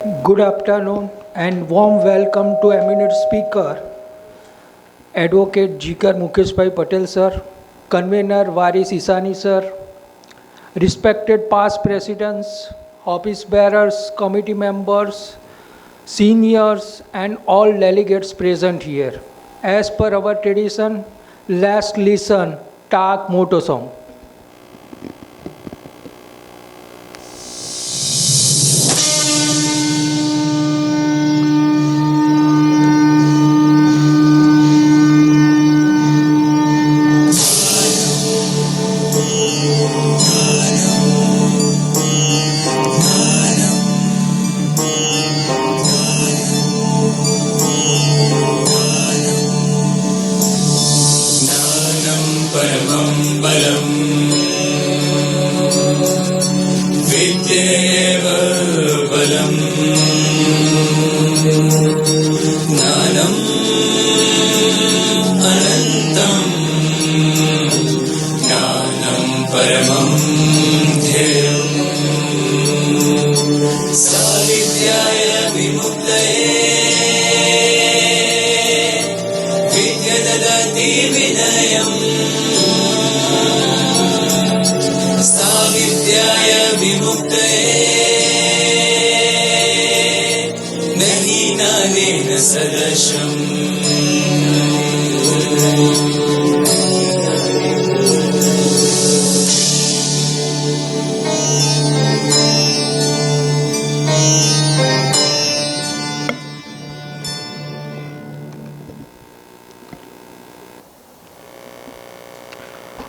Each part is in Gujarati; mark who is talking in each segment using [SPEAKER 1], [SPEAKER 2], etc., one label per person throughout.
[SPEAKER 1] Good afternoon and warm welcome to Eminent Speaker, Advocate Jigar Mukeshbhai Patel sir, Convener Nris sir, respected past presidents, office bearers, committee members, seniors and all delegates present here. As per our tradition, let's listen Taag motto song.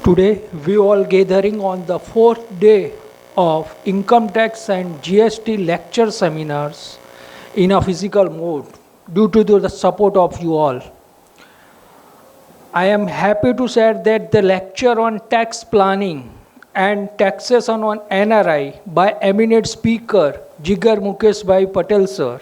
[SPEAKER 1] Today, we all gathering on the fourth day of income tax and GST lecture seminars in a physical mode due to the support of you all. I am happy to share that the lecture on tax planning and taxation on NRI by eminent speaker Jigar Mukeshbhai Patel sir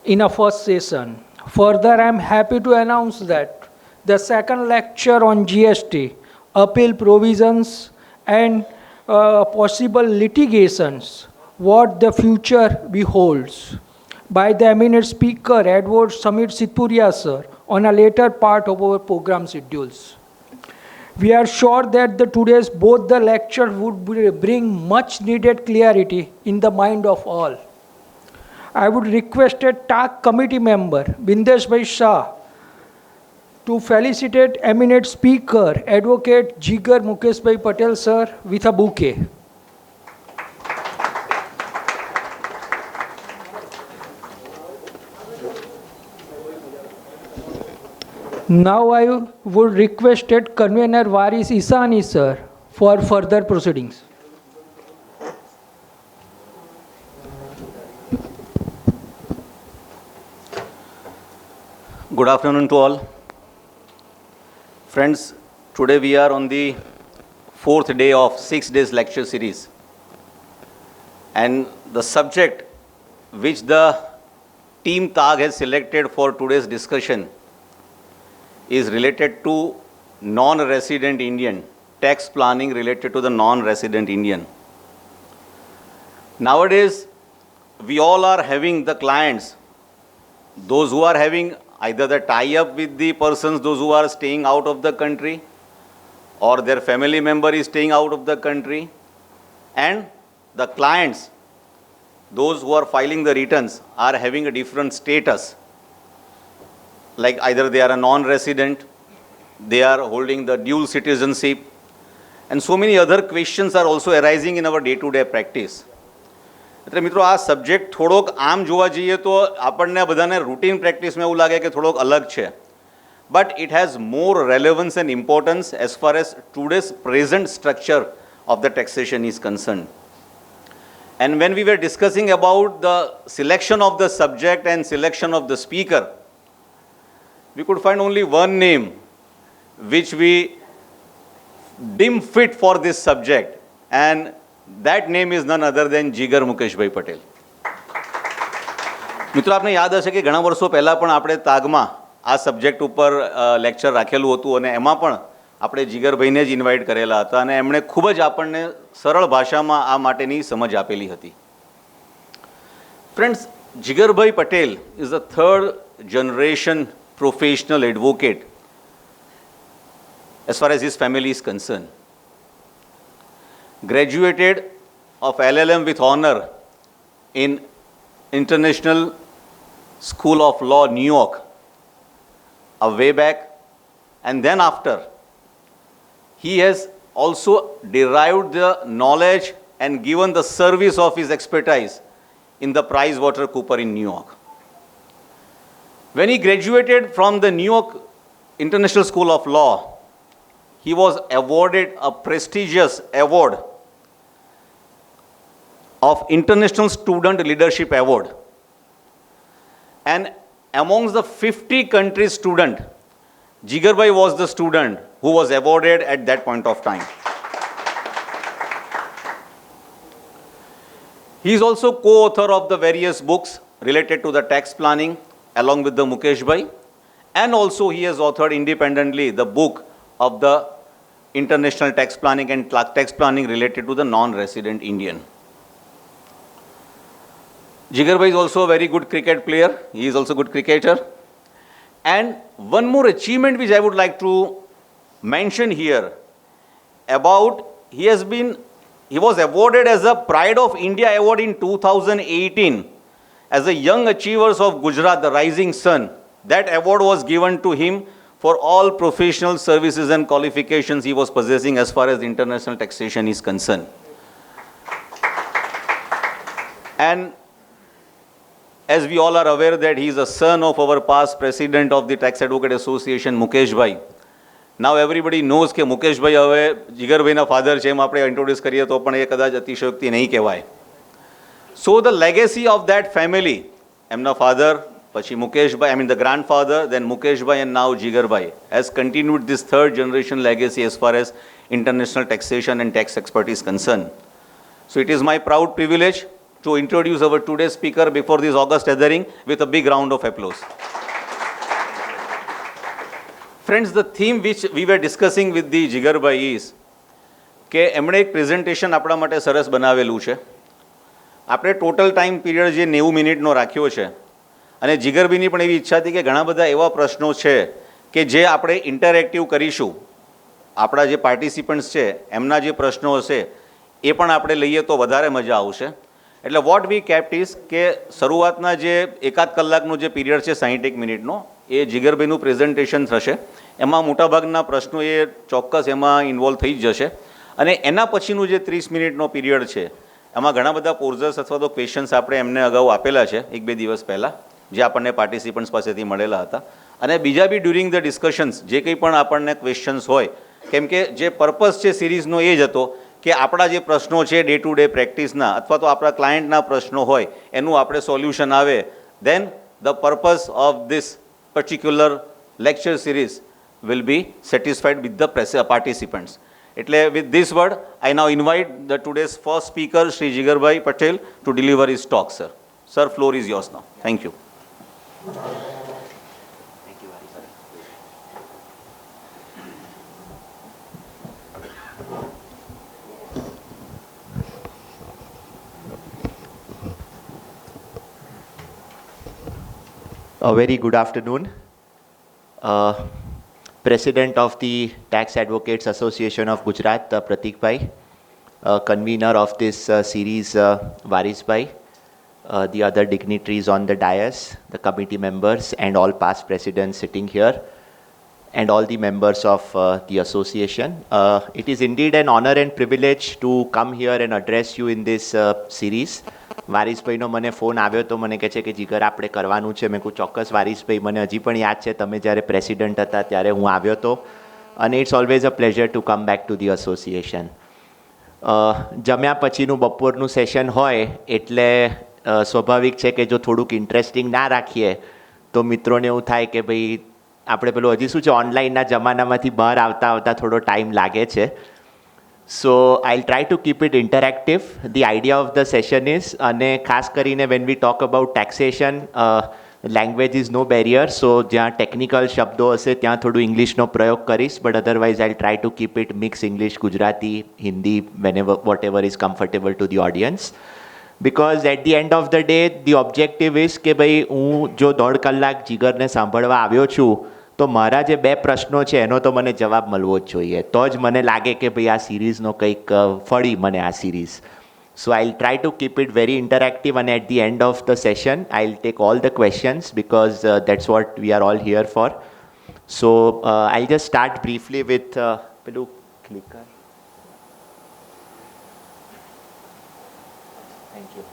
[SPEAKER 1] in a first session. Further, I am happy to announce that the second lecture on GST appeal provisions and possible litigations, what the future beholds, by the eminent speaker Edward Samir Sitpuria sir on a later part of our program schedules. We are sure that today's both the lecture would bring much needed clarity in the mind of all. I would request a Taag committee member Bindesh Bhai Shah to felicitate eminent speaker, Advocate Jigar Mukeshbhai Patel sir with a bouquet. Now I would request Convener Nris sir for further proceedings.
[SPEAKER 2] Good afternoon to all. Friends, today we are on the fourth day of 6 days lecture series, and the subject which the team Taag has selected for today's discussion is related to non-resident Indian, tax planning related to the non-resident Indian. Nowadays, we all are having the clients, those who are having either the tie-up with the persons, those who are staying out of the country, or their family member is staying out of the country, and the clients, those who are filing the returns, are having a different status. Like either they are a non-resident, they are holding the dual citizenship, and so many other questions are also arising in our day-to-day practice. એટલે મિત્રો આ સબ્જેક્ટ થોડોક આમ જોવા જઈએ તો આપણને બધાને રૂટીન પ્રેક્ટિસમાં એવું લાગે કે થોડોક અલગ છે, but it has more relevance and importance as far as today's present structure of the taxation is concern. And when we were discussing about the selection of the subject and selection of the speaker, we could find only one name which we deem fit for this subject, and that name is none other than Jigar Mukeshbhai Patel. મિત્રો આપને યાદ હશે કે ઘણા વર્ષો પહેલાં પણ આપણે તાગમાં આ સબ્જેક્ટ ઉપર લેક્ચર રાખેલું હતું, અને એમાં પણ આપણે જીગરભાઈને જ ઇન્વાઇટ કરેલા હતા, અને એમણે ખૂબ જ આપણને સરળ ભાષામાં આ માટેની સમજ આપેલી હતી. Friends, Jigar Patel is a third generation professional advocate as far as his family is concerned. Graduated of LLM with honor in International School of Law, New York, a way back, and then after, he has also derived the knowledge and given the service of his expertise in the PricewaterhouseCoopers in New York. When he graduated from the New York International School of Law, he was awarded a prestigious award of International Student Leadership Award. And amongst the 50 countries student, Jigar Bhai was the student who was awarded at that point of time. He is also co-author of the various books related to the tax planning along with the Mukesh Bhai, and also he has authored independently the book of the international tax planning and tax planning related to the non-resident Indian. Jigar Bhai is also a very good cricket player. He is also a good cricketer. And one more achievement which I would like to mention here about, he was awarded as a Pride of India Award in 2018 as a Young Achievers of Gujarat, the Rising Sun. That award was given to him for all professional services and qualifications he was possessing as far as international taxation is concerned. And as we all are aware that he is a son of our past president of the Tax Advocates Association, Mukesh Bhai. Now everybody knows કે મુકેશ ભાઈ હવે જીગરભાઈના ફાધર છે, એમ આપણે ઇન્ટ્રોડ્યુસ કરીએ તો પણ એ કદાચ અતિશયોક્તિ નહીં કહેવાય. So the legacy of that family, એમના father, પછી મુકેશ ભાઈ, I mean the grandfather, then Mukesh Bhai and now Jigar Bhai, has continued this third generation legacy as far as international taxation and tax expertise is concerned. So it is my proud privilege to introduce our today's speaker before this August gathering with a big round of applause. Friends, the theme which we were discussing with the Jigar Bhai is કે એમણે એક પ્રેઝન્ટેશન આપણા માટે સરસ બનાવેલું છે. આપણે ટોટલ ટાઈમ પીરિયડ જે 90 મિનિટનો રાખ્યો છે, અને જીગરભાઈની પણ એવી ઈચ્છા હતી કે ઘણા બધા એવા પ્રશ્નો છે કે જે આપણે ઇન્ટરેક્ટિવ કરીશું. આપણા જે પાર્ટિસિપન્ટ્સ છે એમના જે પ્રશ્નો હશે એ પણ આપણે લઈએ તો વધારે મજા આવશે. એટલે વોટ વી કેપ્ટ ઇઝ કે શરૂઆતના જે એકાદ કલાકનો જે પીરિયડ છે 60 મિનિટનો, એ જીગરભાઈનું પ્રેઝન્ટેશન થશે. એમાં મોટાભાગના પ્રશ્નો એ ચોક્કસ એમાં ઇન્વોલ્વ થઈ જ જશે. અને એના પછીનું જે 30 મિનિટનો પીરિયડ છે એમાં ઘણા બધા પોઝર્સ અથવા તો ક્વેશ્ચન્સ આપણે એમને અગાઉ આપેલા છે 1-2 દિવસ પહેલાં, જે આપણને પાર્ટિસિપન્ટ્સ પાસેથી મળેલા હતા. અને બીજા બી ડ્યુરિંગ ધ ડિસ્કશન્સ જે કંઈ પણ આપણને ક્વેશ્ચન્સ હોય, કેમ કે જે પર્પઝ છે સિરીઝનો એ જ હતો કે આપણા જે પ્રશ્નો છે ડે ટુ ડે પ્રેક્ટિસના અથવા તો આપણા ક્લાયન્ટના પ્રશ્નો હોય એનું આપણે સોલ્યુશન આવે, then the purpose of this particular lecture series will be satisfied with the participants. એટલે with this word, I now invite the today's first speaker, Shri Jigar Patel, to deliver his talk, sir. Sir, floor is yours now. Thank you.
[SPEAKER 3] A very good afternoon. President of the Tax Advocates Association of Gujarat, Pratik Bhai, convener of this series, Varis Bhai, the other dignitaries on the dais, the committee members and all past presidents sitting here, and all the members of the association. It is indeed an honor and privilege to come here and address you in this series. વારીસભાઈનો મને ફોન આવ્યો તો મને કહે છે કે જીગર આપણે કરવાનું છે. મેં કહું ચોક્કસ વારીસભાઈ, મને હજી પણ યાદ છે તમે જ્યારે પ્રેસિડેન્ટ હતા ત્યારે હું આવ્યો હતો, અને it's always a pleasure to come back to the association. જમ્યા પછીનું બપોરનું સેશન હોય એટલે સ્વાભાવિક છે કે જો થોડુંક ઇન્ટરેસ્ટિંગ ના રાખીએ તો મિત્રોને એવું થાય કે ભાઈ આપણે પેલું હજી શું છે ઓનલાઈનના જમાનામાંથી બહાર આવતા આવતા થોડો ટાઈમ લાગે છે. So I'll try to keep it interactive. The idea of the session is, અને ખાસ કરીને when we talk about taxation, language is no barrier. So જ્યાં technical શબ્દો હશે ત્યાં થોડું ઇંગ્લિશનો પ્રયોગ કરીશ, but otherwise I'll try to keep it mix English, Gujarati, Hindi, whenever, whatever is comfortable to the audience. because at the end of the day the objective is કે ભાઈ હું જો 1.5 કલાક જીગરને સાંભળવા આવ્યો છું તો મારા જે 2 પ્રશ્નો છે એનો તો મને જવાબ મળવો જ જોઈએ, તો જ મને લાગે કે ભાઈ આ સિરીઝનો કંઈક ફળી મને આ series. So I'll try to keep it very interactive, and at the end of the session I'll take all the questions because that's what we are all here for. So I'll just start briefly with પેલું clicker. Thank you.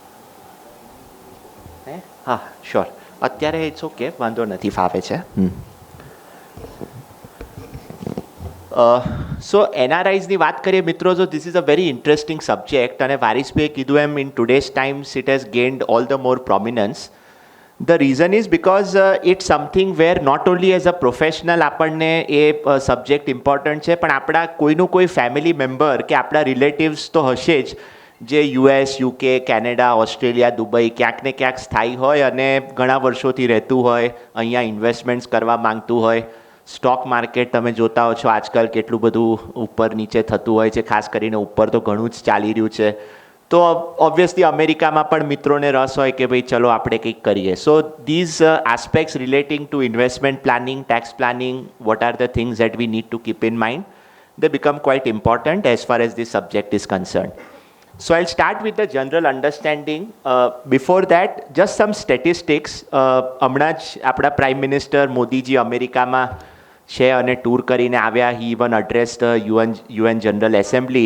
[SPEAKER 3] હા શ્યોર, અત્યારે ઇટ્સ ઓકે, વાંધો નથી, ફાવે છે. સો એનઆરઆઈઝની વાત કરીએ મિત્રો, so this is a very interesting subject, અને વારિસભાઈએ કીધું એમ in today's times it has gained all the more prominence. The reason is because it's something where not only as a professional આપણને એ સબ્જેક્ટ ઇમ્પોર્ટન્ટ છે, પણ આપણા કોઈનું કોઈ ફેમિલી મેમ્બર કે આપણા રિલેટિવ્સ તો હશે જ જે US, UK, Canada, Australia, Dubai ક્યાંક ને ક્યાંક સ્થાયી હોય અને ઘણા વર્ષોથી રહેતું હોય, અહીંયા ઇન્વેસ્ટમેન્ટ્સ કરવા માંગતું હોય. સ્ટોક માર્કેટ તમે જોતા હો છો આજકાલ કેટલું બધું ઉપર નીચે થતું હોય છે, ખાસ કરીને ઉપર તો ઘણું જ ચાલી રહ્યું છે. તો ઓબ્વિયસલી અમેરિકામાં પણ મિત્રોને રસ હોય કે ભાઈ ચલો આપણે કંઈક કરીએ. સો this aspects relating two investment planning, tax planning, what are the things that we need to keep in mind, they become quite important as far as this subject is concerned. So I'll start with the general understanding. Before that, just some statistics. હમણાં જ આપણા પ્રાઇમ મિનિસ્ટર મોદીજી અમેરિકામાં છે અને ટૂર કરીને આવ્યા. He even addressed the UN General Assembly.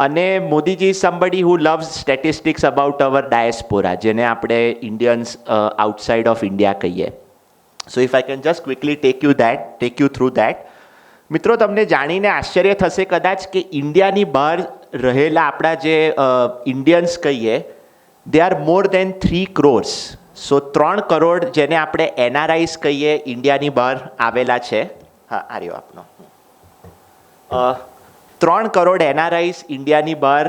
[SPEAKER 3] અને Modiji is somebody who loves statistics about our diaspora, જેને આપણે Indians outside of India કહીએ. So if I can just quickly take you through that. મિત્રો તમને જાણીને આશ્ચર્ય થશે કદાચ કે ઇન્ડિયાની બહાર રહેલા આપણા જે ઇન્ડિયન્સ કહીએ, they are more than 3 crores. So 3 crore જેને આપણે એનઆરઆઈસ કહીએ ઇન્ડિયાની બહાર આવેલા છે. હા આ રહ્યો આપનો 3 કરોડ એનઆરઆઈસ ઇન્ડિયાની બહાર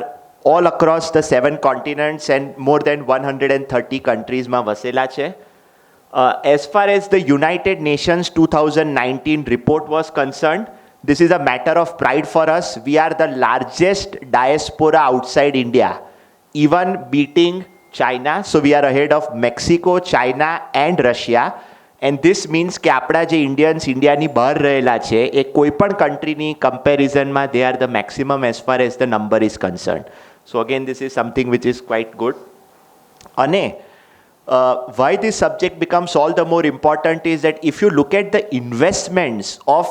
[SPEAKER 3] all across the 7 continents and more than 130 કન્ટ્રીઝમાં વસેલા છે. As far as the United Nations 2019 report was concerned, this is a matter of pride for us. We are the largest diaspora outside India, even beating China. So we are ahead of Mexico, China and Russia. And this means કે આપણા જે ઇન્ડિયન્સ ઇન્ડિયાની બહાર રહેલા છે એ કોઈ પણ કન્ટ્રીની કમ્પેરિઝનમાં they are the maximum as far as the number is concerned. So again, this is something which is quite good. અને why this subject becomes all the more important is that if you look at the investments of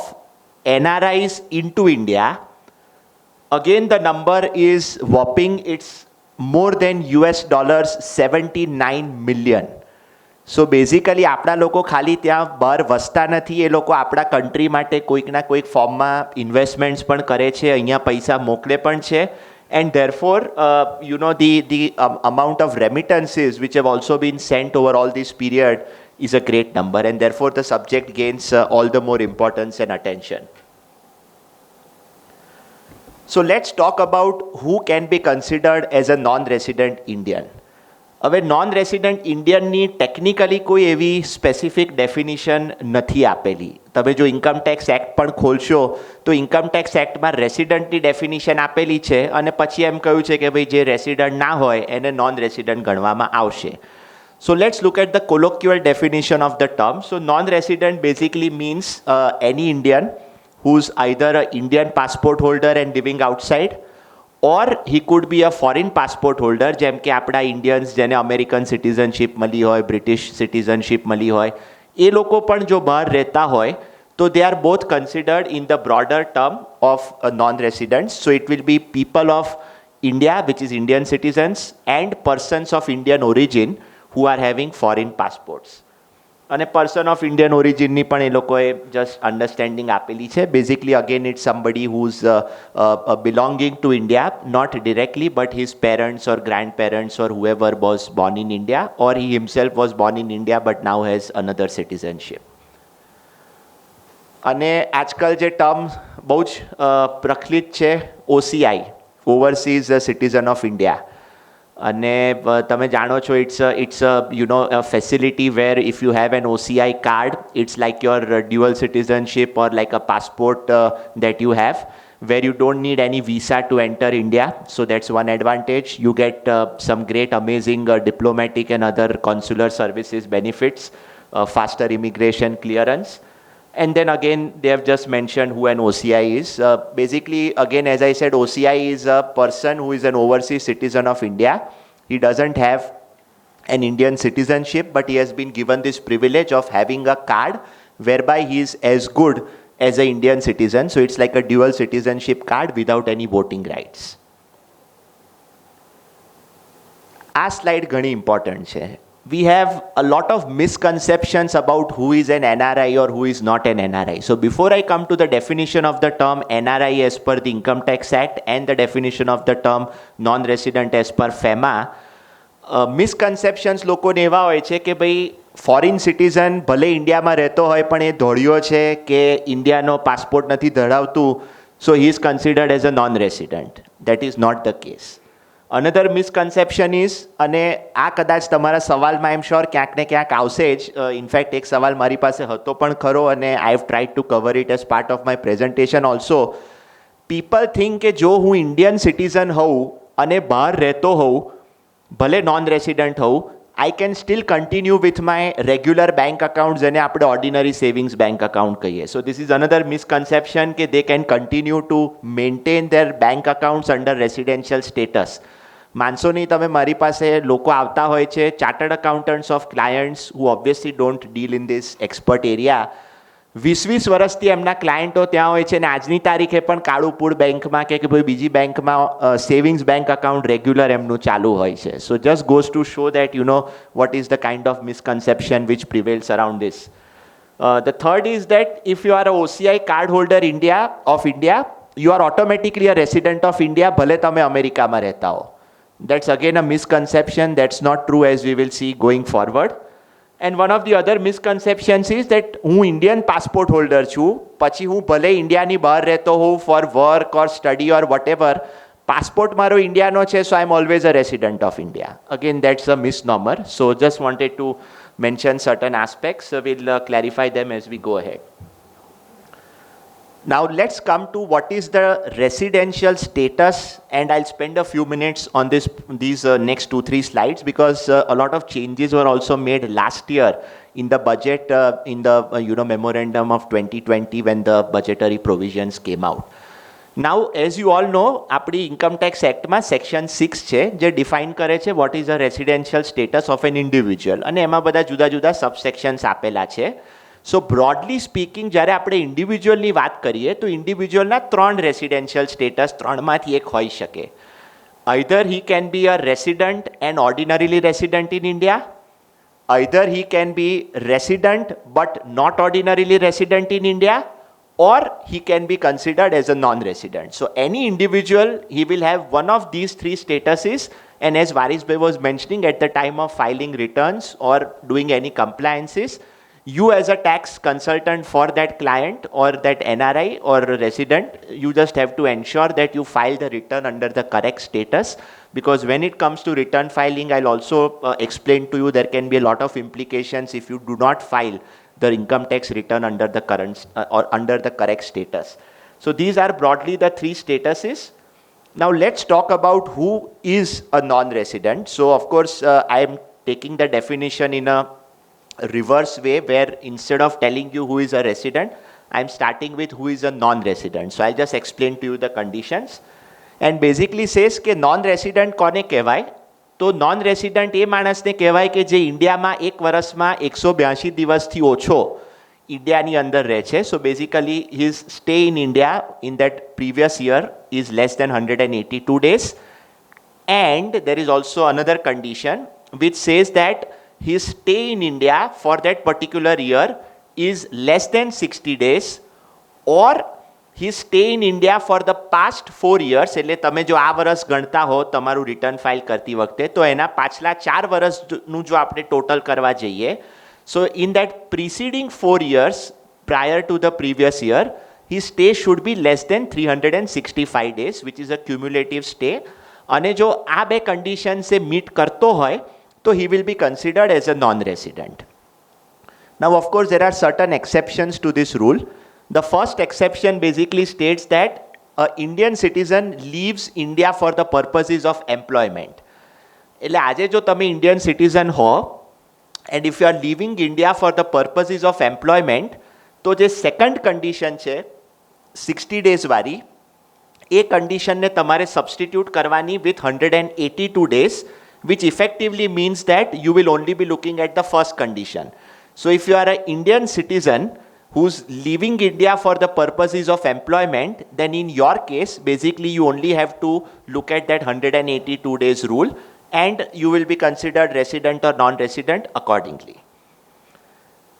[SPEAKER 3] NRIs into India, again the number is whopping. It's more than $79 million. So basically આપણા લોકો ખાલી ત્યાં બહાર વસતા નથી, એ લોકો આપણા કન્ટ્રી માટે કોઈક ના કોઈક ફોર્મમાં ઇન્વેસ્ટમેન્ટ્સ પણ કરે છે, અહીંયા પૈસા મોકલે પણ છે. And therefore, the amount of remittances which have also been sent over all this period is a great number, and therefore the subject gains all the more importance and attention. So let's talk about who can be considered as a non-resident Indian. હવે નોન રેસિડન્ટ ઇન્ડિયનની ટેકનિકલી કોઈ એવી સ્પેસિફિક ડેફિનિશન નથી આપેલી. તમે જો ઇન્કમ ટેક્સ એક્ટ પણ ખોલશો તો ઇન્કમ ટેક્સ એક્ટમાં રેસિડન્ટની ડેફિનિશન આપેલી છે અને પછી એમ કહ્યું છે કે ભાઈ જે રેસિડન્ટ ના હોય એને નોન રેસિડન્ટ ગણવામાં આવશે. So let's look at the colloquial definition of the term. So non-resident basically means any Indian who's either an Indian passport holder and living outside, or he could be a foreign passport holder, જેમ કે આપણા ઇન્ડિયન્સ જેને અમેરિકન સિટીઝનશીપ મળી હોય, બ્રિટિશ સિટીઝનશીપ મળી હોય, એ લોકો પણ જો બહાર રહેતા હોય તો they are both considered in the broader term of non-residents. So it will be people of India, which is Indian citizens, and persons of Indian origin who are having foreign passports. અને પર્સન ઓફ ઇન્ડિયન ઓરિજિનની પણ એ લોકોએ જસ્ટ અન્ડરસ્ટેન્ડિંગ આપેલી છે. Basically again it's somebody who is belonging to India, not directly but his parents or grandparents or whoever was born in India, or he himself was born in India but now has another citizenship. અને આજકાલ જે ટર્મ બહુ જ પ્રચલિત છે, OCI, overseas citizen of India. અને તમે જાણો છો it's a facility where if you have an OCI card, it's like your dual citizenship or like a passport that you have, where you don't need any visa to enter India. So that's one advantage. You get some great, amazing diplomatic and other consular services benefits, faster immigration clearance. And then again, they have just mentioned who an OCI is. Basically, again, as I said, OCI is a person who is an overseas citizen of India. He doesn't have an Indian citizenship, but he has been given this privilege of having a card whereby he is as good as an Indian citizen. So it's like a dual citizenship card without any voting rights. આ slide ઘણી important છે. We have a lot of misconceptions about who is an NRI or who is not an NRI. So before I come to the definition of the term NRI as per the Income Tax Act and the definition of the term non-resident as per FEMA, મિસકન્સેપ્શન્સ લોકોને એવા હોય છે કે ભાઈ ફોરેન સિટીઝન ભલે ઇન્ડિયામાં રહેતો હોય પણ એ ધોળિયો છે કે ઇન્ડિયાનો પાસપોર્ટ નથી ધરાવતું, so he is considered as a non resident. That is not the case. Another misconception is, અને આ કદાચ તમારા સવાલમાં આઈ એમ શ્યોર ક્યાંક ને ક્યાંક આવશે જ. ઇનફેક્ટ એક સવાલ મારી પાસે હતો પણ ખરો અને I have tried to cover it as part of my presentation also. People think કે જો હું ઇન્ડિયન સિટીઝન હોઉં અને બહાર રહેતો હોઉં, ભલે નોન રેસિડન્ટ હોઉં, I can still continue with my regular bank accounts જેને આપણે ordinary savings bank account કહીએ. So this is another misconception કે they can continue to maintain their bank accounts under residential status. માનશો નહીં, તમે મારી પાસે લોકો આવતા હોય છે, chartered accountants of clients who obviously don't deal in this expert area. 20-20 વર્ષથી એમના ક્લાયન્ટો ત્યાં હોય છે અને આજની તારીખે પણ કાળુપુર બેંકમાં કે ભાઈ બીજી બેંકમાં સેવિંગ્સ બેંક અકાઉન્ટ રેગ્યુલર એમનું ચાલુ હોય છે. So just goes to show that you know what is the kind of misconception which prevails around this. The third is that if you are a OCI card holder of India, you are automatically a resident of India ભલે તમે અમેરિકામાં રહેતા હો. That's again a misconception. That's not true as we will see going forward. And one of the other misconceptions is that હું ઇન્ડિયન પાસપોર્ટ હોલ્ડર છું, પછી હું ભલે ઇન્ડિયાની બહાર રહેતો હોઉં for work or study or whatever, passport મારો ઇન્ડિયાનો છે, so I am always a resident of India. Again that's a misnomer. So just wanted to mention certain aspects. Will clarify them as we go ahead. Now let's come to what is the residential status, and I'll spend a few minutes on these next 2-3 slides because a lot of changes were also made last year in the budget, in the memorandum of 2020 when the budgetary provisions came out. Now as you all know, આપણી Income Tax Act માં section 6 છે જે define કરે છે what is the residential status of an individual, અને એમાં બધા જુદા જુદા subsections આપેલા છે. સો બ્રોડલી સ્પીકિંગ જ્યારે આપણે ઇન્ડિવિજ્યુઅલની વાત કરીએ તો ઇન્ડિવિજ્યુઅલના 3 રેસિડેન્શિયલ સ્ટેટસ 3માંથી એક હોઈ શકે. Either he can be a resident and ordinarily resident in India, either he can be resident but not ordinarily resident in India, or he can be considered as a non-resident. So any individual, he will have one of these 3 statuses, and as Varis Bhai was mentioning, at the time of filing returns or doing any compliances, you as a tax consultant for that client or that NRI or resident, you just have to ensure that you file the return under the correct status, because when it comes to return filing, I'll also explain to you there can be a lot of implications if you do not file the income tax return under the current or under the correct status. So these are broadly the 3 statuses. Now let's talk about who is a non-resident. So of course I am taking the definition in a reverse way, where instead of telling you who is a resident, I am starting with who is a non-resident. So I'll just explain to you the conditions. And basically says કે non-resident કોને કહેવાય? તો non-resident એ માણસને કહેવાય કે જે ઇન્ડિયામાં 1 વર્ષમાં 182 દિવસથી ઓછો ઇન્ડિયાની અંદર રહે છે. So basically his stay in India in that previous year is less than 182 days. And there is also another condition which says that his stay in India for that particular year is less than 60 days, or his stay in India for the past 4 years. એટલે તમે જો આ વર્ષ ગણતા હો તમારું રિટર્ન ફાઇલ કરતી વખતે, તો એના પાછલા 4 વર્ષનું જો આપણે ટોટલ કરવા જઈએ, so in that preceding 4 years prior to the previous year, his stay should be less than 365 days, which is a cumulative stay. અને જો આ બે conditions એ meet કરતો હોય, so he will be considered as a non-resident. Now of course there are certain exceptions to this rule. The first exception basically states that a Indian citizen leaves India for the purposes of employment. એટલે આજે જો તમે ઇન્ડિયન સિટીઝન હો and if you are living India for the purposes of employment, તો જે સેકન્ડ કન્ડિશન છે 60 days વાળી, એ કન્ડિશનને તમારે સબસ્ટિટ્યુટ કરવાની with 182 days, which effectively means that you will only be looking at the first condition. So if you are an Indian citizen who's leaving India for the purposes of employment, then in your case, basically you only have to look at that 182 days rule and you will be considered resident or non-resident accordingly.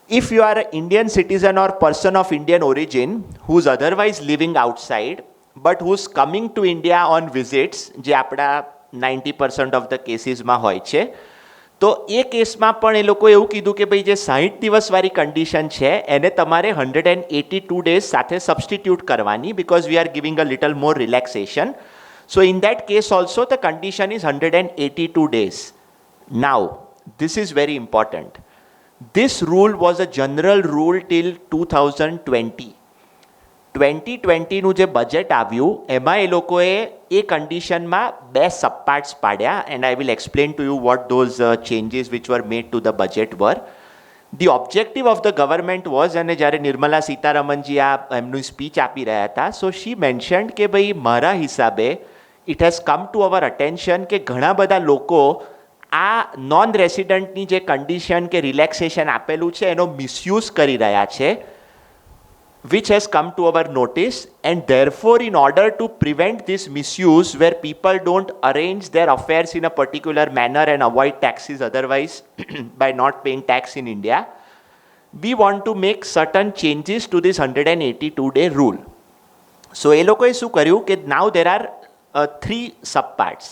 [SPEAKER 3] If you are an Indian citizen or person of Indian origin who's otherwise living outside but who's coming to India on visits, જે આપણા 90% of the cases માં હોય છે, તો એ કેસમાં પણ એ લોકો એવું કીધું કે ભાઈ જે 60 દિવસવાળી કન્ડિશન છે એને તમારે 182 days સાથે સબસ્ટિટ્યુટ કરવાની, because we are giving a little more relaxation. So in that case also the condition is 182 days. Now, this is very important. This rule was a general rule till 2020. 2020નું જે બજેટ આવ્યું એમાં એ લોકોએ એ કન્ડિશનમાં 2 સબપાર્ટ્સ પાડ્યા, and I will explain to you what those changes which were made to the budget were. The objective of the government was, અને જ્યારે નિર્મલા સીતારમણજી આ એમનું સ્પીચ આપી રહ્યા હતા, so she mentioned કે ભાઈ મારા હિસાબે it has come to our attention કે ઘણા બધા લોકો આ નોન રેસિડન્ટની જે કન્ડિશન કે રિલેક્સેશન આપેલું છે એનો મિસયુઝ કરી રહ્યા છે, which has come to our notice, and therefore in order to prevent this misuse where people don't arrange their affairs in a particular manner and avoid taxes otherwise by not paying tax in India, we want to make certain changes to this 182-day rule. So એ લોકોએ શું કર્યું કે now there are 3 subparts.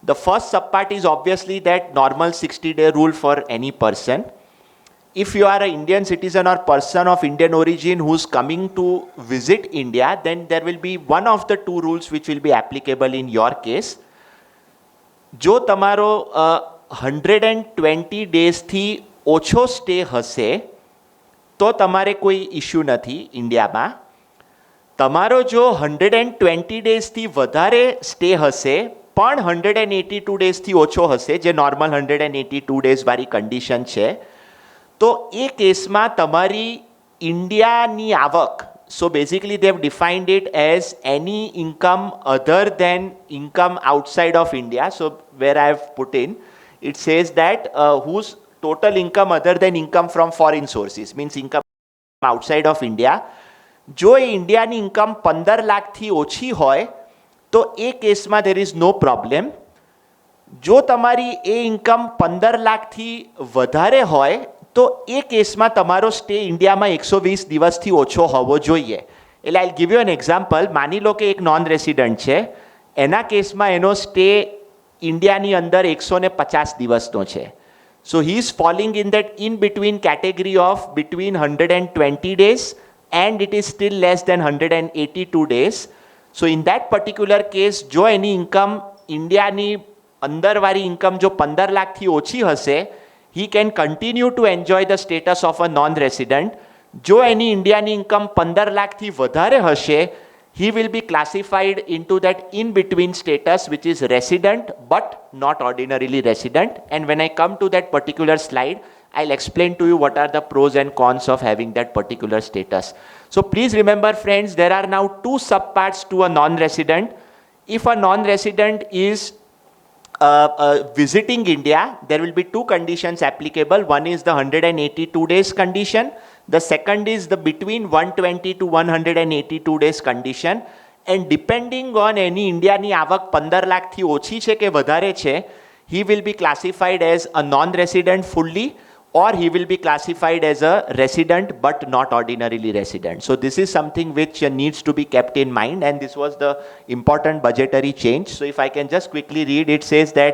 [SPEAKER 3] The first subpart is obviously that normal 60-day rule for any person. If you are an Indian citizen or person of Indian origin who's coming to visit India, then there will be one of the 2 rules which will be applicable in your case. જો તમારો 120 days થી ઓછો સ્ટે હશે તો તમારે કોઈ ઇશ્યુ નથી ઇન્ડિયામાં. તમારો જો 120 days થી વધારે સ્ટે હશે પણ 182 days થી ઓછો હશે, જે નોર્મલ 182 days વાળી કન્ડિશન છે, તો એ કેસમાં તમારી ઇન્ડિયાની આવક, so basically they have defined it as any income other than income outside of India. So where I have put in, it says that whose total income other than income from foreign sources, means income outside of India, જો એ ઇન્ડિયાની ઇન્કમ 15 લાખથી ઓછી હોય તો એ કેસમાં there is no problem. જો તમારી એ ઇન્કમ 15 લાખથી વધારે હોય તો એ કેસમાં તમારો સ્ટે ઇન્ડિયામાં 120 દિવસથી ઓછો હોવો જોઈએ. એટલે આઈ ગીવ યુ એન એક્ઝામ્પલ. માની લો કે એક નોન રેસિડન્ટ છે, એના કેસમાં એનો સ્ટે ઇન્ડિયાની અંદર 150 દિવસનો છે. So he is falling in that in between category of between 120 days and it is still less than 182 days. So in that particular case, જો એની ઇન્કમ ઇન્ડિયાની અંદરવાળી ઇન્કમ જો 15 લાખથી ઓછી હશે, he can continue to enjoy the status of a non-resident. જો એની ઇન્ડિયાની ઇન્કમ 15 લાખથી વધારે હશે, he will be classified into that in-between status which is resident but not ordinarily resident. And when I come to that particular slide, I'll explain to you what are the pros and cons of having that particular status. So please remember friends, there are now 2 subparts to a non-resident. If a non-resident is visiting India, there will be 2 conditions applicable. One is the 182 days condition. The second is the between 120 to 182 days condition. And depending on any Indiaની આવક 15 લાખથી ઓછી છે કે વધારે છે, he will be classified as a non-resident fully, or he will be classified as a resident but not ordinarily resident. So this is something which needs to be kept in mind, and this was the important budgetary change. So if I can just quickly read, it says that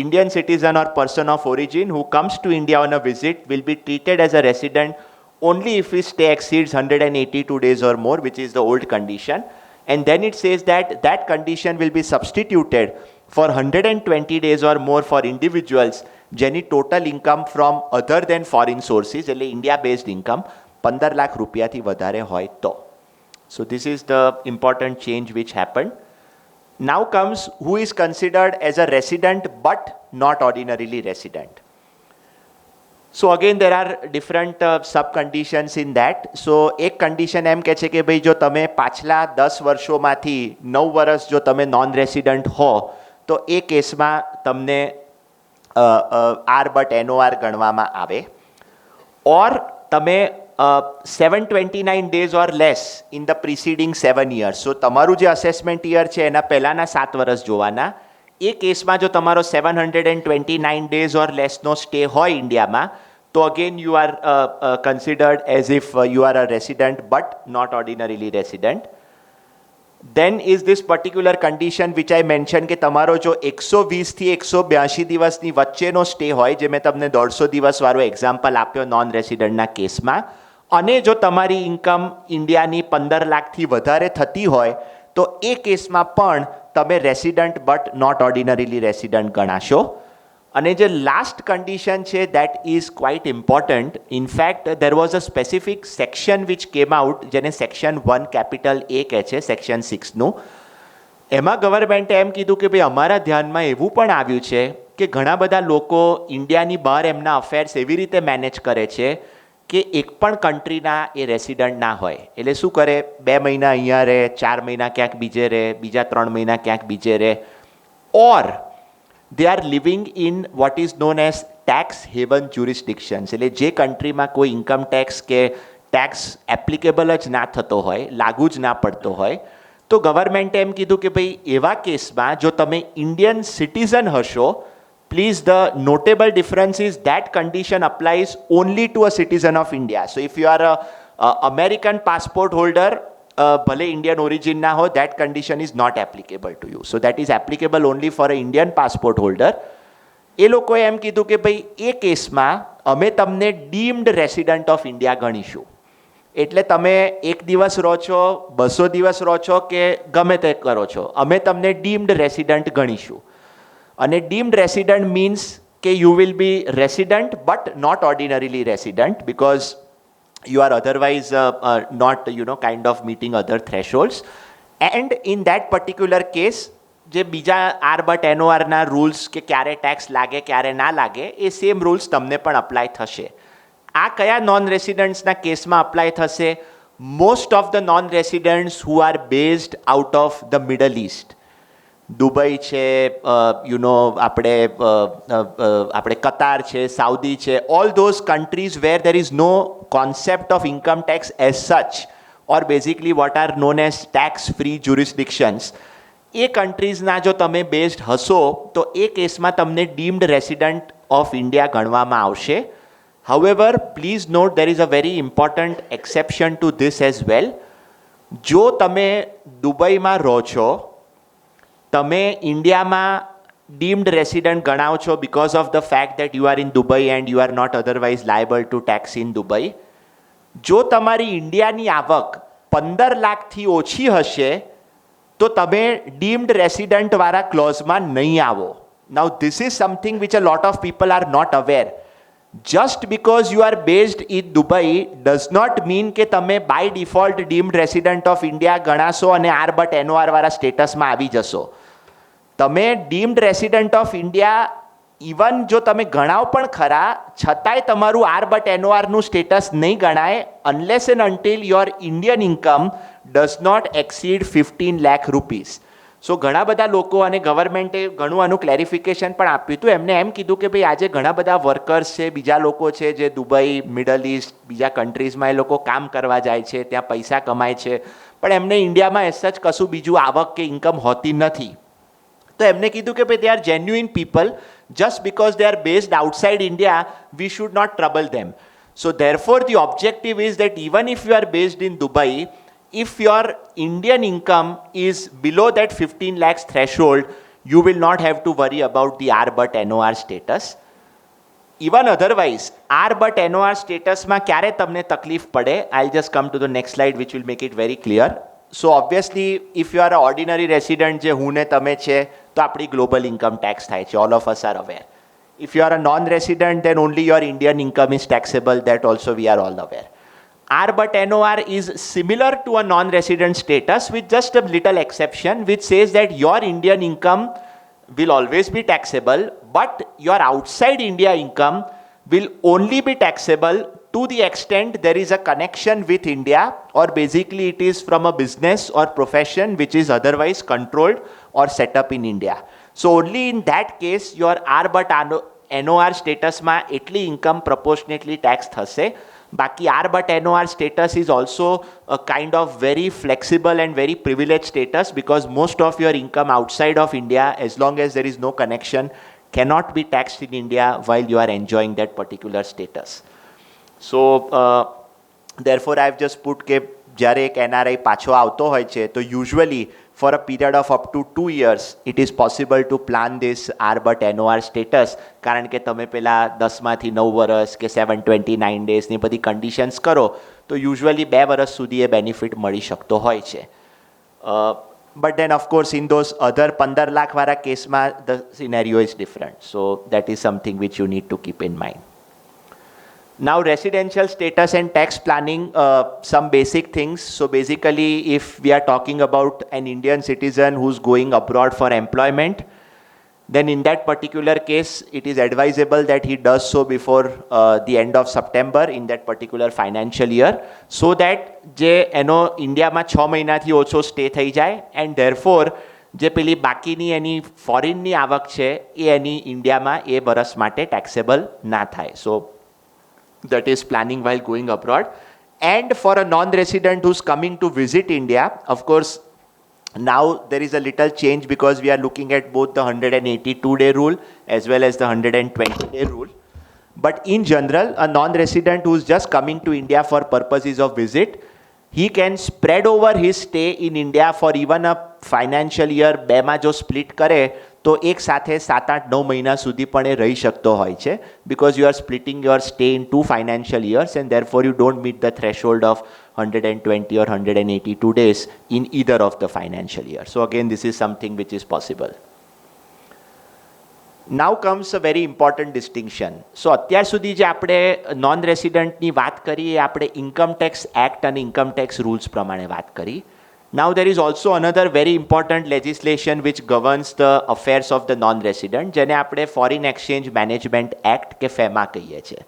[SPEAKER 3] Indian citizen or person of origin who comes to India on a visit will be treated as a resident only if his stay exceeds 182 days or more, which is the old condition. And then it says that that condition will be substituted for 120 days or more for individuals જેની total income from other than foreign sources, એટલે ઇન્ડિયા બેઝડ ઇન્કમ 15 લાખ રૂપિયાથી વધારે હોય તો. So this is the important change which happened. Now comes who is considered as a resident but not ordinarily resident. So again there are different sub conditions in that. So એક condition એમ કહે છે કે ભાઈ જો તમે પાછલા 10 વર્ષોમાંથી 9 વર્ષ જો તમે નોન રેસિડન્ટ હો તો એ કેસમાં તમને આર બટ એનઓઆર ગણવામાં આવે. ઓર તમે 729 days or less in the preceding 7 years. So તમારું જે અસેસમેન્ટ યર છે એના પહેલાના 7 વર્ષ જોવાના. એ કેસમાં જો તમારો 729 days or less નો સ્ટે હોય ઇન્ડિયામાં તો again you are considered as if you are a resident but not ordinarily resident. Then is this particular condition which I mentioned કે તમારો જો 120 થી 182 દિવસની વચ્ચેનો સ્ટે હોય, જે મેં તમને 150 દિવસવાળો એક્ઝામ્પલ આપ્યો નોન રેસિડન્ટના કેસમાં, અને જો તમારી ઇન્કમ ઇન્ડિયાની 15 લાખથી વધારે થતી હોય તો એ કેસમાં પણ તમે resident but not ordinarily resident ગણાશો. અને જે લાસ્ટ કન્ડિશન છે that is quite important. In fact there was a specific section which came out, જેને સેક્શન 1 કેપિટલ એ કહે છે, સેક્શન 6નું. એમાં ગવર્મેન્ટે એમ કીધું કે ભાઈ અમારા ધ્યાનમાં એવું પણ આવ્યું છે કે ઘણા બધા લોકો ઇન્ડિયાની બહાર એમના અફેર્સ એવી રીતે મેનેજ કરે છે કે એક પણ કન્ટ્રીના એ રેસિડન્ટ ના હોય. એટલે શું કરે, 2 મહિના અહીંયા રહે, 4 મહિના ક્યાંક બીજે રહે, બીજા 3 મહિના ક્યાંક બીજે રહે. ઓર they are living in what is known as tax haven jurisdictions. એટલે જે કન્ટ્રીમાં કોઈ ઇન્કમ ટેક્સ કે ટેક્સ એપ્લિકેબલ જ ના થતો હોય, લાગુ જ ના પડતો હોય, તો ગવર્મેન્ટે એમ કીધું કે ભાઈ એવા કેસમાં જો તમે ઇન્ડિયન સિટીઝન હશો, please the notable difference is that condition applies only to a citizen of India. So if you are a American passport holder, ભલે ઇન્ડિયન ઓરિજિન ના હોય, that condition is not applicable to you. So that is applicable only for an Indian passport holder. એ લોકોએ એમ કીધું કે ભાઈ એ કેસમાં અમે તમને ડીમ્ડ રેસિડન્ટ ઓફ ઇન્ડિયા ગણીશું. એટલે તમે 1 દિવસ રહો છો, 200 દિવસ રહો છો કે ગમે તે કરો છો, અમે તમને ડીમ્ડ રેસિડન્ટ ગણીશું. અને ડીમ્ડ રેસિડન્ટ મીન્સ કે you will be resident but not ordinarily resident because you are otherwise not kind of meeting other thresholds. And in that particular case જે બીજા આર બટ એનઓઆરના રૂલ્સ કે ક્યારે ટેક્સ લાગે ક્યારે ના લાગે એ સેમ રૂલ્સ તમને પણ અપ્લાય થશે. આ કયા નોન રેસિડન્ટ્સના કેસમાં અપ્લાય થશે? Most of the non residents who are based out of the Middle East. Dubai છે, આપણે કતાર છે, સાઉદી છે, all those countries where there is no concept of income tax as such, or basically what are known as tax free jurisdictions. એ કન્ટ્રીઝના જો તમે બેઝડ હશો તો એ કેસમાં તમને ડીમ્ડ રેસિડન્ટ ઓફ ઇન્ડિયા ગણવામાં આવશે. However, please note there is a very important exception to this as well. જો તમે દુબઈમાં રહો છો, તમે ઇન્ડિયામાં deemed resident ગણાવ છો because of the fact that you are in Dubai and you are not otherwise liable to tax in Dubai. જો તમારી ઇન્ડિયાની આવક 15 લાખથી ઓછી હશે તો તમે deemed resident વાળા ક્લોઝમાં નહીં આવો. Now this is something which a lot of people are not aware. Just because you are based in Dubai does not mean કે તમે by default deemed resident of India ગણાશો અને આર બટ એનઓઆર વાળા સ્ટેટસમાં આવી જશો. તમે deemed resident of India even જો તમે ગણાવ પણ ખરા, છતાંય તમારું આર બટ એનઓઆરનું સ્ટેટસ નહીં ગણાય unless and until your Indian income does not exceed 15 lakh rupees. So ઘણા બધા લોકો, અને ગવર્મેન્ટે ઘણું આનું ક્લેરિફિકેશન પણ આપ્યું હતું, એમને એમ કીધું કે ભાઈ આજે ઘણા બધા વર્કર્સ છે, બીજા લોકો છે જે દુબઈ, મિડલ ઇસ્ટ, બીજા કન્ટ્રીઝમાં એ લોકો કામ કરવા જાય છે, ત્યાં પૈસા કમાય છે, પણ એમને ઇન્ડિયામાં એસ સચ કશું બીજું આવક કે ઇન્કમ હોતી નથી. તો એમને કીધું કે ભાઈ they are genuine people, just because they are based outside India we should not trouble them. So therefore the objective is that even if you are based in Dubai, if your Indian income is below that 15 lakhs threshold, you will not have to worry about the R but NOR status. Even otherwise, R but NOR statusમાં ક્યારે તમને તકલીફ પડે? I'll just come to the next slide which will make it very clear. So obviously if you are an ordinary resident જે હું ને તમે છે તો આપણી global income tax થાય છે, all of us are aware. If you are a non-resident then only your Indian income is taxable, that also we are all aware. R but NOR is similar to a non-resident status with just a little exception which says that your Indian income will always be taxable, but your outside India income will only be taxable to the extent there is a connection with India, or basically it is from a business or profession which is otherwise controlled or set up in India. So only in that case your R but NOR status ma એટલી income proportionately taxed થશે. બાકી R but NOR status is also a kind of very flexible and very privileged status because most of your income outside of India, as long as there is no connection, cannot be taxed in India while you are enjoying that particular status. So therefore I have just put કે જ્યારે એક NRI પાછો આવતો હોય છે તો usually for a period of up to 2 years it is possible to plan this R but NOR status કારણ કે તમે પેલા 10 માંથી 9 વર્ષ કે 729 days ની બધી conditions કરો તો usually 2 વર્ષ સુધી એ benefit મળી શકતો હોય છે. But then of course in those other 15 lakh વાળા કેસમાં the scenario is different. So that is something which you need to keep in mind. Now residential status and tax planning, some basic things. So basically if we are talking about an Indian citizen who's going abroad for employment, then in that particular case it is advisable that he does so before the end of September in that particular financial year, so that જે એનો ઇન્ડિયામાં 6 મહિનાથી ઓછો સ્ટે થઈ જાય and therefore જે પેલી બાકીની એની ફોરેનની આવક છે એ એની ઇન્ડિયામાં એ વર્ષ માટે taxable ના થાય. So that is planning while going abroad. And for a non-resident who's coming to visit India, of course now there is a little change because we are looking at both the 182-day rule as well as the 120-day rule. But in general, a non-resident who's just coming to India for purposes of visit, he can spread over his stay in India for even a financial year. બેમાં જો split કરે તો એક સાથે 7-8-9 મહિના સુધી પણ એ રહી શકતો હોય છે because you are splitting your stay in 2 financial years and therefore you don't meet the threshold of 120 or 182 days in either of the financial year. So again this is something which is possible. Now comes a very important distinction. So અત્યાર સુધી જે આપણે નોન રેસિડન્ટની વાત કરી એ આપણે ઇન્કમ ટેક્સ એક્ટ અને ઇન્કમ ટેક્સ રૂલ્સ પ્રમાણે વાત કરી. Now there is also another very important legislation which governs the affairs of the non-resident, જેને આપણે Foreign Exchange Management Act કે FEMA કહીએ છીએ.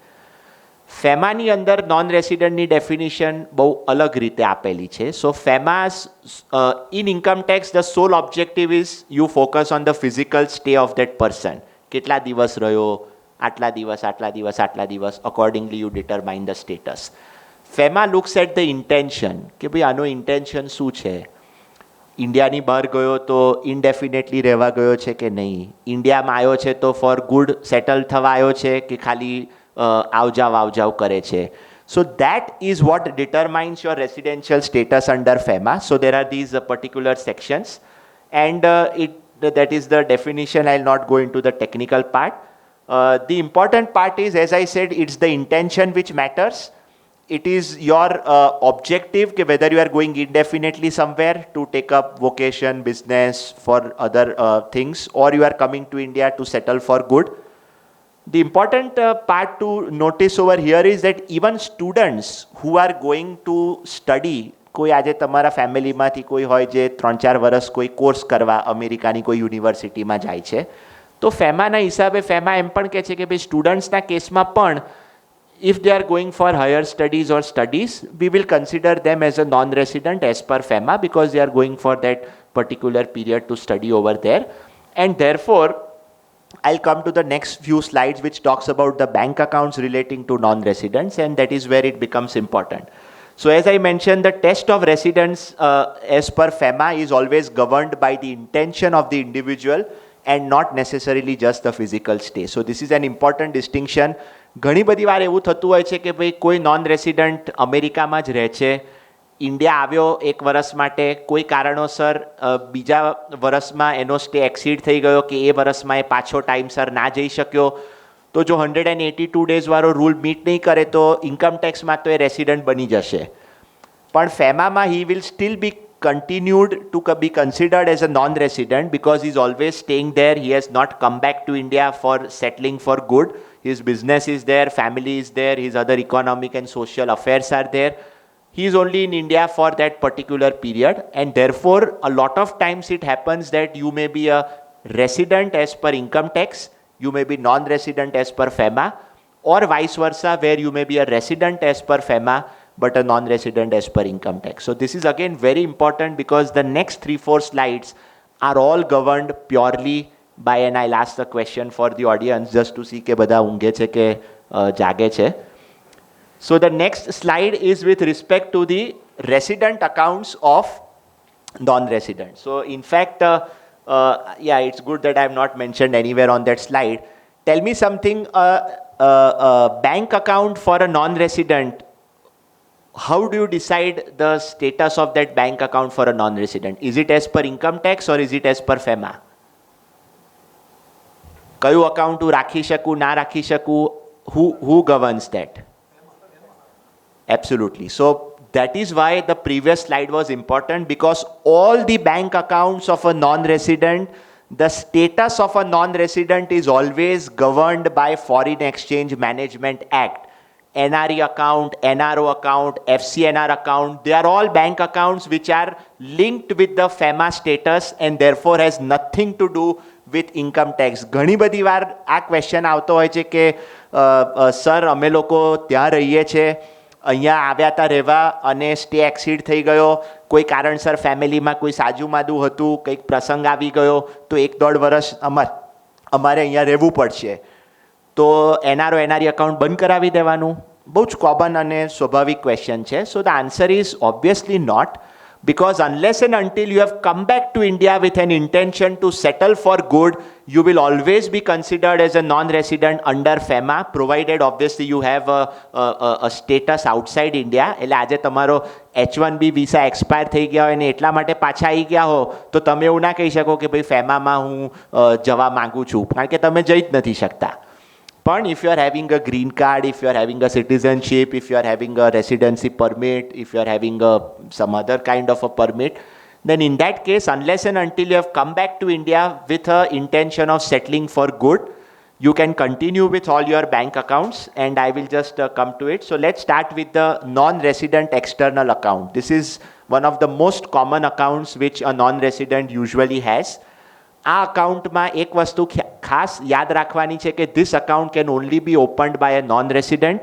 [SPEAKER 3] FEMAની અંદર non-residentની definition બહુ અલગ રીતે આપેલી છે. So FEMA's in income tax the sole objective is you focus on the physical stay of that person. કેટલા દિવસ રહ્યો, આટલા દિવસ, accordingly you determine the status. FEMA looks at the intention કે ભાઈ આનો intention શું છે. ઇન્ડિયાની બહાર ગયો તો ઇન્ડેફિનેટલી રહેવા ગયો છે કે નહીં, ઇન્ડિયામાં આવ્યો છે તો ફોર ગુડ સેટલ થવા આવ્યો છે કે ખાલી આવજાવ કરે છે. So that is what determines your residential status under FEMA. So there are these particular sections and that is the definition. I'll not go into the technical part. The important part is, as I said, it's the intention which matters. It is your objective ke whether you are going indefinitely somewhere to take up vocation, business, for other things, or you are coming to India to settle for good. The important part to notice over here is that even students who are going to study, કોઈ આજે તમારા ફેમિલીમાંથી કોઈ હોય જે 3-4 વર્ષ કોઈ કોર્સ કરવા અમેરિકાની કોઈ યુનિવર્સિટીમાં જાય છે, તો ફેમાના હિસાબે ફેમા એમ પણ કહે છે કે ભાઈ સ્ટુડન્ટ્સના કેસમાં પણ if they are going for higher studies or studies, we will consider them as a non-resident as per FEMA because they are going for that particular period to study over there. And therefore, I'll come to the next few slides which talks about the bank accounts relating to non-residents, and that is where it becomes important. So as I mentioned, the test of residence as per FEMA is always governed by the intention of the individual and not necessarily just the physical stay. So this is an important distinction. ઘણી બધી વાર એવું થતું હોય છે કે ભાઈ કોઈ નોન રેસિડન્ટ અમેરિકામાં જ રહે છે, ઇન્ડિયા આવ્યો 1 વર્ષ માટે, કોઈ કારણોસર બીજા વર્ષમાં એનો સ્ટે એક્સીડ થઈ ગયો કે એ વર્ષમાં એ પાછો ટાઈમસર ના જઈ શકયો, તો જો 182 ડેઝ વાળો રૂલ મીટ નહીં કરે તો ઇન્કમ ટેક્સમાં તો એ રેસિડન્ટ બની જશે. પણ ફેમામાં he will still be continued to be considered as a non-resident because he's always staying there. He has not come back to India for settling for good. His business is there, family is there, his other economic and social affairs are there. he is only in India for that particular period, and therefore a lot of times it happens that you may be a resident as per income tax, you may be non-resident as per FEMA, or vice versa, where you may be a resident as per FEMA but a non-resident as per income tax. So this is again very important because the next 3-4 slides are all governed purely by, and I'll ask the question for the audience just to see ke bada unghe che ke jage che. So the next slide is with respect to the resident accounts of non-resident. So in fact, yeah, it's good that I have not mentioned anywhere on that slide. Tell me something, bank account for a non-resident, how do you decide the status of that bank account for a non-resident? Is it as per income tax or is it as per FEMA? Kayu account tu rakhi shaku, na rakhi shaku, who governs that? Absolutely. So that is why the previous slide was important, because all the bank accounts of a non-resident, the status of a non-resident is always governed by Foreign Exchange Management Act. NRI account, NRO account, Fcnr account, they are all bank accounts which are linked with the FEMA status and therefore has nothing to do with income tax. ઘણી બધી વાર આ ક્વેશ્ચન આવતો હોય છે કે સર અમે લોકો ત્યાં રહીએ છે, અહીંયા આવ્યા હતા રહેવા અને સ્ટે એક્સીડ થઈ ગયો, કોઈ કારણસર ફેમિલીમાં કોઈ સાજુ માદુ હતું, કંઈક પ્રસંગ આવી ગયો તો 1-1.5 વર્ષ અમારે અહીંયા રહેવું પડશે, તો એનઆરઓ એનઆરઈ અકાઉન્ટ બંધ કરાવી દેવાનું? બહુ જ કોમન અને સ્વાભાવિક ક્વેશ્ચન છે. So the answer is obviously not, because unless and until you have come back to India with an intention to settle for good, you will always be considered as a non-resident under FEMA, provided obviously you have a status outside India. એટલે આજે તમારો H1B વિઝા એક્સપાયર થઈ ગયા હોય ને એટલા માટે પાછા આવી ગયા હો તો તમે એવું ના કહી શકો કે ભાઈ ફેમામાં હું જવા માંગુ છું, કારણ કે તમે જઈ જ નથી શકતા. But if you are having a green card, if you are having a citizenship, if you are having a residency permit, if you are having some other kind of a permit, then in that case, unless and until you have come back to India with a intention of settling for good, you can continue with all your bank accounts, and I will just come to it. So let's start with the non-resident external account. This is one of the most common accounts which a non-resident usually has. આ અકાઉન્ટમાં એક વસ્તુ ખાસ યાદ રાખવાની છે કે this account can only be opened by a non-resident.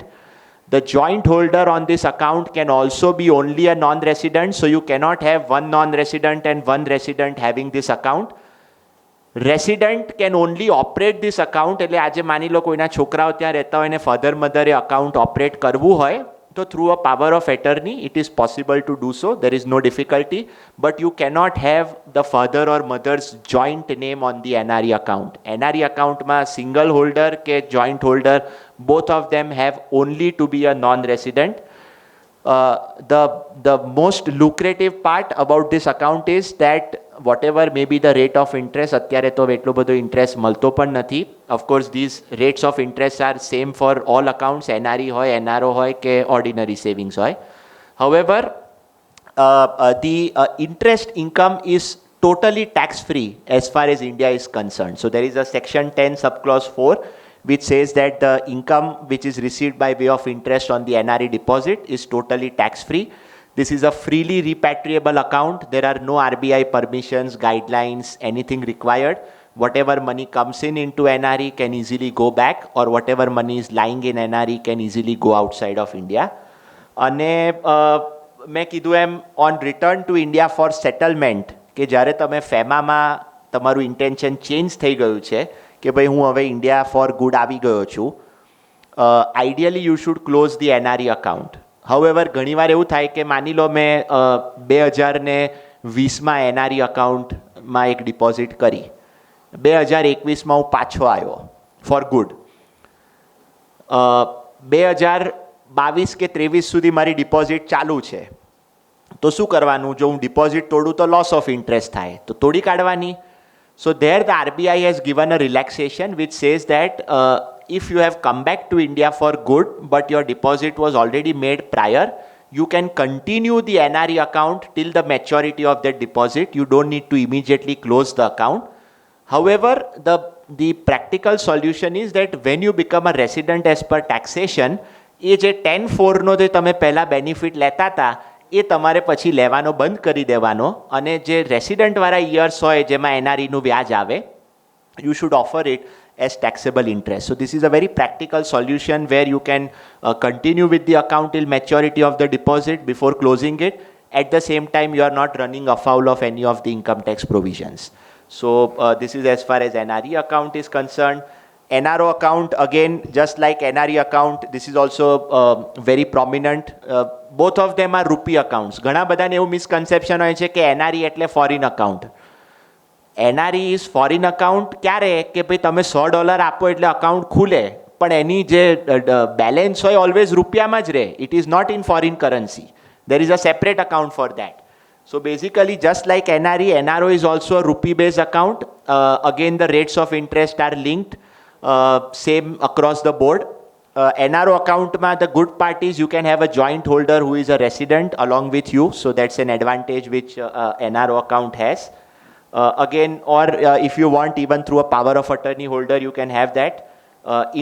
[SPEAKER 3] The joint holder on this account can also be only a non-resident, so you cannot have one non-resident and one resident having this account. Resident can only operate this account, એટલે આજે માની લો કોઈના છોકરાઓ ત્યાં રહેતા હોય ને ફાધર મધરે અકાઉન્ટ ઓપરેટ કરવું હોય તો through a power of attorney it is possible to do so, there is no difficulty, but you cannot have the father or mother's joint name on the NRI account. NRI account ma single holder ke joint holder, both of them have only to be a non-resident. The most lucrative part about this account is that whatever may be the rate of interest, અત્યારે તો એટલો બધો ઇન્ટરેસ્ટ મળતો પણ નથી. Of course, these rates of interest are same for all accounts, NRE હોય, NRO હોય કે ordinary savings હોય. However, the interest income is totally tax-free as far as India is concerned. So there is a section 10 subclause 4 which says that the income which is received by way of interest on the NRE deposit is totally tax-free. This is a freely repatriable account. There are no RBI permissions, guidelines, anything required. Whatever money comes in into NRE can easily go back, or whatever money is lying in NRE can easily go outside of India. અને મેં કીધું એમ on return to India for settlement, કે જ્યારે તમે ફેમામાં તમારું ઇન્ટેન્શન ચેન્જ થઈ ગયું છે કે ભાઈ હું હવે ઇન્ડિયા ફોર ગુડ આવી ગયો છું, ideally you should close the NRE account. However ઘણીવાર એવું થાય કે માની લો મેં 2020માં NRE અકાઉન્ટમાં એક ડિપોઝિટ કરી, 2021માં હું પાછો આવ્યો ફોર ગુડ, 2022 કે 23 સુધી મારી ડિપોઝિટ ચાલુ છે, તો શું કરવાનું? જો હું ડિપોઝિટ તોડું તો લોસ ઓફ ઇન્ટરેસ્ટ થાય, તો તોડી કાઢવાની. So there the RBI has given a relaxation which says that if you have come back to India for good but your deposit was already made prior, you can continue the NRE account till the maturity of that deposit. You don't need to immediately close the account. However, the practical solution is that when you become a resident as per taxation, એ જે 10-4નો જે તમે પહેલાં બેનિફિટ લેતા હતા એ તમારે પછી લેવાનો બંધ કરી દેવાનો, અને જે રેસિડન્ટવાળા યર્સ હોય જેમાં એનઆરઈનું વ્યાજ આવે, you should offer it as taxable interest. So this is a very practical solution where you can continue with the account till maturity of the deposit before closing it. At the same time, you are not running afoul of any of the income tax provisions. So this is as far as NRE account is concerned. NRO account, again, just like NRE account, this is also very prominent. Both of them are rupee accounts. ઘણા બધાને એવું મિસકન્સેપ્શન હોય છે કે NRE એટલે foreign account. NRE is foreign account ક્યારે કે ભાઈ તમે $100 આપો એટલે અકાઉન્ટ ખુલે, પણ એની જે બેલેન્સ હોય ઓલવેઝ રૂપિયામાં જ રહે. It is not in foreign currency. There is a separate account for that. So basically, just like NRE, NRO is also a rupee-based account. Again, the rates of interest are linked, same across the board. NRO account, the good part is you can have a joint holder who is a resident along with you. So that's an advantage which NRO account has. Again, or if you want, even through a power of attorney holder, you can have that.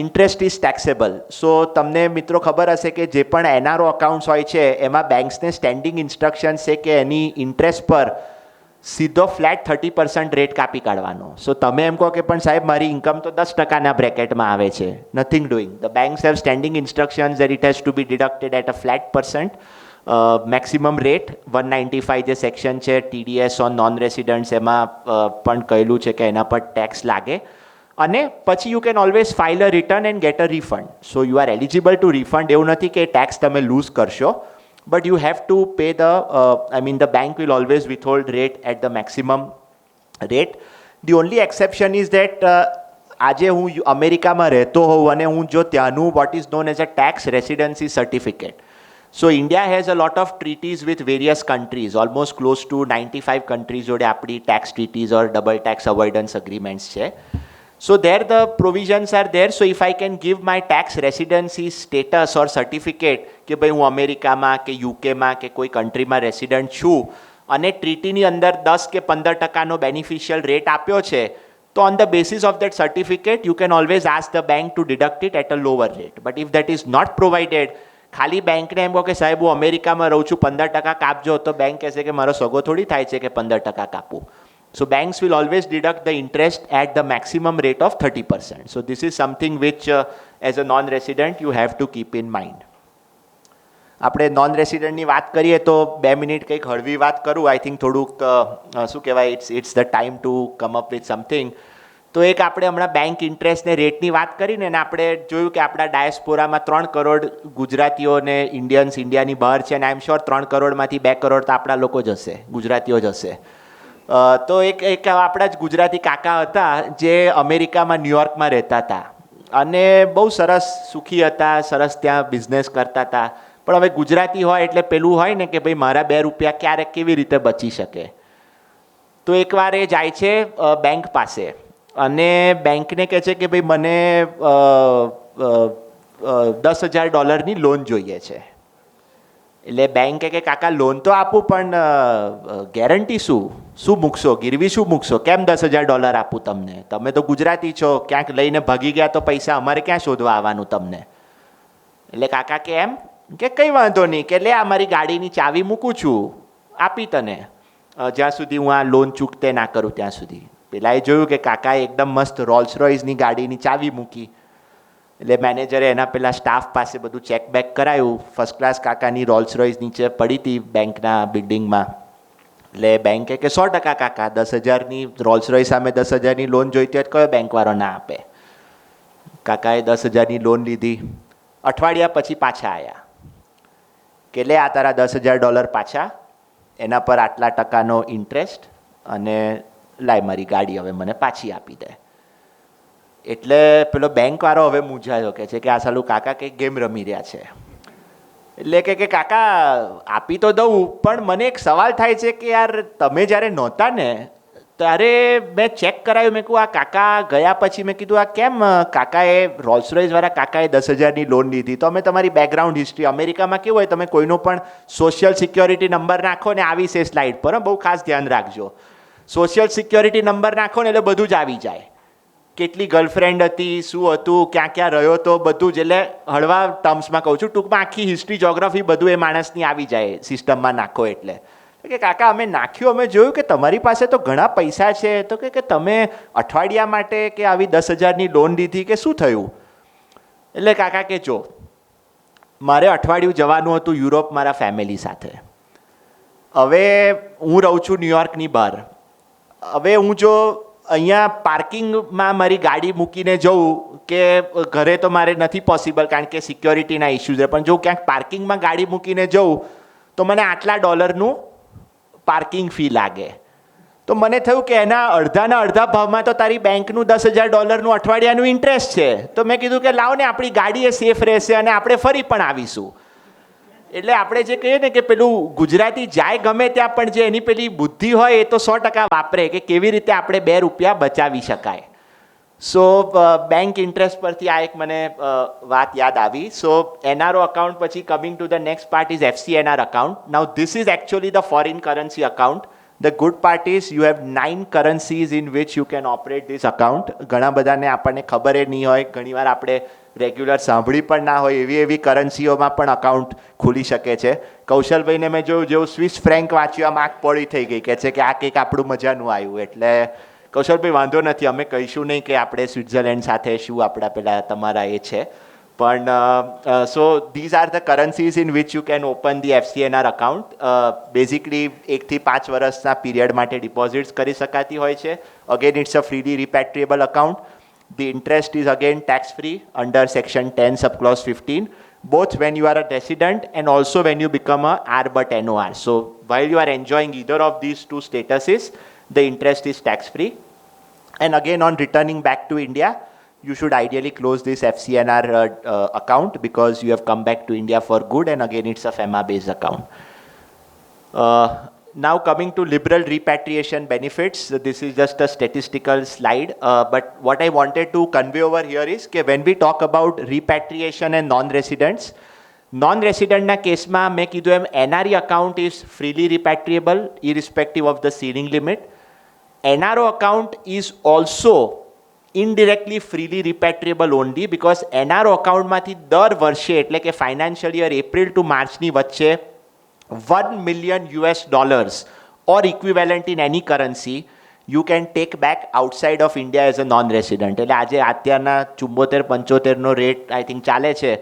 [SPEAKER 3] Interest is taxable. So તમને મિત્રો ખબર હશે કે જે પણ એનઆરઓ અકાઉન્ટ્સ હોય છે એમાં બેંક્સને સ્ટેન્ડિંગ ઇન્સ્ટ્રક્શન્સ છે કે એની ઇન્ટરેસ્ટ પર સીધો ફ્લેટ 30% રેટ કાપી કાઢવાનો. સો તમે એમ કહો કે પણ સાહેબ મારી ઇન્કમ તો 10%ના બ્રેકેટમાં આવે છે. Nothing doing. The banks have standing instructions that it has to be deducted at a flat percent. Maximum rate 195 જે સેક્શન છે TDS ઓન નોન રેસિડન્ટ્સ એમાં પણ કહેલું છે કે એના પર ટેક્સ લાગે. અને પછી you can always file a return and get a refund. So you are eligible to refund. એવું નથી કે ટેક્સ તમે લૂઝ કરશો, but you have to pay the bank will always withhold rate at the maximum rate. The only exception is that આજે હું અમેરિકામાં રહેતો હોઉં અને હું જો ત્યાંનું what is known as a tax residency certificate. So India has a lot of treaties with various countries, almost close to 95 countries જોડે આપણી tax treaties or double tax avoidance agreements છે. So there the provisions are there. So if I can give my tax residency status or certificate કે ભાઈ હું અમેરિકામાં કે યુકેમાં કે કોઈ કન્ટ્રીમાં રેસિડન્ટ છું અને ટ્રીટીની અંદર 10 કે 15%નો બેનિફિશિયલ રેટ આપ્યો છે, તો on the basis of that certificate you can always ask the bank to deduct it at a lower rate. But if that is not provided, ખાલી બેંકને એમ કહો કે સાહેબ હું અમેરિકામાં રહું છું 15% કાપજો, તો બેંક કહેશે કે મારો સગો થોડી થાય છે કે 15% કાપું. So banks will always deduct the interest at the maximum rate of 30%. So this is something which as a non-resident you have to keep in mind. આપણે નોન રેસિડન્ટની વાત કરીએ તો 2 મિનિટ કંઈક હળવી વાત કરું. આઈ થિંક થોડુંક શું કહેવાય, it's the time to come up with something. તો એક આપણે હમણાં બેંક ઇન્ટરેસ્ટને રેટની વાત કરીને અને આપણે જોયું કે આપણા ડાયસ્પોરામાં 3 કરોડ ગુજરાતીઓને ઇન્ડિયન્સ ઇન્ડિયાની બહાર છે, અને આઈ એમ શ્યોર 3 કરોડમાંથી 2 કરોડ તો આપણા લોકો જ હશે, ગુજરાતીઓ જ હશે. તો એક આપણા જ ગુજરાતી કાકા હતા જે અમેરિકામાં ન્યુયોર્કમાં રહેતા હતા અને બહુ સરસ સુખી હતા, સરસ ત્યાં બિઝનેસ કરતા હતા. પણ હવે ગુજરાતી હોય એટલે પેલું હોય ને કે ભાઈ મારા 2 રૂપિયા ક્યારેક કેવી રીતે બચી શકે. તો એકવાર એ જાય છે બેંક પાસે અને બેંકને કહે છે કે ભાઈ મને $10,000ની લોન જોઈએ છે. એટલે બેંકે કે કાકા લોન તો આપું પણ ગેરંટી શું મૂકશો, ગીરવી શું મૂકશો, કેમ $10,000 આપું તમને, તમે તો ગુજરાતી છો, ક્યાંક લઈને ભાગી ગયા તો પૈસા અમારે ક્યાં શોધવા આવવાનું તમને. એટલે કાકા કે એમ કે કંઈ વાંધો નહીં, કે લે આ મારી ગાડીની ચાવી મૂકું છું, આપી તને, જ્યાં સુધી હું આ લોન ચૂકતે ના કરું ત્યાં સુધી. પેલાએ જોયું કે કાકાએ એકદમ મસ્ત રોલ્સ રોયસની ગાડીની ચાવી મૂકી. એટલે મેનેજરે એના પેલા સ્ટાફ પાસે બધું ચેક બેક કરાયું. ફર્સ્ટ ક્લાસ કાકાની રોલ્સ રોયસ નીચે પડી હતી બેંકના બિલ્ડિંગમાં. એટલે બેંકે કે 100% કાકા 10,000ની રોલ્સ રોયસ સામે 10,000ની લોન જોઈતી હોય તો કયો બેંકવાળો ના આપે. કાકાએ 10,000ની લોન લીધી. અઠવાડિયા પછી પાછા આવ્યા કે લે આ તારા $10,000 પાછા, એના પર આટલા ટકાનો ઇન્ટરેસ્ટ, અને લાય મારી ગાડી હવે મને પાછી આપી દે. એટલે પેલો બેંકવાળો હવે મૂંઝાયો કે છે કે આ સાલું કાકા કંઈક ગેમ રમી રહ્યા છે. એટલે કે કાકા આપી તો દઉં, પણ મને એક સવાલ થાય છે કે યાર તમે જ્યારે નહોતા ને ત્યારે મેં ચેક કરાવ્યું, મેં કહું આ કાકા ગયા પછી મેં કીધું આ કેમ કાકાએ રોલ્સ રોયસવાળા કાકાએ 10,000ની લોન લીધી. તો અમે તમારી બેકગ્રાઉન્ડ હિસ્ટ્રી, અમેરિકામાં કેવું હોય તમે કોઈનો પણ સોશિયલ સિક્યોરિટી નંબર નાખો ને આવી છે સ્લાઇડ પર, બહુ ખાસ ધ્યાન રાખજો. સોશિયલ સિક્યોરિટી નંબર નાખો ને એટલે બધું જ આવી જાય. કેટલી ગર્લફ્રેન્ડ હતી, શું હતું, ક્યાં ક્યાં રહ્યો તો, બધું જ. એટલે હળવા ટર્મ્સમાં કહું છું, ટૂંકમાં આખી હિસ્ટ્રી જોગ્રાફી બધું એ માણસની આવી જાય સિસ્ટમમાં નાખો એટલે. કે કાકા અમે નાખ્યું, અમે જોયું કે તમારી પાસે તો ઘણા પૈસા છે, તો કે તમે અઠવાડિયા માટે કે આવી 10,000ની લોન લીધી કે શું થયું? એટલે કાકા કે જો મારે અઠવાડિયું જવાનું હતું યુરોપ મારા ફેમિલી સાથે. હવે હું રહું છું ન્યુયોર્કની બહાર. હવે હું જો અહીંયા પાર્કિંગમાં મારી ગાડી મૂકીને જઉં કે ઘરે તો મારે નથી પોસિબલ કારણ કે સિક્યોરિટીના ઇસ્યુઝ છે, પણ જો ક્યાંક પાર્કિંગમાં ગાડી મૂકીને જઉં તો મને આટલા ડોલરનું પાર્કિંગ ફી લાગે. તો મને થયું કે એના અડધાના અડધા ભાવમાં તો તારી બેંકનું $10,000 અઠવાડિયાનું ઇન્ટરેસ્ટ છે. તો મેં કીધું કે લાવ ને આપણી ગાડી એ સેફ રહેશે અને આપણે ફરી પણ આવીશું. એટલે આપણે જે કહીએ ને કે પેલું ગુજરાતી જાય ગમે ત્યાં પણ જે એની પેલી બુદ્ધિ હોય એ તો 100% વાપરે કે કેવી રીતે આપણે ₹2 બચાવી શકાય. સો બેંક ઇન્ટરેસ્ટ પરથી આ એક મને વાત યાદ આવી. સો NRO અકાઉન્ટ પછી coming to the next part is FCNR account. Now this is actually the foreign currency account. The good part is you have 9 currencies in which you can operate this account. ઘણા બધાને આપણને ખબર નહીં હોય, ઘણીવાર આપણે રેગ્યુલર સાંભળી પણ ના હોય એવી કરન્સીઓમાં પણ અકાઉન્ટ ખુલી શકે છે. કૌશલભાઈને મેં જોયું જેવું સ્વિસ ફ્રેન્ક વાંચ્યું આમ આંખ પડી થઈ ગઈ કે છે કે આ કંઈક આપણું મજાનું આવ્યું. એટલે કૌશલભાઈ વાંધો નથી, અમે કહીશું નહીં કે આપણે સ્વિટ્ઝરલેન્ડ સાથે શું આપણા પેલા તમારા એ છે. પણ સો these are the કરન્સીઝ in which you can open the FCNR account. Basically 1 થી 5 વર્ષના પીરિયડ માટે ડિપોઝિટ્સ કરી શકાતી હોય છે. Again it's a freely repatriable account. The interest is again tax free under section 10 subclause 15 both when you are a resident and also when you become a R but NOR. So while you are enjoying either of these two statuses, the interest is tax free. And again on returning back to India, you should ideally close this FCNR account because you have come back to India for good, and again it's a FEMA based account. Now coming to liberal repatriation benefits, this is just a statistical slide, but what I wanted to convey over here is that when we talk about repatriation and non-residents ના કેસમાં મેં કીધું એમ NRI account is freely repatriable irrespective of the ceiling limit. NRO account is also indirectly freely repatriable only because NRO accountમાંથી દર વર્ષે એટલે કે ફાઇનાન્શિયલ યર એપ્રિલ ટુ માર્ચની વચ્ચે $1 million or equivalent in any currency you can take back outside of India as a non-resident. એટલે આજે અત્યારના 74-75નો રેટ આઈ થિંક ચાલે છે,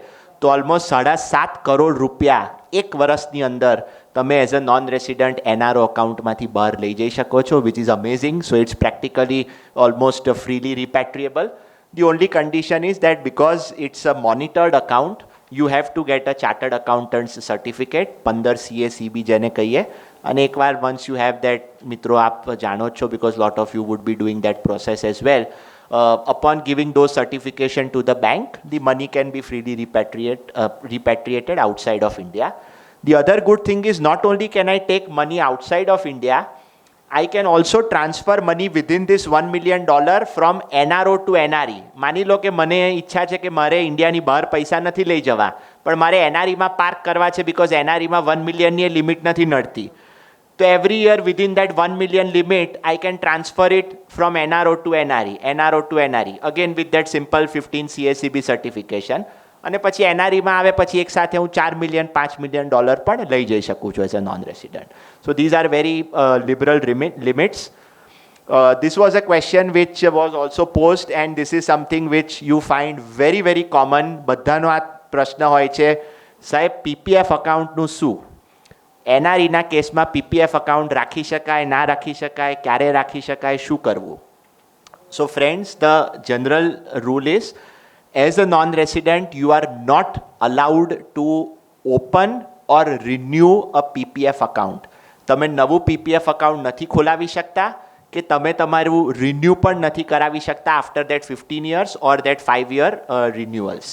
[SPEAKER 3] તો ઓલમોસ્ટ ₹7.5 કરોડ એક વર્ષની અંદર તમે as a non resident NRO અકાઉન્ટમાંથી બહાર લઈ જઈ શકો છો, which is amazing. So it's practically almost freely repatriable. The only condition is that because it's a monitored account you have to get a chartered accountant's certificate 15 CACB જેને કહીએ. અને એકવાર once you have that, મિત્રો આપ જાણો છો because lot of you would be doing that process as well. Upon giving those certification to the bank, the money can be freely repatriated outside of India. The other good thing is not only can I take money outside of India, I can also transfer money within this $1 million from NRO to NRI. માની લો કે મને ઈચ્છા છે કે મારે ઇન્ડિયાની બહાર પૈસા નથી લઈ જવા, પણ મારે NRIમાં પાર્ક કરવા છે બિકોઝ NRIમાં 1 મિલિયનની લિમિટ નથી નડતી. તો every year within that 1 million limit I can transfer it from NRO to NRI again with that simple 15 CACB certification. અને પછી NRIમાં આવે પછી એક સાથે હું $4 million $5 million પણ લઈ જઈ શકું છું as a non resident. So these are very liberal limits. This was a question which was also posed and this is something which you find very very common. બધાનો આ પ્રશ્ન હોય છે, સાહેબ PPF અકાઉન્ટનું શું? NRIના કેસમાં PPF અકાઉન્ટ રાખી શકાય, ના રાખી શકાય, ક્યારે રાખી શકાય, શું કરવું? So friends, the general rule is as a non-resident, you are not allowed to open or renew a PPF account. તમે નવું PPF અકાઉન્ટ નથી ખોલાવી શકતા કે તમે તમારું રિન્યુ પણ નથી કરાવી શકતા after that 15 years or that 5-year renewals.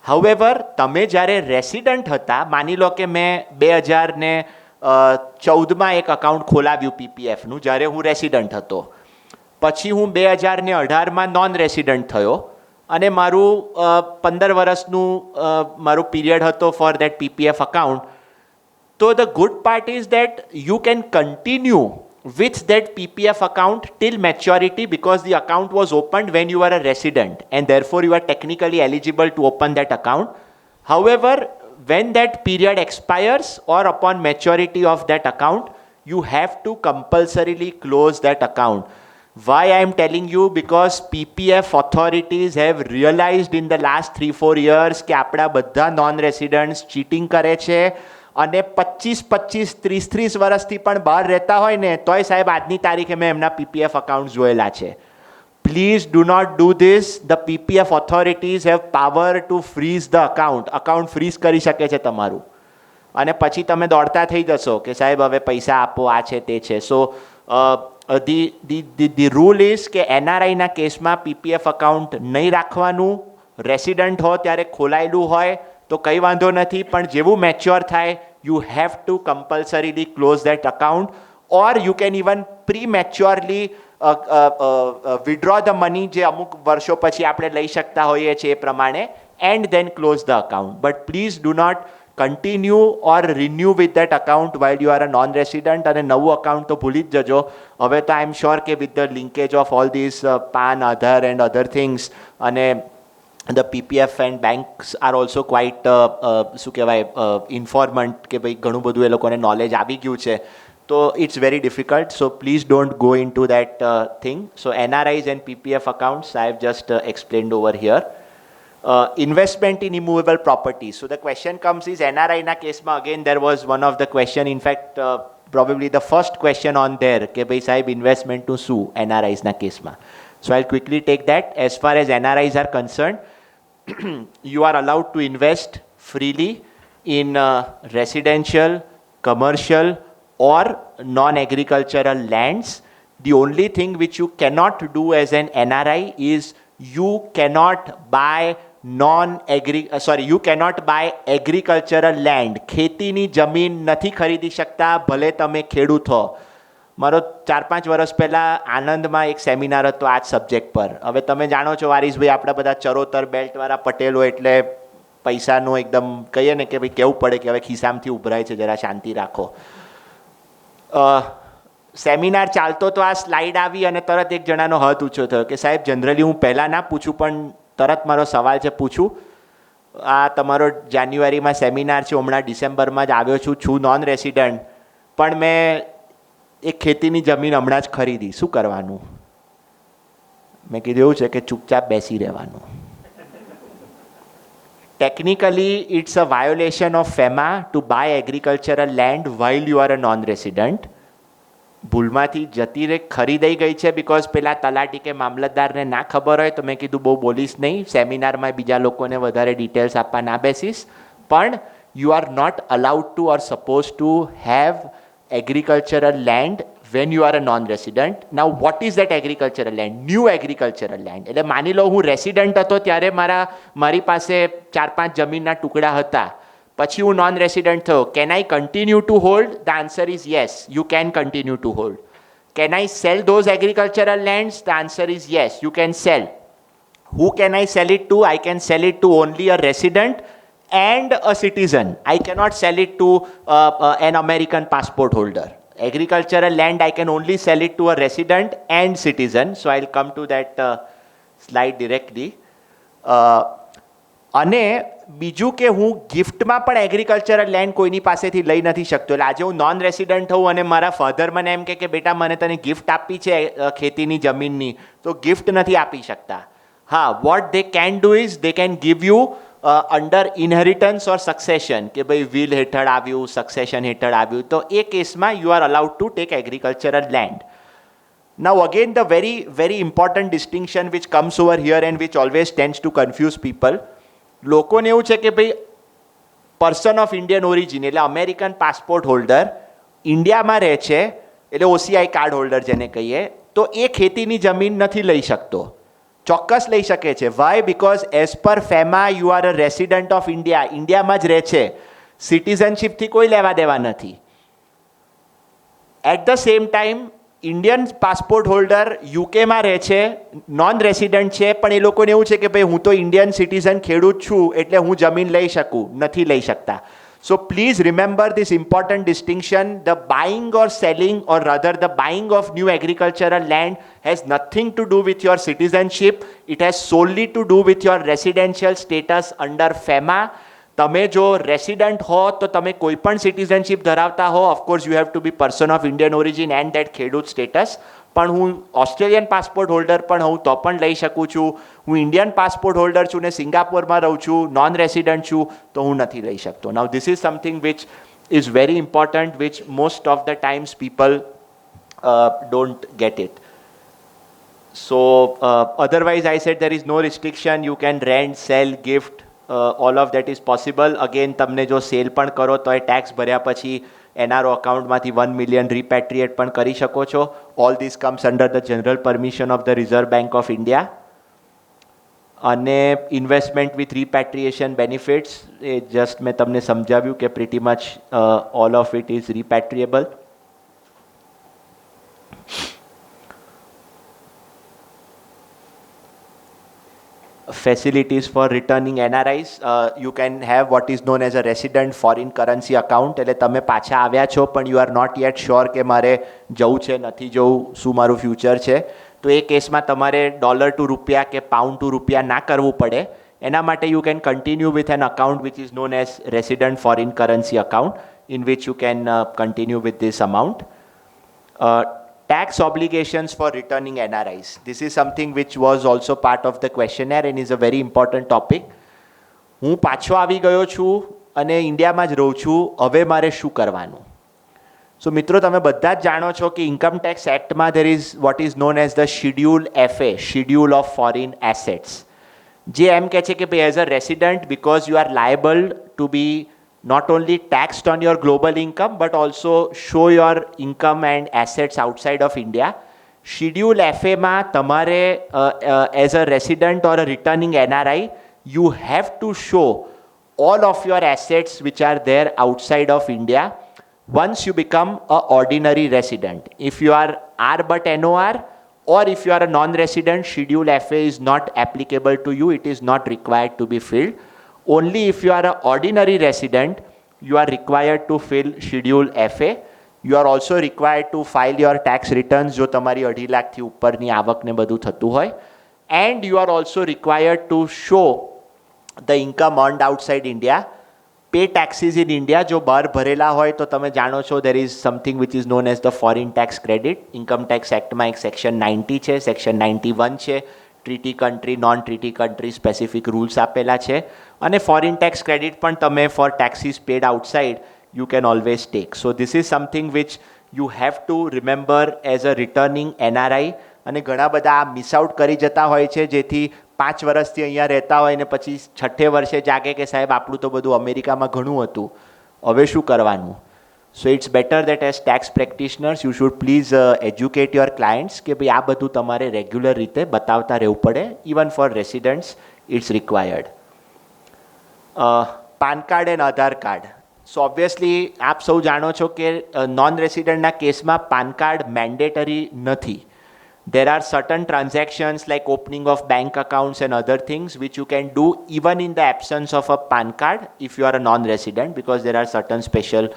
[SPEAKER 3] However, તમે જ્યારે રેસિડન્ટ હતા, માની લો કે મેં 2014માં એક અકાઉન્ટ ખોલાવ્યું PPFનું જ્યારે હું રેસિડન્ટ હતો, પછી હું 2018માં નોન રેસિડન્ટ થયો અને મારું 15 વર્ષનું મારું પીરિયડ હતો ફોર દેટ PPF અકાઉન્ટ. તો the good part is that you can continue with that PPF account till maturity because the account was opened when you are a resident and therefore you are technically eligible to open that account. However, when that period expires or upon maturity of that account, you have to compulsorily close that account. Why I am telling you? Because PPF authorities have realized in the last 3-4 years કે આપણા બધા non-residents cheating કરે છે અને 25-25, 30-30 વર્ષથી પણ બહાર રહેતા હોય ને તોય સાહેબ આજની તારીખે મેં એમના PPF accounts જોયેલા છે. Please do not do this. The PPF authorities have power to freeze the account. Account freeze કરી શકે છે તમારું અને પછી તમે દોડતા થઈ જશો કે સાહેબ હવે પૈસા આપો આ છે તે છે. સો the rule is કે NRI ના કેસમાં PPF account નહીં રાખવાનું. રેસિડન્ટ હો ત્યારે ખોલાયેલું હોય તો કંઈ વાંધો નથી, પણ જેવું મેચ્યોર થાય you have to compulsorily close that account, or you can even prematurely withdraw the money જે અમુક વર્ષો પછી આપણે લઈ શકતા હોઈએ છીએ એ પ્રમાણે, and then close the account. But please do not continue or renew with that account while you are a non-resident. અને નવું account તો ભૂલી જ જજો. હવે તો I am sure કે with the linkage of all these PAN, Aadhaar and other things, અને the PPF and banks are also quite શું કહેવાય informant કે ભાઈ ઘણું બધું એ લોકોને નોલેજ આવી ગયું છે. So it's very difficult. So please don't go into that thing. So NRIs and PPF accounts I have just explained over here. Investment in immovable properties. So the question comes is NRI na case ma again there was one of the question, in fact probably the first question on there ke bhai sahib investment to શું NRIs na case ma. So I'll quickly take that. As far as NRIs are concerned, you are allowed to invest freely in residential, commercial or non-agricultural lands. The only thing which you cannot do as an NRI is you cannot buy you cannot buy agricultural land. ખેતીની જમીન નથી ખરીદી શકતા ભલે તમે ખેડૂત હો. મારો 4-5 વર્ષ પહેલાં આનંદમાં એક સેમિનાર હતો આ જ સબ્જેક્ટ પર. હવે તમે જાણો છો વારીસભાઈ આપણા બધા ચરોતર બેલ્ટવાળા પટેલો એટલે પૈસાનું એકદમ કહીએ ને કે ભાઈ કહેવું પડે કે હવે ખિસ્સામાંથી ઉભરાય છે, જરા શાંતિ રાખો. સેમિનાર ચાલતો તો આ સ્લાઇડ આવી અને તરત એક જણાનો હાથ ઊંચો થયો કે સાહેબ જનરલી હું પહેલાં ના પૂછું પણ તરત મારો સવાલ છે પૂછું. આ તમારો જાન્યુઆરીમાં સેમિનાર છે, હમણાં ડિસેમ્બરમાં જ આવ્યો છું નોન રેસિડન્ટ, પણ મેં એક ખેતીની જમીન હમણાં જ ખરીદી, શું કરવાનું? મેં કીધું એવું છે કે ચૂપચાપ બેસી રહેવાનું. Technically, it's a violation of FEMA to buy agricultural land while you are a non-resident. ભૂલમાંથી જતી રે ખરીદાઈ ગઈ છે બિકોઝ પેલા તલાટી કે મામલતદારને ના ખબર હોય તો મેં કીધું બહુ બોલીશ નહીં, સેમિનારમાં બીજા લોકોને વધારે ડિટેલ્સ આપવા ના બેસીશ. પણ you are not allowed to or supposed to have agricultural land when you are a non-resident. Now what is that agricultural land? New agricultural land. એટલે માની લો હું રેસિડન્ટ હતો ત્યારે મારી પાસે 4-5 જમીનના ટુકડા હતા, પછી હું નોન રેસિડન્ટ થયો. Can I continue to hold? The answer is yes, you can continue to hold. Can I sell those agricultural lands? The answer is yes, you can sell. Who can I sell it to? I can sell it to only a resident and a citizen. I cannot sell it to an American passport holder. Agricultural land I can only sell it to a resident and citizen. So I'll come to that slide directly. અને બીજું કે હું ગિફ્ટમાં પણ એગ્રીકલ્ચરલ લેન્ડ કોઈની પાસેથી લઈ નથી શકતો. એટલે આજે હું નોન રેસિડન્ટ હોઉં અને મારા ફાધર મને એમ કે બેટા મને તને ગિફ્ટ આપી છે ખેતીની જમીનની, તો ગિફ્ટ નથી આપી શકતા. હા, what they can do is they can give you under inheritance or succession કે ભાઈ વિલ હેઠળ આવ્યું, સક્સેશન હેઠળ આવ્યું, તો એ કેસમાં you are allowed to take agricultural land. Now again the very very important distinction which comes over here and which always tends to confuse people. લોકોને એવું છે કે ભાઈ પર્સન ઓફ ઇન્ડિયન ઓરિજિન એટલે અમેરિકન પાસપોર્ટ હોલ્ડર ઇન્ડિયામાં રહે છે એટલે OCI કાર્ડ હોલ્ડર જેને કહીએ, તો એ ખેતીની જમીન નથી લઈ શકતો. ચોક્કસ લઈ શકે છે. Y? Because as per FEMA you are a resident of India, ઇન્ડિયામાં જ રહે છે, સિટીઝનશીપથી કોઈ લેવા દેવા નથી. At the same time Indian passport holder યુકેમાં રહે છે, નોન રેસિડન્ટ છે, પણ એ લોકોને એવું છે કે ભાઈ હું તો ઇન્ડિયન સિટીઝન ખેડૂત છું એટલે હું જમીન લઈ શકું, નથી લઈ શકતા. So please remember this important distinction. The buying or selling, or rather the buying of new agricultural land, has nothing to do with your citizenship. It has solely to do with your residential status under FEMA. તમે જો રેસિડન્ટ હો તો તમે કોઈ પણ સિટીઝનશીપ ધરાવતા હો. Of course you have to be person of Indian origin and that ખેડૂત સ્ટેટસ. પણ હું ઓસ્ટ્રેલિયન પાસપોર્ટ હોલ્ડર પણ હોઉં તો પણ લઈ શકું છું. હું ઇન્ડિયન પાસપોર્ટ હોલ્ડર છું ને સિંગાપોરમાં રહું છું, નોન રેસિડન્ટ છું, તો હું નથી લઈ શકતો. Now this is something which is very important, which most of the times people don't get it. So otherwise I said there is no restriction. You can rent, sell, gift, all of that is possible. Again તમને જો સેલ પણ કરો તો એ ટેક્સ ભર્યા પછી NRO અકાઉન્ટમાંથી 1 million repatriate પણ કરી શકો છો. All this comes under the general permission of the Reserve Bank of India. અને ઇન્વેસ્ટમેન્ટ વિથ રિપેટ્રિએશન બેનિફિટ્સ એ જસ્ટ મેં તમને સમજાવ્યું કે pretty much all of it is repatriable. Facilities for returning NRIs, you can have what is known as a resident foreign currency account. એટલે તમે પાછા આવ્યા છો પણ you are not yet sure કે મારે જવું છે નથી જવું, શું મારું ફ્યુચર છે, તો એ કેસમાં તમારે ડોલર ટુ રૂપિયા કે પાઉન્ડ ટુ રૂપિયા ના કરવું પડે. એના માટે you can continue with an account which is known as resident foreign currency account, in which you can continue with this amount. Tax obligations for returning NRIs. This is something which was also part of the questionnaire and is a very important topic. હું પાછો આવી ગયો છું અને ઇન્ડિયામાં જ રહું છું, હવે મારે શું કરવાનું? સો મિત્રો તમે બધા જ જાણો છો કે ઇન્કમ ટેક્સ એક્ટમાં there is what is known as the Schedule FA, Schedule of Foreign Assets, જે એમ કહે છે કે ભાઈ as a resident because you are liable to be not only taxed on your global income but also show your income and assets outside of India. Schedule FA માં તમારે as a resident or a returning NRI, you have to show all of your assets which are there outside of India once you become a ordinary resident. If you are R but NOR, or if you are a non-resident, Schedule FA is not applicable to you. It is not required to be filled. Only if you are an ordinary resident, you are required to fill Schedule FA. You are also required to file your tax returns જો તમારી 2.5 લાખથી ઉપરની આવક ને બધું થતું હોય. And you are also required to show the income earned outside India. Pay taxes in India. જો બહાર ભરેલા હોય તો તમે જાણો છો there is something which is known as the foreign tax credit. Income Tax Act માં એક સેક્શન 90 છે, સેક્શન 91 છે. Treaty country, non treaty country specific rules આપેલા છે. અને ફોરેન ટેક્સ ક્રેડિટ પણ તમે for taxes paid outside you can always take. So this is something which you have to remember as a returning NRI. અને ઘણા બધા આ મિસ આઉટ કરી જતા હોય છે, જેથી 5 વર્ષથી અહીંયા રહેતા હોય ને પછી 6 વર્ષે જાગે કે સાહેબ આપણું તો બધું અમેરિકામાં ઘણું હતું, હવે શું કરવાનું? So it's better that as tax practitioners you should please educate your clients કે ભાઈ આ બધું તમારે રેગ્યુલર રીતે બતાવતા રહેવું પડે. even for residents it's required. PAN card and Aadhaar card. So obviously આપ સૌ જાણો છો કે નોન રેસિડન્ટના કેસમાં પાન કાર્ડ મેન્ડેટરી નથી. There are certain transactions like opening of bank accounts and other things which you can do even in the absence of a PAN card if you are a non-resident, because there are certain special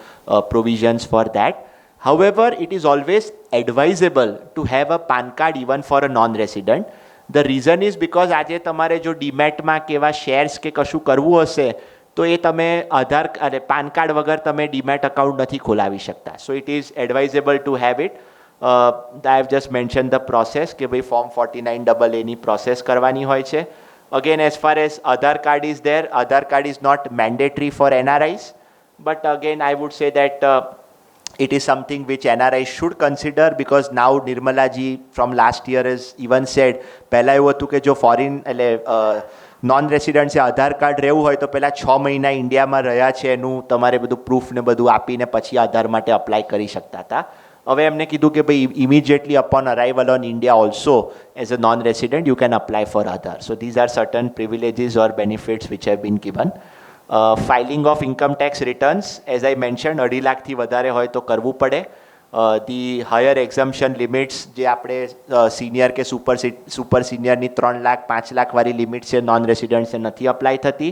[SPEAKER 3] provisions for that. However, it is always advisable to have a PAN card even for a non-resident. The reason is because આજે તમારે જો ડીમેટમાં કેવા શેર્સ કે કશું કરવું હશે તો એ તમે આધાર અને પાન કાર્ડ વગર તમે ડીમેટ અકાઉન્ટ નથી ખોલાવી શકતા. સો it is advisable to have it. I have just mentioned the process કે ભાઈ ફોર્મ 49AA ની પ્રોસેસ કરવાની હોય છે. Again, as far as Aadhaar card is there, Aadhaar card is not mandatory for NRIs, but again I would say that it is something which NRIs should consider, because now Nirmala ji from last year has even said પહેલા એવું હતું કે જો ફોરેન એટલે નોન રેસિડન્ટ્સે આધાર કાર્ડ રહેવું હોય તો પહેલાં 6 મહિના ઇન્ડિયામાં રહ્યા છે એનું તમારે બધું પ્રૂફ ને બધું આપીને પછી આધાર માટે અપ્લાય કરી શકતા હતા. હવે એમને કીધું કે ભાઈ immediately upon arrival on India also as a non-resident you can apply for Aadhaar. So these are certain privileges or benefits which have been given. Filing of income tax returns, as I mentioned, 2.5 લાખથી વધારે હોય તો કરવું પડે. The higher exemption limits જે આપણે સિનિયર કે સુપર સિનિયરની 3 લાખ 5 લાખ વાળી લિમિટ છે નોન રેસિડન્ટ્સને નથી અપ્લાય થતી.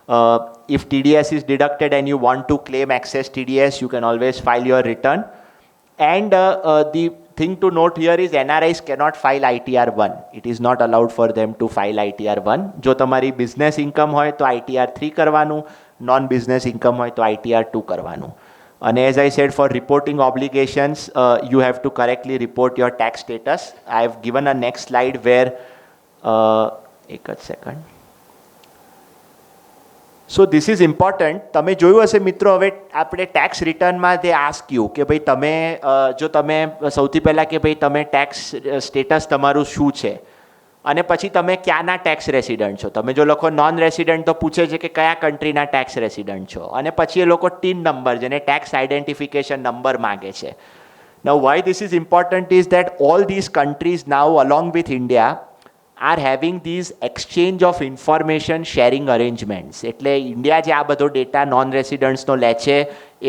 [SPEAKER 3] If TDS is deducted and you want to claim excess TDS, you can always file your return. And the thing to note here is NRIs cannot file ITR 1. It is not allowed for them to file ITR 1. જો તમારી business income હોય તો ITR 3 કરવાનું, non-business income હોય તો ITR 2 કરવાનું. And as I said, for reporting obligations, you have to correctly report your tax status. I have given a next slide where, એક જ second. So this is important. તમે જોયું હશે મિત્રો, હવે આપણે ટેક્સ રિટર્નમાં they ask you કે ભાઈ તમે જો તમે સૌથી પહેલા કે ભાઈ તમે ટેક્સ સ્ટેટસ તમારું શું છે અને પછી તમે ક્યાંના ટેક્સ રેસિડન્ટ છો. તમે જો લખો નોન રેસિડન્ટ તો પૂછે છે કે કયા કન્ટ્રીના ટેક્સ રેસિડન્ટ છો, અને પછી એ લોકો ટીન નંબર જેને ટેક્સ આઇડેન્ટિફિકેશન નંબર માગે છે. Now why this is important is that all these countries now along with India are having these exchange of information sharing arrangements. એટલે ઇન્ડિયા જે આ બધો ડેટા નોન રેસિડન્ટ્સનો લે છે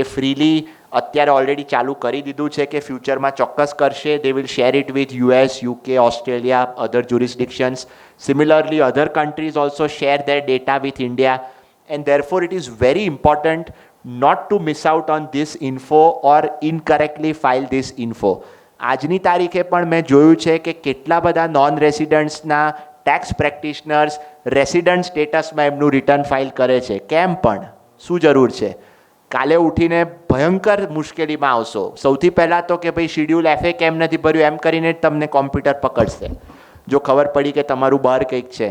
[SPEAKER 3] એ ફ્રીલી અત્યારે ઓલરેડી ચાલુ કરી દીધું છે કે ફ્યુચરમાં ચોક્કસ કરશે. They will share it with US, UK, Australia, other jurisdictions. Similarly, other countries also share their data with India, and therefore it is very important not to miss out on this info or incorrectly file this info. આજની તારીખે પણ મેં જોયું છે કે કેટલા બધા નોન રેસિડન્ટ્સના ટેક્સ પ્રેક્ટિશનર્સ રેસિડન્ટ સ્ટેટસમાં એમનું રિટર્ન ફાઇલ કરે છે. કેમ પણ? શું જરૂર છે? કાલે ઉઠીને ભયંકર મુશ્કેલીમાં આવશો. સૌથી પહેલાં તો કે ભાઈ શિડ્યુલ એફએ કેમ નથી ભર્યું એમ કરીને જ તમને કોમ્પ્યુટર પકડશે જો ખબર પડી કે તમારું બહાર કંઈક છે.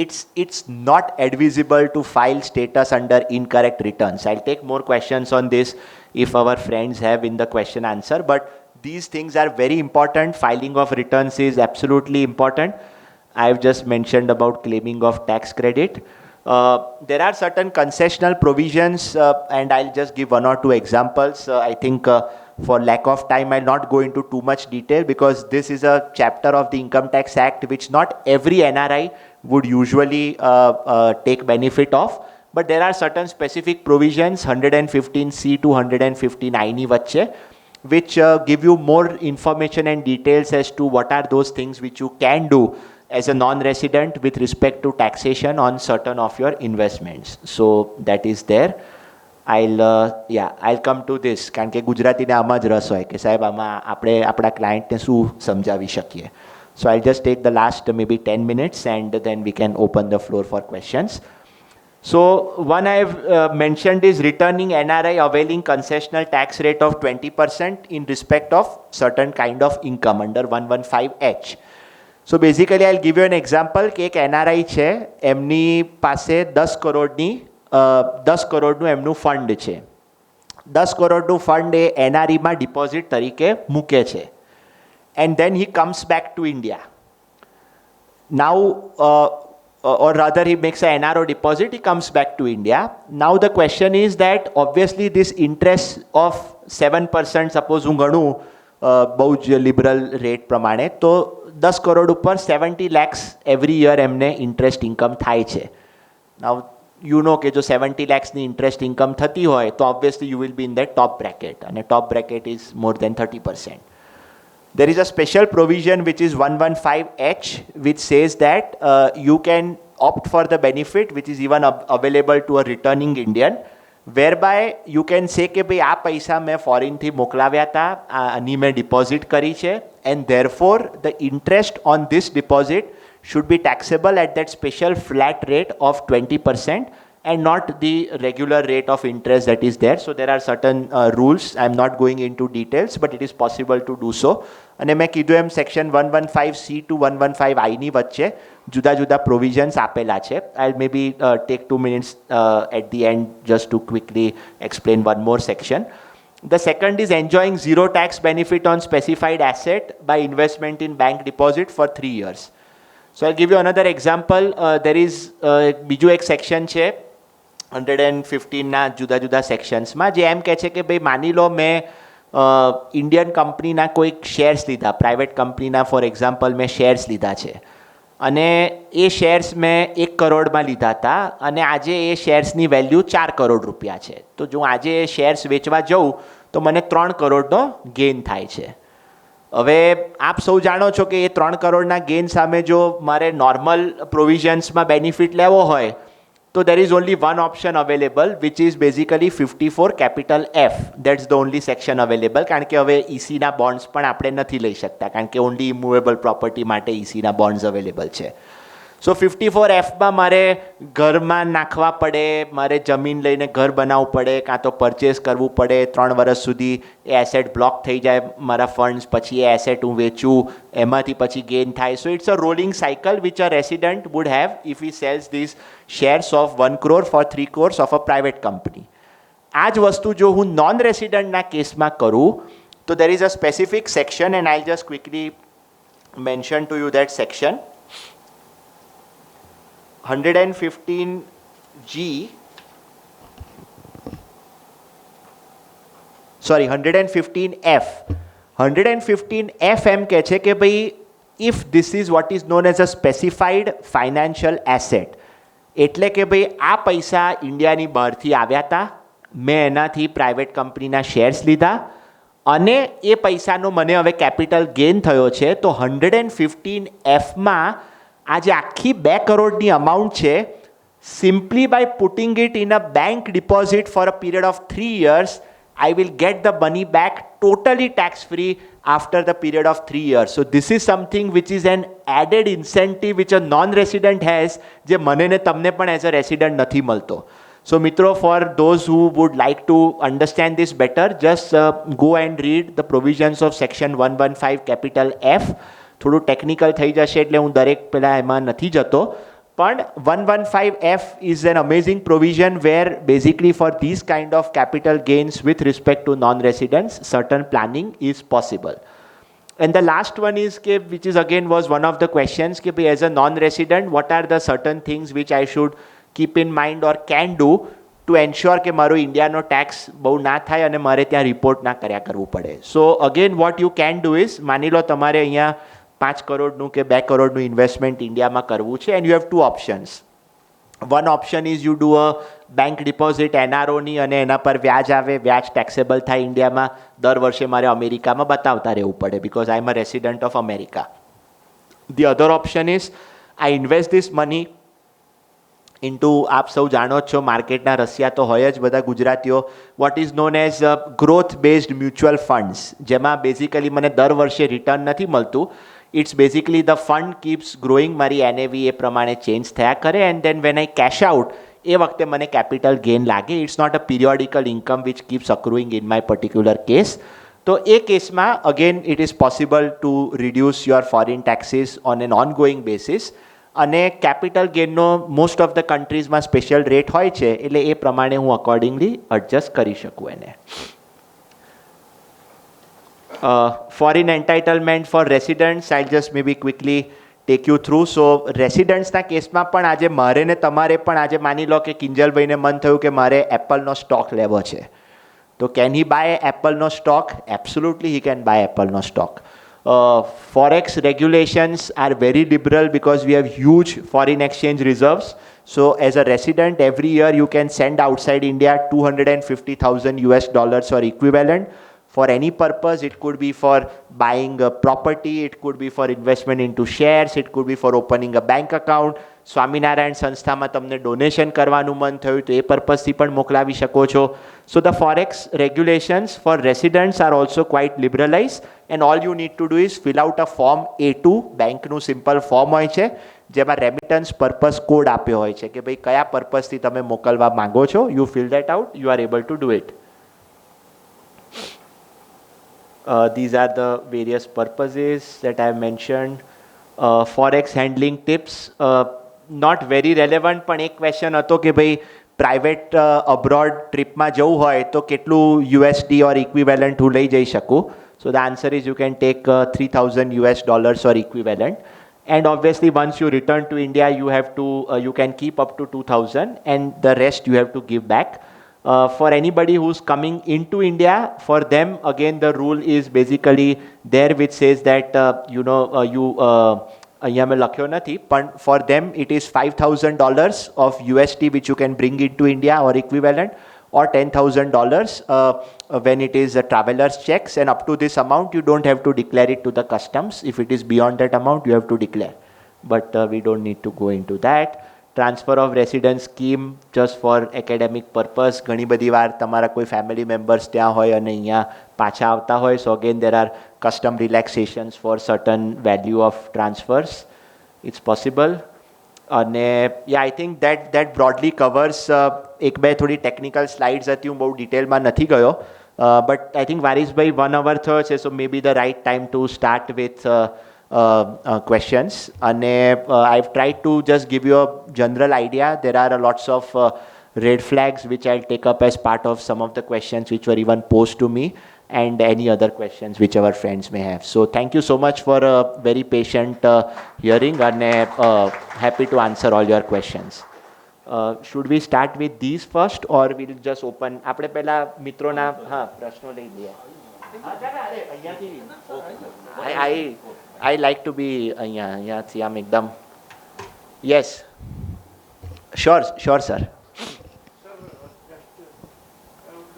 [SPEAKER 3] It's not advisable to file status under incorrect returns. I'll take more questions on this if our friends have in the question answer, but these things are very important. Filing of returns is absolutely important. I've just mentioned about claiming of tax credit. There are certain concessional provisions, and I'll just give one or two examples. I think for lack of time, I'll not go into too much detail because this is a chapter of the Income Tax Act which not every NRI would usually take benefit of. But there are certain specific provisions, 115C to 115I ની વચ્ચે, which give you more information and details as to what are those things which you can do as a non-resident with respect to taxation on certain of your investments. So that is there. I'll come to this કારણ કે ગુજરાતીને આમાં જ રસ હોય કે સાહેબ આમાં આપણે આપણા ક્લાયન્ટને શું સમજાવી શકીએ. So I'll just take the last maybe 10 minutes and then we can open the floor for questions. So one I have mentioned is returning NRI availing concessional tax rate of 20% in respect of certain kind of income under 115H. So basically I'll give you an example કે એક NRI છે, એમની પાસે 10 કરોડનું એમનું ફંડ છે. 10 કરોડનું ફંડ એ NRIમાં ડિપોઝિટ તરીકે મૂકે છે. And then he comes back to India. Now, or rather he makes an NRO deposit, he comes back to India. Now the question is that obviously this interest of 7%, suppose હું ગણું બહુ જ લિબરલ રેટ પ્રમાણે, તો 10 કરોડ ઉપર 70 lakhs every year એમને ઇન્ટરેસ્ટ ઇન્કમ થાય છે. Now you know કે જો 70 lakhsની ઇન્ટરેસ્ટ ઇન્કમ થતી હોય તો obviously you will be in that top bracket, and a top bracket is more than 30%. There is a special provision which is 115H which says that you can opt for the benefit which is even available to a returning Indian, whereby you can say કે ભાઈ આ પૈસા મેં ફોરેનથી મોકલાવ્યા હતા, આની મેં ડિપોઝિટ કરી છે, and therefore the interest on this deposit should be taxable at that special flat rate of 20% and not the regular rate of interest that is there. So there are certain rules. I'm not going into details, but it is possible to do so. અને મેં કીધું એમ સેક્શન 115C to 115I ની વચ્ચે જુદા જુદા પ્રોવિઝન્સ આપેલા છે. I'll maybe take 2 minutes at the end just to quickly explain one more section. The second is enjoying zero tax benefit on specified asset by investment in bank deposit for 3 years. So I'll give you another example. There is બીજું એક સેક્શન છે 115ના જુદા જુદા સેક્શન્સમાં જે એમ કહે છે કે ભાઈ માની લો મેં ઇન્ડિયન કંપનીના કોઈક શેર્સ લીધા, પ્રાઇવેટ કંપનીના ફોર એક્ઝામ્પલ મેં શેર્સ લીધા છે અને એ શેર્સ મેં 1 કરોડમાં લીધા હતા અને આજે એ શેર્સની વેલ્યુ 4 કરોડ રૂપિયા છે. તો જો આજે એ શેર્સ વેચવા જઉં તો મને 3 કરોડનો ગેઇન થાય છે. હવે આપ સૌ જાણો છો કે એ 3 કરોડના ગેઇન સામે જો મારે નોર્મલ પ્રોવિઝન્સમાં બેનિફિટ લેવો હોય So there is only one option available, which is basically 54 capital F. That's the only section available. કારણ કે હવે EC ના bonds પણ આપણે નથી લઈ શકતા કારણ કે only immovable property માટે EC ના bonds available છે. સો 54F માં મારે ઘરમાં નાખવા પડે, મારે જમીન લઈને ઘર બનાવવું પડે, કાં તો પરચેસ કરવું પડે, 3 વર્ષ સુધી એ એસેટ બ્લોક થઈ જાય મારા ફંડ્સ, પછી એ એસેટ હું વેચું, એમાંથી પછી ગેઇન થાય. So it's a rolling cycle which a resident would have if he sells this shares of 1 crore for 3 crores of a private company. આ જ વસ્તુ જો હું નોન રેસિડન્ટના કેસમાં કરું તો there is a specific section and I'll just quickly mention to you that section. 115G, sorry 115F. 115F એમ કહે છે કે ભાઈ if this is what is known as a specified financial asset, એટલે કે ભાઈ આ પૈસા ઇન્ડિયાની બહારથી આવ્યા હતા, મેં એનાથી પ્રાઇવેટ કંપનીના શેર્સ લીધા અને એ પૈસાનો મને હવે કેપિટલ ગેઇન થયો છે, તો 115Fમાં આ જે આખી 2 કરોડની અમાઉન્ટ છે, simply by putting it in a bank deposit for a period of 3 years, I will get the money back totally tax free after the period of 3 years. So this is something which is an added incentive which a non-resident has, જે મને ને તમને પણ as a resident નથી મળતો. So મિત્રો, for those who would like to understand this better, just go and read the provisions of section 115 capital F. થોડું ટેકનિકલ થઈ જશે એટલે હું દરેક પહેલાં એમાં નથી જતો, પણ 115F is an amazing provision where basically for these kind of capital gains with respect to non-residents, certain planning is possible. And the last one is, which is again was one of the questions, as a non-resident, what are the certain things which I should keep in mind or can do to ensure કે મારો ઇન્ડિયાનો ટેક્સ બહુ ના થાય અને મારે ત્યાં રિપોર્ટ ના કર્યા કરવું પડે. સો again what you can do is, માની લો તમારે અહીંયા 5 કરોડનું કે 2 કરોડનું ઇન્વેસ્ટમેન્ટ ઇન્ડિયામાં કરવું છે and you have 2 options. One option is you do a bank deposit NROની અને એના પર વ્યાજ આવે, વ્યાજ ટેક્સેબલ થાય ઇન્ડિયામાં, દર વર્ષે મારે અમેરિકામાં બતાવતા રહેવું પડે because I am a resident of America. The other option is I invest this money into, આપ સૌ જાણો જ છો માર્કેટના રસિયા તો હોય જ બધા ગુજરાતીઓ, what is known as growth based mutual funds, જેમાં બેઝિકલી મને દર વર્ષે રિટર્ન નથી મળતું. It's basically the fund keeps growing, મારી NAV એ પ્રમાણે ચેન્જ થયા કરે and then when I cash out એ વખતે મને કેપિટલ ગેઇન લાગે. It's not a periodical income which keeps accruing in my particular case. તો એ કેસમાં again it is possible to reduce your foreign taxes on an ongoing basis. અને કેપિટલ ગેઇનનો મોસ્ટ ઓફ ધ કન્ટ્રીઝમાં સ્પેશિયલ રેટ હોય છે એટલે એ પ્રમાણે હું અકોર્ડિંગલી એડજસ્ટ કરી શકું એને. Foreign entitlement for residents, I'll just maybe quickly take you through. So રેસિડન્ટ્સના કેસમાં પણ આજે મારે ને તમારે પણ આજે માની લો કે કિંજલભાઈને મન થયું કે મારે એપલનો સ્ટોક લેવો છે, તો કેન હી બાય એપલનો stock? Absolutely he can buy એપલનો stock. Forex regulations are very liberal because we have huge foreign exchange reserves. So as a resident, every year you can send outside India $250,000 or equivalent for any purpose. It could be for buying a property, it could be for investment into shares, it could be for opening a bank account. Swaminarayan સંસ્થામાં તમને ડોનેશન કરવાનું મન થયું તો એ પર્પઝથી પણ મોકલાવી શકો છો. So the forex regulations for residents are also quite liberalise and all you need to do is fill out a form A2, બેંકનું સિમ્પલ ફોર્મ હોય છે જેમાં રેમિટન્સ પર્પઝ કોડ આપ્યો હોય છે કે ભાઈ કયા પર્પઝથી તમે મોકલવા માંગો છો. You fill that out, you are able to do it. These are the various purposes that I have mentioned. Forex handling tips, not very relevant, પણ એક ક્વેશ્ચન હતો કે ભાઈ પ્રાઇવેટ અબ્રોડ ટ્રીપમાં જવું હોય તો કેટલું USD ઓર ઇક્વિવેલન્ટ હું લઈ જઈ શકું? So the answer is you can take $3,000 or equivalent. And obviously once you return to India, you have to, you can keep up to 2,000 and the rest you have to give back. For anybody who's coming into India, for them again the rule is basically there which says that અહીંયા મેં લખ્યો નથી પણ for them it is $5,000 of USD which you can bring into India or equivalent, or $10,000 when it is a traveler's checks, and up to this amount you don't have to declare it to the customs. If it is beyond that amount you have to declare, but we don't need to go into that. Transfer of residence scheme just four academic purpose. ઘણી બધી વાર તમારા કોઈ ફેમિલી મેમ્બર્સ ત્યાં હોય અને અહીંયા પાછા આવતા હોય, so again there are custom relaxations for certain value of transfers. It's possible. અને યા I think that broadly covers. એક બે થોડી ટેકનિકલ સ્લાઇડ્સ હતી, હું બહુ ડિટેલમાં નથી ગયો, બટ આઈ થિંક વારીસભાઈ 1 hour થયો છે, so maybe the right time to start with questions. And I've tried to just give you a general idea. There are lots of red flags which I'll take up as part of some of the questions which were even posed to me, and any other questions which our friends may have. So thank you so much for a very patient hearing, and happy to answer all your questions. Should we start with these first, or we'll just open? આપણે પહેલા મિત્રોના પ્રશ્નો લઈ લઈએ. I like to be અહીંયાથી આમ એકદમ. Yes, sure sir.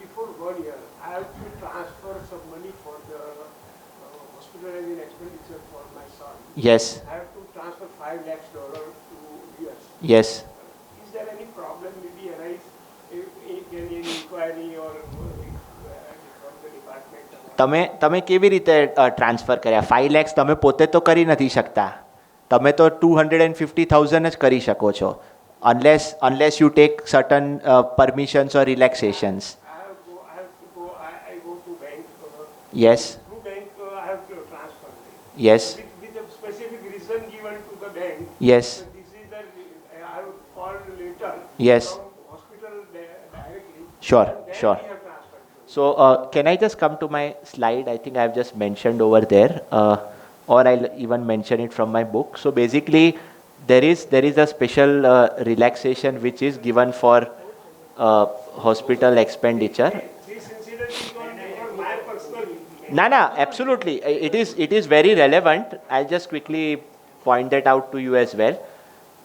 [SPEAKER 4] Before 1 year, I have to transfer some money for the hospitalizing expenditure for my son.
[SPEAKER 3] Yes.
[SPEAKER 4] I have to transfer $5 lakhs to US.
[SPEAKER 3] Yes.
[SPEAKER 4] Is there any problem maybe arise if any inquiry or from the department?
[SPEAKER 3] તમે કેવી રીતે ટ્રાન્સફર કર્યા? 5 lakhs તમે પોતે તો કરી નથી શકતા, તમે તો 250,000 જ કરી શકો છો, unless you take certain permissions or relaxations.
[SPEAKER 4] I go to bank.
[SPEAKER 3] Yes.
[SPEAKER 4] Through bank, I have to transfer.
[SPEAKER 3] Yes.
[SPEAKER 4] With a specific reason given to the bank.
[SPEAKER 3] Yes.
[SPEAKER 4] This is the I have called later.
[SPEAKER 3] Yes.
[SPEAKER 4] From hospital directly.
[SPEAKER 3] Sure,
[SPEAKER 4] And then
[SPEAKER 3] sure.
[SPEAKER 4] we have transferred.
[SPEAKER 3] So can I just come to my slide? I think I've just mentioned over there, or I'll even mention it from my book. So basically, there is a special relaxation which is given for hospital expenditure.
[SPEAKER 4] This incident is not my personal.
[SPEAKER 3] No, absolutely. It is very relevant. I'll just quickly point that out to you as well.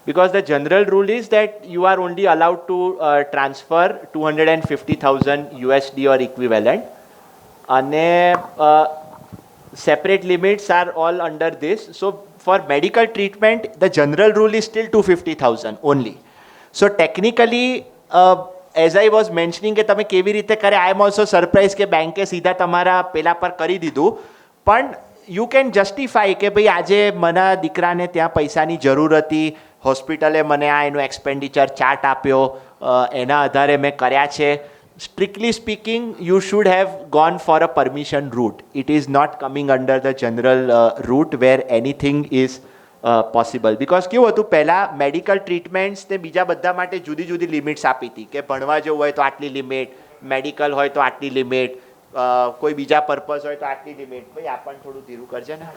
[SPEAKER 3] Because the general rule is that you are only allowed to transfer 250,000 USD or equivalent. And separate limits are all under this. So for medical treatment, the general rule is still 250,000 only. So technically, as I was mentioning કે તમે કેવી રીતે કરે, I am also surprised કે બેંકે सीधा તમારા પેલા પર કરી દીધું. પણ you can justify કે ભાઈ આજે મના દીકરાને ત્યાં પૈસાની જરૂર હતી, હોસ્પિટલે મને આ એનું એક્સપેન્ડિચર ચાર્ટ આપ્યો, એના આધારે મેં કર્યા છે. Strictly speaking, you should have gone for a permission route. It is not coming under the general route where anything is possible. Because કેવું હતું, પહેલા મેડિકલ ટ્રીટમેન્ટ્સ ને બીજા બધા માટે જુદી જુદી લિમિટ્સ આપી હતી કે ભણવા જવું હોય તો આટલી લિમિટ, મેડિકલ હોય તો આટલી લિમિટ, કોઈ બીજા પર્પઝ હોય તો આટલી લિમિટ. ભાઈ આ પણ થોડું ધીરું કરજે ને.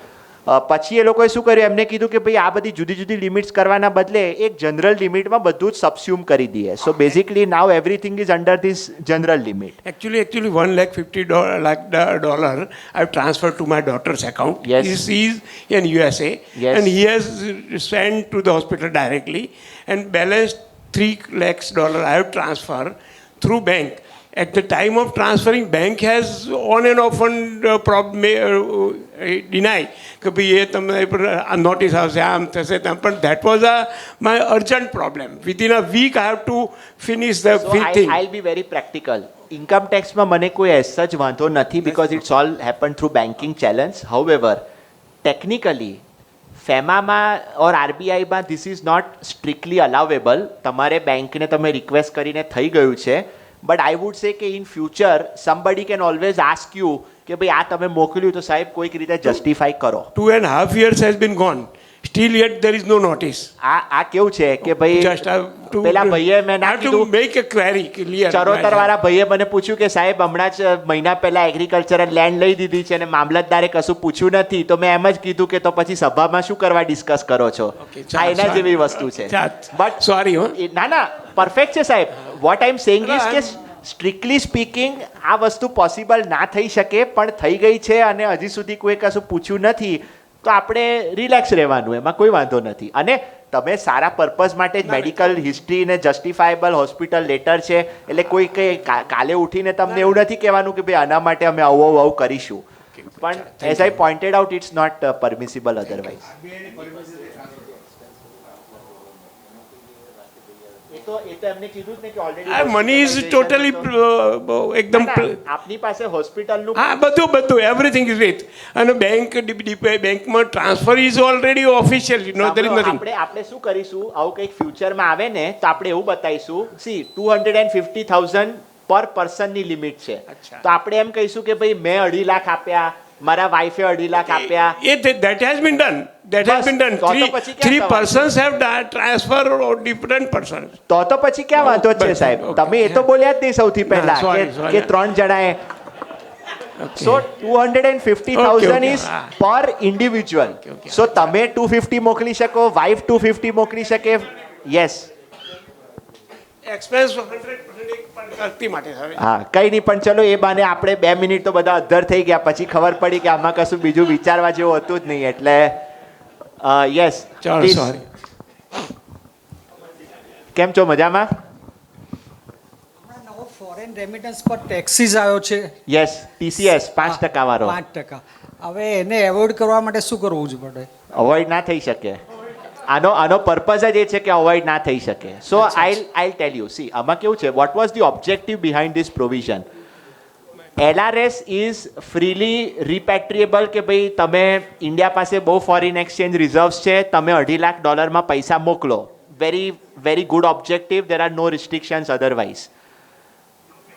[SPEAKER 3] પછી એ લોકોએ શું કર્યું, એમને કીધું કે ભાઈ આ બધી જુદી જુદી લિમિટ્સ કરવાના બદલે એક જનરલ લિમિટમાં બધું જ સબસ્યુમ કરી દઈએ. So basically now everything is under this general limit.
[SPEAKER 4] Actually, $150,000 I've transferred to my daughter's account.
[SPEAKER 3] Yes.
[SPEAKER 4] He's in USA.
[SPEAKER 3] Yes.
[SPEAKER 4] And he has sent to the hospital directly. And balance $3 lakhs I have transferred through bank. At the time of transferring, bank has on and off deny કે ભાઈ એ તમને નોટિસ આવશે, આમ થશે તેમ. પણ that was my urgent problem. Within a week, I have to finish the thing.
[SPEAKER 3] I'll be very practical. Income taxમાં મને કોઈ as such વાંધો નથી, because it's all happened through banking challenge. However, technically, ફેમામાં or RBIમાં this is not strictly allowable. તમારે બેંકને તમે રિક્વેસ્ટ કરીને થઈ ગયું છે. But I would say કે in future somebody can always ask you કે ભાઈ આ તમે મોકલ્યું તો સાહેબ કોઈક રીતે જસ્ટિફાઈ કરો.
[SPEAKER 4] 2.5 years has been gone. Still yet there is no notice.
[SPEAKER 3] આ કેવું છે કે ભાઈ
[SPEAKER 4] Just have to
[SPEAKER 3] પેલા ભાઈએ મેં ના
[SPEAKER 4] have to
[SPEAKER 3] કીધું,
[SPEAKER 4] make a query clear.
[SPEAKER 3] ચરોતરવાળા ભાઈએ મને પૂછ્યું કે સાહેબ હમણાં જ મહિના પહેલા એગ્રીકલ્ચરલ લેન્ડ લઈ દીધી છે અને મામલતદારે કશું પૂછ્યું નથી, તો મેં એમ જ કીધું કે તો પછી સભામાં શું કરવા ડિસ્કસ કરો છો. આ એના જેવી વસ્તુ છે.
[SPEAKER 4] But sorry,
[SPEAKER 3] ના પરફેક્ટ છે સાહેબ. What I am saying is કે સ્ટ્રિક્ટલી સ્પીકિંગ આ વસ્તુ પોસિબલ ના થઈ શકે, પણ થઈ ગઈ છે અને હજી સુધી કોઈ કશું પૂછ્યું નથી, તો આપણે રિલેક્સ રહેવાનું, એમાં કોઈ વાંધો નથી. અને તમે સારા પર્પઝ માટે જ મેડિકલ હિસ્ટ્રી ને જસ્ટિફાયેબલ હોસ્પિટલ લેટર છે, એટલે કોઈ કંઈ કાલે ઉઠીને તમને એવું નથી કહેવાનું કે ભાઈ આના માટે અમે આવું કરીશું. પણ as I pointed out, it's not permissible otherwise. તો એમને કીધું જ ને કે ઓલરેડી
[SPEAKER 4] મની ઇઝ ટોટલી એકદમ
[SPEAKER 3] આપની પાસે હોસ્પિટલનું
[SPEAKER 4] હા બધું એવરીથિંગ ઇઝ વિથ અને બેંકમાં transfer is already official no there is nothing.
[SPEAKER 3] આપણે શું કરીશું, આવું કંઈક ફ્યુચરમાં આવે ને તો આપણે એવું બતાવીશું, સી 250,000 પર પર્સનની લિમિટ છે. તો આપણે એમ કહીશું કે ભાઈ મેં 2.5 લાખ આપ્યા, મારા વાઈફે 2.5 લાખ આપ્યા.
[SPEAKER 4] That has been done. That has been done. Three persons have transfer or different persons.
[SPEAKER 3] તો પછી ક્યાં વાંધો છે સાહેબ? તમે એ તો બોલ્યા જ નહીં સૌથી પહેલા કે 3 જણાએ. So 250,000 is per individual. So તમે 250 મોકલી શકો, વાઈફ 250 મોકલી શકે. યસ.
[SPEAKER 4] એક્સપેન્સ 100% કરતી માટે હવે.
[SPEAKER 3] હા કઈ નહીં, પણ ચલો એ બાને આપણે 2 મિનિટ તો બધા અધ્ધર થઈ ગયા, પછી ખબર પડી કે આમાં કશું બીજું વિચારવા જેવું હતું જ નહીં. એટલે યસ
[SPEAKER 4] ચાલો સોરી.
[SPEAKER 3] કેમ છો, મજામાં?
[SPEAKER 5] નવો ફોરેન રેમિટન્સ પર ટેક્સીસ આવ્યો છે.
[SPEAKER 3] યસ, TCS 5% વાળો.
[SPEAKER 5] 5%. હવે એને એવોઇડ કરવા માટે શું કરવું જ પડે?
[SPEAKER 3] અવોઇડ ના થઈ શકે. આનો પર્પઝ જ એ છે કે અવોઇડ ના થઈ શકે. So I'll tell you, see આમાં કેવું છે, what was the objective behind this provision? LRS is freely repatriable, કે ભાઈ તમે ઇન્ડિયા પાસે બહુ ફોરેન એક્સચેન્જ રિઝર્વ્સ છે, તમે $2.5 લાખ પૈસા મોકલો. Very good objective, there are no restrictions otherwise.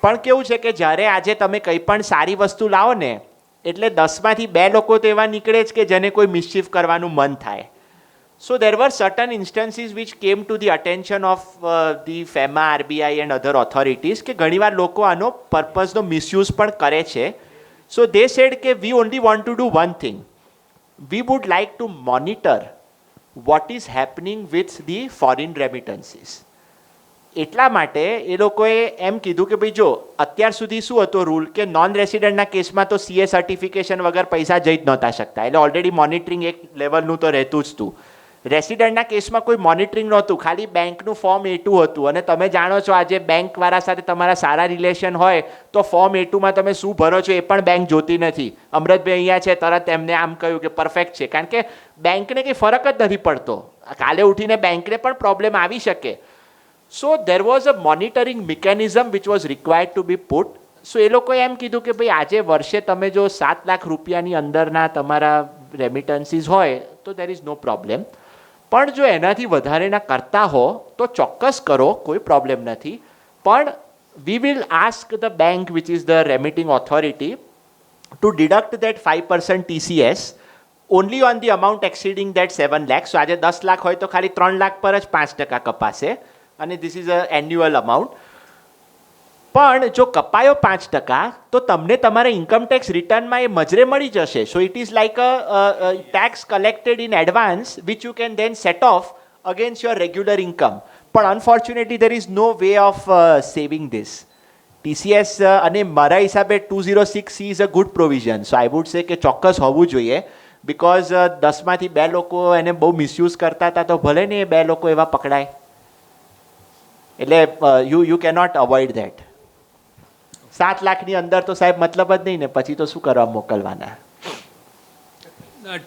[SPEAKER 3] પણ કેવું છે કે જ્યારે આજે તમે કંઈ પણ સારી વસ્તુ લાવો ને, એટલે 10માંથી 2 લોકો તો એવા નીકળે જ કે જેને કોઈ મિસચીફ કરવાનું મન થાય. So there were certain instances which came to the attention of the FEMA, RBI and other authorities કે ઘણીવાર લોકો આનો પર્પઝનો મિસયુઝ પણ કરે છે. So they said કે we only want to do one thing. We would like to monitor what is happening with the foreign remittances. એટલા માટે એ લોકોએ એમ કીધું કે ભાઈ જો અત્યાર સુધી શું હતો રૂલ કે નોન રેસિડન્ટના કેસમાં તો CA સર્ટિફિકેશન વગર પૈસા જઈ જ નહોતા શકતા, એટલે ઓલરેડી મોનિટરિંગ એક લેવલનું તો રહેતું જ હતું. રેસિડન્ટના કેસમાં કોઈ મોનિટરિંગ નહોતું, ખાલી બેંકનું ફોર્મ A2 હતું. અને તમે જાણો છો આજે બેંકવાળા સાથે તમારા સારા રિલેશન હોય તો ફોર્મ A2માં તમે શું ભરો છો એ પણ બેંક જોતી નથી. અમૃતભાઈ અહીંયા છે, તરત એમને આમ કહ્યું કે પરફેક્ટ છે, કારણ કે બેંકને કંઈ ફરક જ નથી પડતો. કાલે ઉઠીને બેંકને પણ પ્રોબ્લેમ આવી શકે. So there was a monitoring mechanism which was required to be put. So એ લોકોએ એમ કીધું કે ભાઈ આજે વર્ષે તમે જો 7 લાખ રૂપિયાની અંદરના તમારા રેમિટન્સીસ હોય તો દેર ઇઝ નો પ્રોબ્લેમ. પણ જો એનાથી વધારેના કરતા હો તો ચોક્કસ કરો, કોઈ પ્રોબ્લેમ નથી. પણ we will ask the bank which is the remitting authority to deduct that 5% TCS only on the amount exceeding that 7 lakh. So આજે 10 લાખ હોય તો ખાલી 3 લાખ પર જ 5% કપાશે, અને this is a annual amount. પણ જો કપાયો 5% તો તમને તમારા ઇન્કમ ટેક્સ રિટર્નમાં એ મજરે મળી જશે. So it is like a tax collected in advance which you can then set off against your regular income. પણ unfortunately there is no way of saving this. TCS અને મારા હિસાબે 206C is a good provision. So I would say કે ચોક્કસ હોવું જોઈએ, બિકોઝ 10માંથી 2 લોકો એને બહુ મિસયુઝ કરતા હતા, તો ભલે ને એ 2 લોકો એવા પકડાય. એટલે યુ કેનોટ અવોઇડ ધેટ. 7 લાખની અંદર તો સાહેબ મતલબ જ નહીં ને, પછી તો શું કરવા મોકલવાના.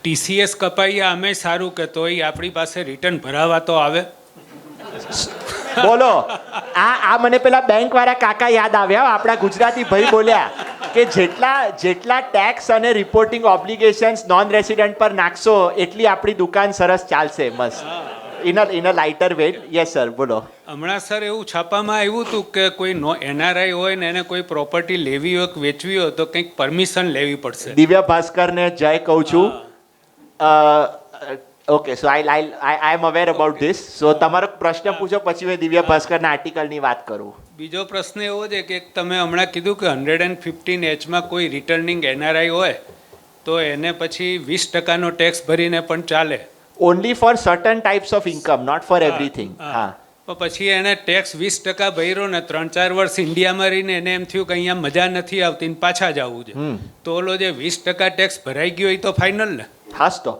[SPEAKER 6] TCS કપાઈ અમે સારું કે તોય આપણી પાસે રિટર્ન ભરાવા તો આવે.
[SPEAKER 3] બોલો, આ મને પેલા બેંક વાળા કાકા યાદ આવ્યા, આપણા ગુજરાતી ભાઈ બોલ્યા કે જેટલા ટેક્સ અને રિપોર્ટિંગ ઓબ્લિગેશન્સ નોન રેસિડન્ટ પર નાખશો એટલી આપણી દુકાન સરસ ચાલશે. મસ્ત in a lighter weight. Yes sir, બોલો.
[SPEAKER 6] હમણાં સર એવું છાપામાં આવ્યું હતું કે કોઈ NRI હોય ને એને કોઈ પ્રોપર્ટી લેવી હોય કે વેચવી હોય તો કંઈક પરમિશન લેવી પડશે.
[SPEAKER 3] દિવ્ય ભાસ્કરને જય કહું છું. Okay, so I am aware about this. So તમારો પ્રશ્ન પૂછો, પછી મેં દિવ્ય ભાસ્કરના આર્ટિકલની વાત કરું.
[SPEAKER 6] બીજો પ્રશ્ન એવો છે કે તમે હમણાં કીધું કે 115H કોઈ રિટર્નિંગ NRI હોય તો એને પછી 20%નો ટેક્સ ભરીને પણ ચાલે.
[SPEAKER 3] Only for certain types of income, not for everything. હા,
[SPEAKER 6] પછી એને ટેક્સ 20% ભર્યો ને 3-4 વર્ષ ઇન્ડિયામાં રહીને એને એમ થયું કે અહીંયા મજા નથી આવતી ને પાછા જવું છે, તો ઓલો જે 20% ટેક્સ ભરાઈ ગયો એ તો ફાઇનલ ને.
[SPEAKER 3] હાસ, તો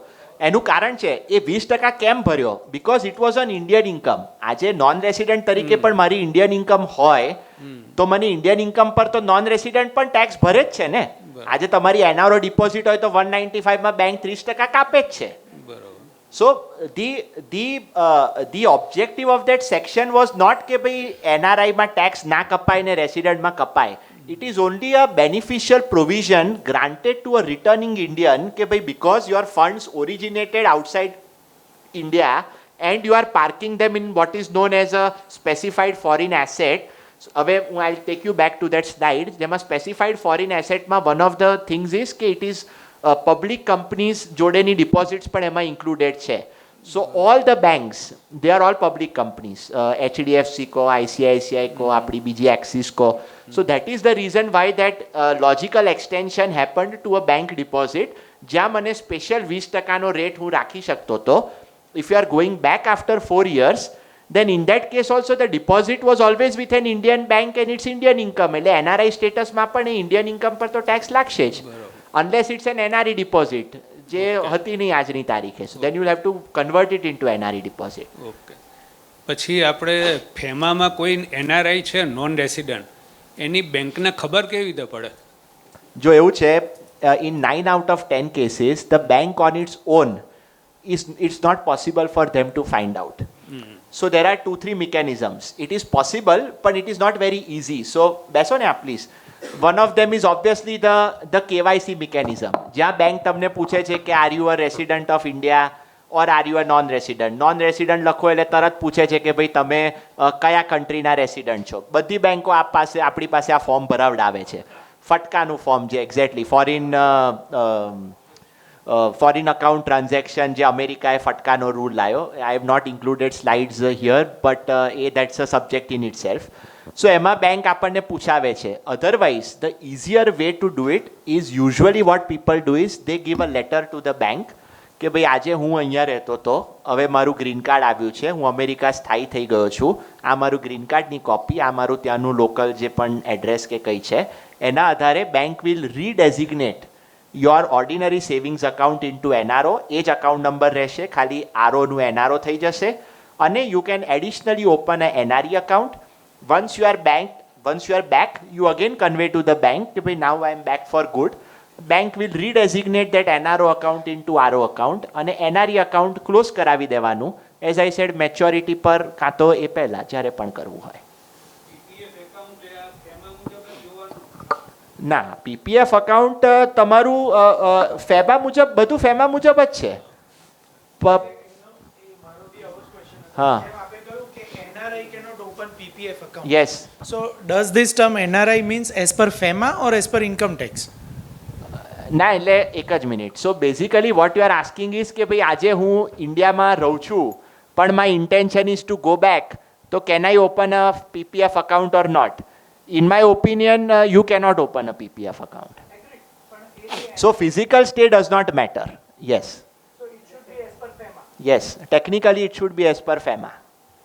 [SPEAKER 3] એનું કારણ છે એ 20% કેમ ભર્યો? Because it was an Indian income. આજે નોન રેસિડન્ટ તરીકે પણ મારી ઇન્ડિયન ઇન્કમ હોય તો મને ઇન્ડિયન ઇન્કમ પર તો નોન રેસિડન્ટ પણ ટેક્સ ભરે જ છે ને. આજે તમારી NRO ડિપોઝિટ હોય તો 195 માં બેંક 30% કાપે જ છે. So the objective of that section was not કે ભાઈ NRI માં tax ના કપાય ને resident માં કપાય. It is only a beneficial provision granted to a returning Indian કે ભાઈ because your funds originated outside India and you are parking them in what is known as a specified foreign asset. હવે I'll take you back to that slide. જેમાં specified foreign asset માં one of the things is કે it is public companies જોડેની deposits પણ એમાં included છે. So all the banks, they are all public companies. HDFC को, ICICI को, આપણી બીજી Axis को. So that is the reason why that logical extension happened to a bank deposit. જ્યાં મને special 20% rate હું રાખી શકતો હતો. If you are going back after 4 years, then in that case also the deposit was always with an Indian bank and it's Indian income. એટલે NRI status માં પણ Indian income પર તો tax લાગશે જ. Unless it's an NRI deposit, જે હતી નહીં આજની તારીખે. So then you will have to convert it into NRI deposit.
[SPEAKER 6] Okay. પછી આપણે ફેમામાં કોઈ NRI છે નોન રેસિડન્ટ, એની બેંકને ખબર કેવી રીતે પડે?
[SPEAKER 3] જો એવું છે, in 9 out of 10 cases, the bank on its own it's not possible for them to find out. So there are 2-3 mechanisms. It is possible, but it is not very easy. So બેસો ને please. One of them is obviously the KYC mechanism. જ્યાં bank તમને પૂછે છે કે are you a resident of India or are you a non-resident? Non-resident લખો એટલે તરત પૂછે છે કે ભાઈ તમે કયા કન્ટ્રીના રેસિડન્ટ છો. બધી બેંકો આપણી પાસે આ ફોર્મ ભરાવડાવે છે. ફટકાનું ફોર્મ જે એક્ઝેક્ટલી foreign account transaction જે અમેરિકાએ ફટકાનો રૂલ લાવ્યો. I have not included slides here, but that's a subject in itself. So એમાં બેંક આપણને પૂછાવે છે. Otherwise, the easier way to do it is usually what people do is they give a letter to the bank કે ભાઈ આજે હું અહીંયા રહેતો હતો, હવે મારું ગ્રીન કાર્ડ આવ્યું છે, હું અમેરિકા સ્થાયી થઈ ગયો છું, આ મારું ગ્રીન કાર્ડની કોપી, આ મારું ત્યાંનું લોકલ જે પણ એડ્રેસ કે કંઈ છે એના આધારે bank will redesignate your ordinary savings account into NRO. એ જ અકાઉન્ટ નંબર રહેશે, ખાલી RO નું NRO થઈ જશે અને you can additionally open a NRE account. Once you are back, you again convey to the bank કે ભાઈ now I am back for good. Bank will redesignate that NRO account into RO account અને NRE account close કરાવી દેવાનું. As I said, maturity પર કાં તો એ પહેલા જ્યારે પણ કરવું હોય. ના, પીપીએફ અકાઉન્ટ તમારું ફેબા મુજબ બધું ફેમા મુજબ જ છે. હા.
[SPEAKER 7] NRI cannot open PPF account.
[SPEAKER 3] Yes.
[SPEAKER 7] So does this term NRI means as per FEMA or as per income tax?
[SPEAKER 3] ના, એટલે એક જ minute. So basically what you are asking is કે ભાઈ આજે હું ઇન્ડિયામાં રહું છું પણ my intention is to go back, તો can I open a PPF account or not? In my opinion, you cannot open a PPF account. So physical stay does not matter. Yes.
[SPEAKER 7] So it should be as per FEMA.
[SPEAKER 3] Yes. Technically, it should be as per FEMA.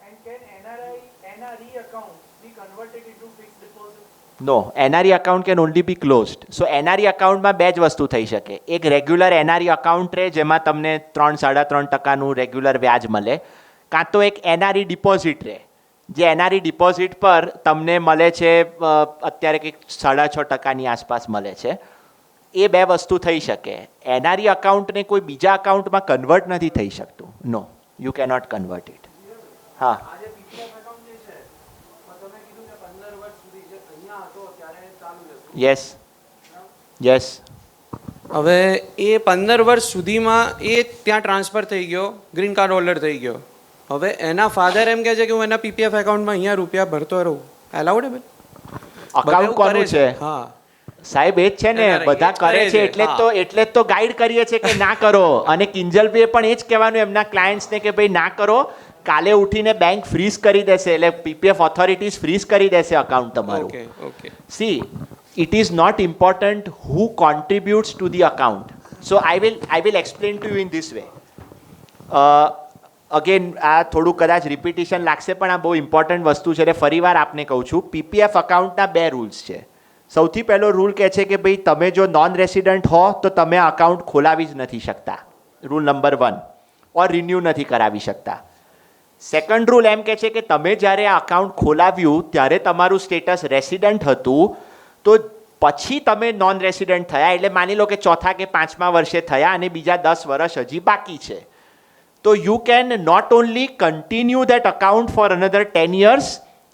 [SPEAKER 7] And can NRE account be converted into fixed deposit?
[SPEAKER 3] No. NRE account can only be closed. So NRE account માં બે જ વસ્તુ થઈ શકે. એક રેગ્યુલર NRE account રહે જેમાં તમને 3-3.5% રેગ્યુલર વ્યાજ મળે, કાં તો એક NRE ડિપોઝિટ રહે જે NRE ડિપોઝિટ પર તમને મળે છે અત્યારે કંઈક 6.5% આસપાસ મળે છે. એ બે વસ્તુ થઈ શકે. NRE અકાઉન્ટને કોઈ બીજા અકાઉન્ટમાં કન્વર્ટ નથી થઈ શકતું. નો, યુ કેનોટ કન્વર્ટ ઇટ. હા. Yes yes.
[SPEAKER 8] હવે એ 15 વર્ષ સુધીમાં એ ત્યાં ટ્રાન્સફર થઈ ગયો, ગ્રીન કાર્ડ હોલ્ડર થઈ ગયો. હવે એના ફાધર એમ કહે છે કે હું એના પીપીએફ એકાઉન્ટમાં અહીંયા રૂપિયા ભરતો રહું, એલાઉડ હે?
[SPEAKER 3] અકાઉન્ટ કોનું છે?
[SPEAKER 8] હા
[SPEAKER 3] સાહેબ, એ જ છે ને, બધા કરે છે એટલે જ તો ગાઈડ કરીએ છીએ કે ના કરો. અને કિંજલભાઈએ પણ એ જ કહેવાનું એમના ક્લાયન્ટ્સને કે ભાઈ ના કરો, કાલે ઉઠીને બેંક ફ્રીઝ કરી દેશે, એટલે પીપીએફ ઓથોરિટીઝ ફ્રીઝ કરી દેશે અકાઉન્ટ તમારું.
[SPEAKER 8] Okay.
[SPEAKER 3] C, it is not important who contributes to the account. So I will explain to you in this way. Again આ થોડું કદાચ રિપીટિશન લાગશે પણ આ બહુ ઇમ્પોર્ટન્ટ વસ્તુ છે એટલે ફરીવાર આપને કહું છું. પીપીએફ અકાઉન્ટના બે રૂલ્સ છે. સૌથી પહેલો રૂલ કહે છે કે ભાઈ તમે જો નોન રેસિડન્ટ હો તો તમે અકાઉન્ટ ખોલાવી જ નથી શકતા, રૂલ નંબર 1, ઓર રિન્યૂ નથી કરાવી શકતા. સેકન્ડ રૂલ એમ કહે છે કે તમે જ્યારે આ અકાઉન્ટ ખોલાવ્યું ત્યારે તમારું સ્ટેટસ રેસિડન્ટ હતું, તો પછી તમે નોન રેસિડન્ટ થયા એટલે માની લો કે ચોથા કે પાંચમા વર્ષે થયા અને બીજા 10 વર્ષ હજી બાકી છે, So you can not only continue that account for another 10 years,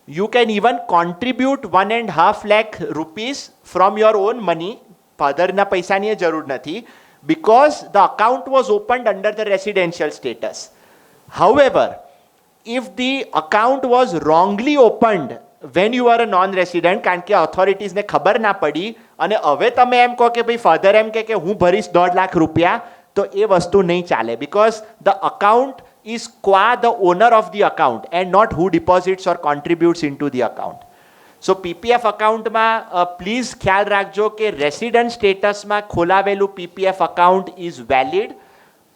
[SPEAKER 3] you can even contribute 1.5 lakh rupees from your own money. Fatherના પૈસાની જરૂર નથી, because the account was opened under the residential status. However, if the account was wrongly opened when you are a non-resident, કારણ કે authorities ને ખબર ના પડી અને હવે તમે એમ કહો કે ભાઈ ફાધર એમ કે હું ભરીશ 1.5 લાખ રૂપિયા, તો એ વસ્તુ નહીં ચાલે, because the account is qua the owner of the account and not who deposits or contributes into the account. So PPF અકાઉન્ટમાં પ્લીઝ ખ્યાલ રાખજો કે resident સ્ટેટસમાં ખોલાવેલું PPF account is valid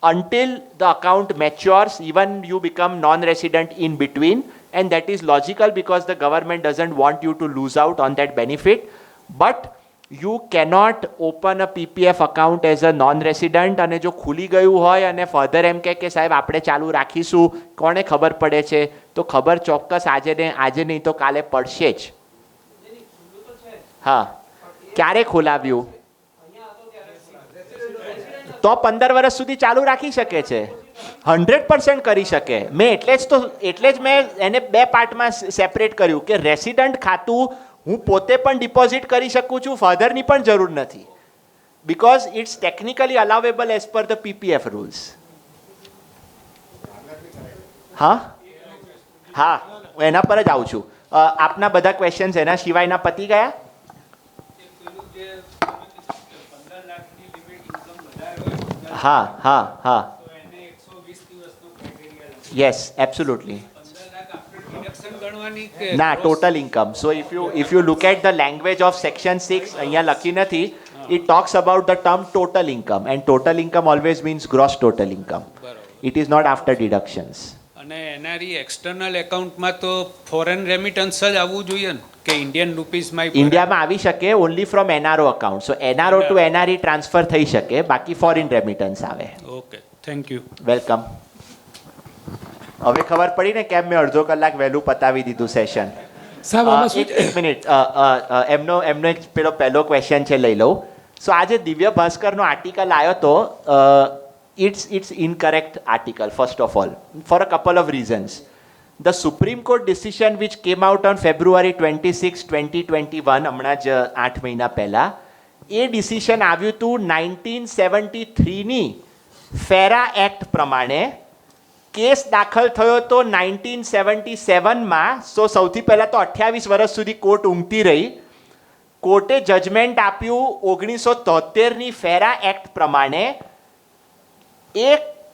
[SPEAKER 3] until the account matures, even you become non-resident in between, and that is logical because the government doesn't want you to lose out on that benefit. But you cannot open a PPF account as a non-resident અને જો ખુલી ગયું હોય અને ફાધર એમ કે સાહેબ આપણે ચાલુ રાખીશું, કોને ખબર પડે છે? તો ખબર ચોક્કસ આજે નહીં તો કાલે પડશે જ. હા, ક્યારે ખોલાવ્યું? તો 15 વર્ષ સુધી ચાલુ રાખી શકે છે, 100% કરી શકે. મેં એટલે જ મેં એને 2 પાર્ટમાં સેપરેટ કર્યું કે રેસિડન્ટ ખાતું હું પોતે પણ ડિપોઝિટ કરી શકું છું, ફાધરની પણ જરૂર નથી, because it's technically allowable as per the PPF rules. હા હા, હું એના પર જ આવું છું. આપના બધા ક્વેશ્ચન્સ એના સિવાયના પતી ગયા? હા હા હા, yes, absolutely. ના, total income. So if you look at the language of section 6, અહીંયા લખી નથી, it talks about the term total income, and total income always means gross total income. It is not after deductions.
[SPEAKER 6] અને NRI એક્સટર્નલ એકાઉન્ટમાં તો ફોરેન રેમિટન્સ જ આવવું જોઈએ ને, કે ઇન્ડિયન રૂપીસમાં
[SPEAKER 3] ઇન્ડિયામાં આવી શકે only from NRO account. So NRO to NRI transfer થઈ શકે, બાકી ફોરેન રેમિટન્સ આવે.
[SPEAKER 6] Okay, thank you.
[SPEAKER 3] વેલકમ. હવે ખબર પડી ને કેમ મેં અડધો કલાક વહેલું પતાવી દીધું સેશન. એક મિનિટ, એમનો એક પહેલો ક્વેશ્ચન છે, લઈ લઉં. સો આજે દિવ્ય ભાસ્કરનો આર્ટિકલ આવ્યો તો, it's incorrect article, first of all, for a couple of reasons. The Supreme Court decision which came out on February 26, 2021, હમણાં જ 8 મહિના પહેલા, એ ડિસિશન આવ્યું હતું 1973ની ફેરા એક્ટ પ્રમાણે. કેસ દાખલ થયો તો 1977માં. સો સૌથી પહેલાં તો 28 વર્ષ સુધી કોર્ટ ઊંઘતી રહી. કોર્ટે જજમેન્ટ આપ્યું 1973ની ફેરા એક્ટ પ્રમાણે. એ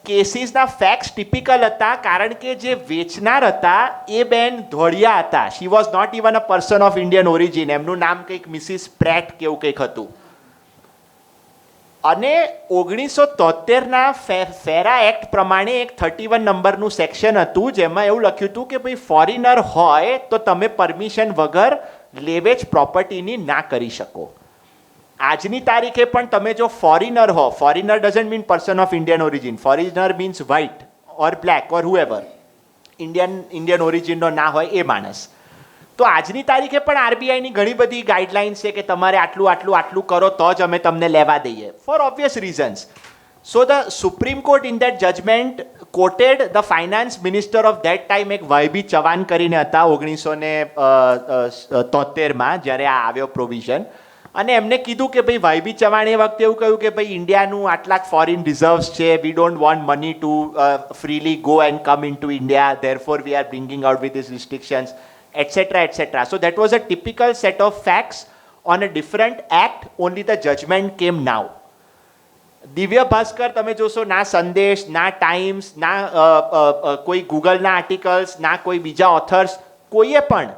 [SPEAKER 3] કેસીસના ફેક્ટ્સ ટિપિકલ હતા, કારણ કે જે વેચનાર હતા એ બેન ધોળિયા હતા. She was not even a person of Indian origin. એમનું નામ કંઈક મિસિસ પ્રેટ કેવું કંઈક હતું. અને 1973ના ફેરા એક્ટ પ્રમાણે એક 31 નંબરનું સેક્શન હતું, જેમાં એવું લખ્યું હતું કે ભાઈ ફોરિનર હોય તો તમે પરમિશન વગર લેવેચ પ્રોપર્ટીની ના કરી શકો. આજની તારીખે પણ તમે જો ફોરિનર હો, foreigner doesn't mean person of Indian origin, foreigner means white or black or whoever, Indian ઓરિજિનનો ના હોય એ માણસ. તો આજની તારીખે પણ આરબીઆઈની ઘણી બધી ગાઈડલાઇન્સ છે કે તમારે આટલું કરો તો જ અમે તમને લેવા દઈએ, for obvious reasons. So the Supreme Court in that judgment quoted the finance minister of that time, એક વાયબી ચવાન કરીને હતા 1973માં જ્યારે આ આવ્યો પ્રોવિઝન. અને એમને કીધું કે ભાઈ વાયબી ચવાણ એ વખતે એવું કહ્યું કે ભાઈ ઇન્ડિયાનું આટલાક ફોરેન રિઝર્વ્સ છે, we don't want money to freely go and come in two India, therefore we are bringing out with this restrictions, etc., etc. So that was a typical set of facts on a different act, only the judgment came now. Divya Bhaskar તમે જોશો, ના સંદેશ, ના ટાઈમ્સ, ના કોઈ ગૂગલના આર્ટિકલ્સ, ના કોઈ બીજા ઓથર્સ, કોઈએ પણ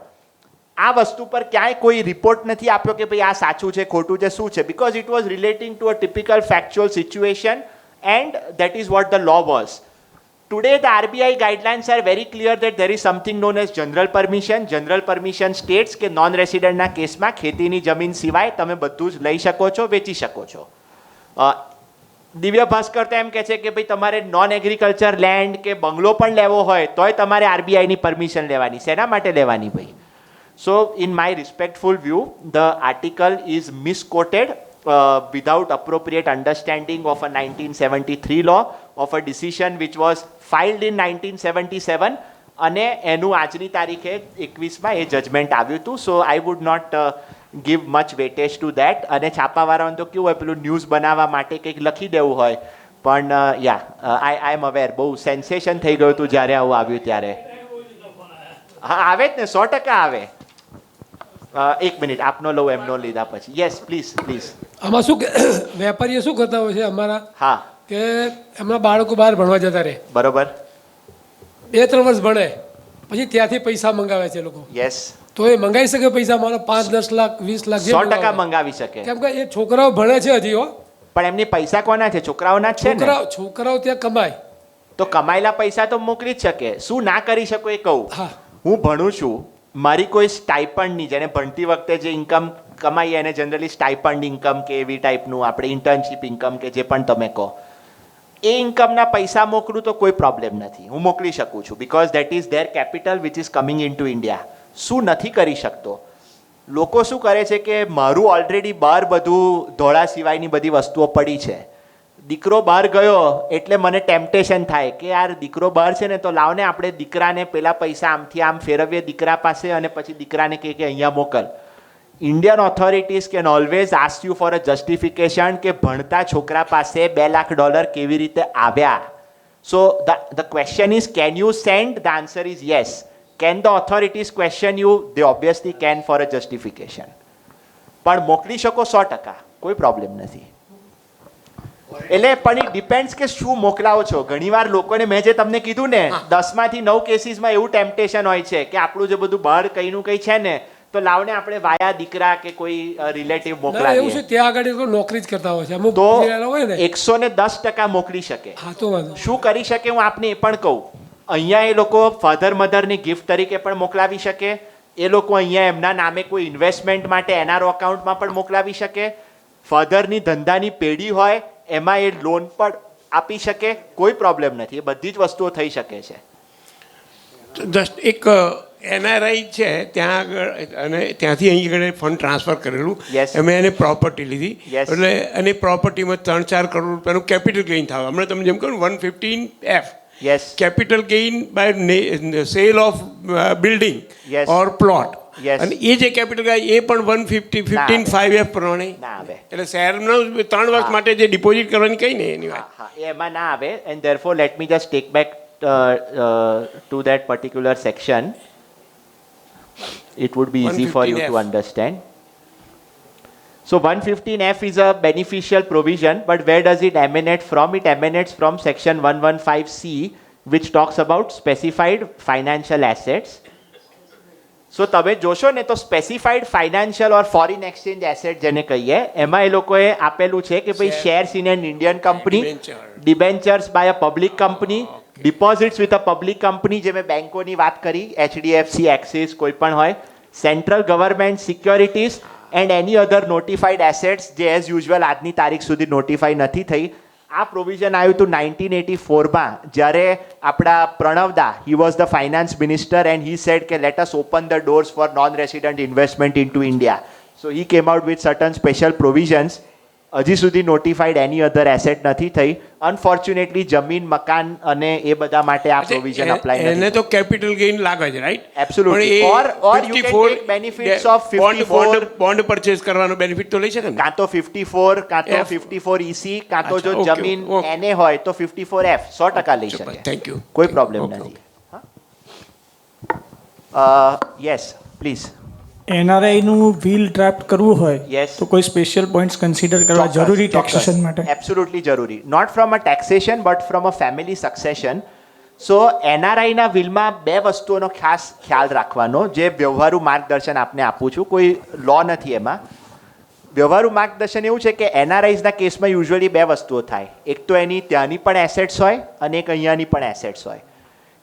[SPEAKER 3] આ વસ્તુ પર ક્યાંય કોઈ રિપોર્ટ નથી આપ્યો કે ભાઈ આ સાચું છે ખોટું છે શું છે, because it was relating to a typical factual situation and that is what the law was. Today, the RBI guidelines are very clear that there is something known as general permission. General permission states કે non-residentના કેસમાં ખેતીની જમીન સિવાય તમે બધું જ લઈ શકો છો, વેચી શકો છો. દિવ્ય ભાસ્કર તો એમ કહે છે કે ભાઈ તમારે નોન એગ્રીકલ્ચર લેન્ડ કે બંગલો પણ લેવો હોય તોય તમારે આરબીઆઈની પરમિશન લેવાની. શેના માટે લેવાની ભાઈ? So in my respectful view, the article is misquoted without appropriate understanding of a 1973 law, of a decision which was filed in 1977 અને એનું આજની તારીખે 21માં એ જજમેન્ટ આવ્યું હતું. So I would not give much weightage to that. અને છાપાવાળાને તો કેવું હોય પેલું ન્યૂઝ બનાવવા માટે કંઈક લખી દેવું હોય, પણ આઈ એમ અવેર બહુ સેન્સેશન થઈ ગયું હતું જ્યારે આવું આવ્યું ત્યારે. હા આવે જ ને, 100% આવે. એક મિનિટ આપનો લઉં એમનો લીધા પછી. Yes please please.
[SPEAKER 9] આમાં શું વેપારીઓ શું કરતા હોય છે અમારા,
[SPEAKER 3] હા
[SPEAKER 9] કે એમના બાળકો બહાર ભણવા જતા રહે,
[SPEAKER 3] બરોબર.
[SPEAKER 9] 2-3 વર્ષ ભણે પછી ત્યાંથી પૈસા મંગાવે છે લોકો.
[SPEAKER 3] યસ,
[SPEAKER 9] તો એ મંગાવી શકે પૈસા મારો 5-10 લાખ 20 લાખ
[SPEAKER 3] 100% મંગાવી શકે.
[SPEAKER 9] કેમ કે એ છોકરાઓ ભણે છે હજી હો.
[SPEAKER 3] પણ એમની પૈસા કોના છે? છોકરાઓના જ છે ને.
[SPEAKER 9] છોકરાઓ ત્યાં કમાય
[SPEAKER 3] તો કમાયેલા પૈસા તો મોકલી જ શકે. શું ના કરી શકો એ કહું.
[SPEAKER 9] હા,
[SPEAKER 3] હું ભણું છું, મારી કોઈ સ્ટાઇપન્ડની, જેને ભણતી વખતે જે ઇન્કમ કમાઈએ એને જનરલી સ્ટાઇપન્ડ ઇન્કમ કે એવી ટાઈપનું આપણે ઇન્ટર્નશીપ ઇન્કમ કે જે પણ તમે કહો, એ ઇન્કમના પૈસા મોકલું તો કોઈ પ્રોબ્લેમ નથી, હું મોકલી શકું છું. Because that is there capital which is coming in to India. શું નથી કરી શકતો? લોકો શું કરે છે કે મારું ઓલરેડી બહાર બધું ધોળા સિવાયની બધી વસ્તુઓ પડી છે, દીકરો બહાર ગયો એટલે મને ટેમ્પટેશન થાય કે યાર દીકરો બહાર છે ને તો લાવને આપણે દીકરાને પેલા પૈસા આમથી આમ ફેરવીએ દીકરા પાસે અને પછી દીકરાને કહે કે અહીંયા મોકલ. Indian authorities can always ask you for a justification કે ભણતા છોકરા પાસે $2 લાખ કેવી રીતે આવ્યા. So the question is can you send? The answer is yes. Can the authorities question you? They obviously can for a justification. પણ મોકલી શકો 100%, કોઈ પ્રોબ્લેમ નથી. એટલે પણ ઇટ ડિપેન્ડ્સ કે શું મોકલાવો છો. ઘણીવાર લોકોને મેં જે તમને કીધું ને 10માંથી 9 કેસીસમાં એવું ટેમ્પટેશન હોય છે કે આપણું જે બધું બહાર કંઈનું કંઈ છે ને તો લાવને આપણે વાયા દીકરા કે કોઈ રિલેટિવ મોકલાવીએ.
[SPEAKER 9] એવું છે ત્યાં આગળ નોકરી જ કરતા હોય છે અમુક
[SPEAKER 3] તો
[SPEAKER 9] હોય ને
[SPEAKER 3] 110% મોકલી શકે.
[SPEAKER 9] હા, તો વાંધો.
[SPEAKER 3] શું કરી શકે હું આપને એ પણ કહું. અહીંયા એ લોકો ફાધર મધરની ગિફ્ટ તરીકે પણ મોકલાવી શકે. એ લોકો અહીંયા એમના નામે કોઈ ઇન્વેસ્ટમેન્ટ માટે NRI અકાઉન્ટમાં પણ મોકલાવી શકે. ફાધરની ધંધાની પેઢી હોય એમાં એ લોન પણ આપી શકે. કોઈ પ્રોબ્લેમ નથી, એ બધી જ વસ્તુઓ થઈ શકે છે.
[SPEAKER 4] જસ્ટ એક NRI છે ત્યાં આગળ અને ત્યાંથી અહીં આગળ ફંડ ટ્રાન્સફર કરેલું.
[SPEAKER 3] Yes.
[SPEAKER 4] અમે એને પ્રોપર્ટી લીધી.
[SPEAKER 3] Yes.
[SPEAKER 4] એટલે અને પ્રોપર્ટીમાં 3-4 કરોડ રૂપિયાનું કેપિટલ ગેઇન થાય. હમણાં તમે જેમ કહ્યું 115F.
[SPEAKER 3] Yes,
[SPEAKER 4] capital gain by cell of building
[SPEAKER 3] Yes.
[SPEAKER 4] Or plot.
[SPEAKER 3] Yes.
[SPEAKER 4] અને એ જે કેપિટલ ગેઇન એ પણ 115F પ્રમાણે.
[SPEAKER 3] ના આવે.
[SPEAKER 4] એટલે શહેરનો 3 વર્ષ માટે જે ડિપોઝિટ કરવાની કઈ ને એની વાત.
[SPEAKER 3] હા, એમાં ના આવે. And therefore let me just tech back to that particular section. It would be easy for you to
[SPEAKER 4] 115F.
[SPEAKER 3] understand. So 115F is a beneficial provision, but where does it emanate from? It emanates from section 115C, which talks about specified financial assets. So તમે જોશો ને તો specified financial or foreign exchange asset જેને કહીએ એમાં એ લોકોએ આપેલું છે કે ભાઈ shares in an Indian company, debentures by a public company, deposits with a public company, જે મેં બેંકોની વાત કરી, HDFC, એક્સિસ, કોઈ પણ હોય, central government securities and any other notified assets જે એઝ યુઝ્યુઅલ આજની તારીખ સુધી નોટિફાઈ નથી થઈ. આ પ્રોવિઝન આવ્યું હતું 1984માં જ્યારે આપણા પ્રણવદા, he was the finance minister and he said કે let us open the doors for non resident investment in two India. So he came out with certain special provisions. હજી સુધી નોટિફાઈડ એની અધર એસેટ નથી થઈ. અનફોર્ચ્યુનેટલી જમીન, મકાન અને એ બધા માટે આ પ્રોવિઝન અપ્લાય નથી.
[SPEAKER 4] એને તો કેપિટલ ગેઇન લાગે છે, right?
[SPEAKER 3] Absolutely. Or you can take benefits of 54
[SPEAKER 4] bond purchase કરવાનો બેનિફિટ તો લઈ શકે ને.
[SPEAKER 3] કાં તો 54, કાં તો 54 EC, કાં તો જો જમીન એને હોય તો 54F 100% લઈ શકે.
[SPEAKER 4] Thank you.
[SPEAKER 3] કોઈ પ્રોબ્લેમ નથી. Yes please.
[SPEAKER 10] NRI નું વિલ ડ્રાફ્ટ કરવું હોય
[SPEAKER 3] Yes.
[SPEAKER 10] તો કોઈ સ્પેશિયલ પોઈન્ટ્સ કન્સિડર કરવા જરૂરી ટેક્સેશન માટે?
[SPEAKER 3] એબ્સોલ્યુટલી જરૂરી. Not from a taxation but from a family succession. So NRIના વિલમાં 2 વસ્તુઓનો ખાસ ખ્યાલ રાખવાનો, જે વ્યવહારુ માર્ગદર્શન આપને આપું છું, કોઈ લો નથી એમાં. વ્યવહારુ માર્ગદર્શન એવું છે કે NRIsના કેસમાં યુઝ્યુઅલી 2 વસ્તુઓ થાય. એક તો એની ત્યાંની પણ એસેટ્સ હોય અને એક અહીંયાની પણ એસેટ્સ હોય.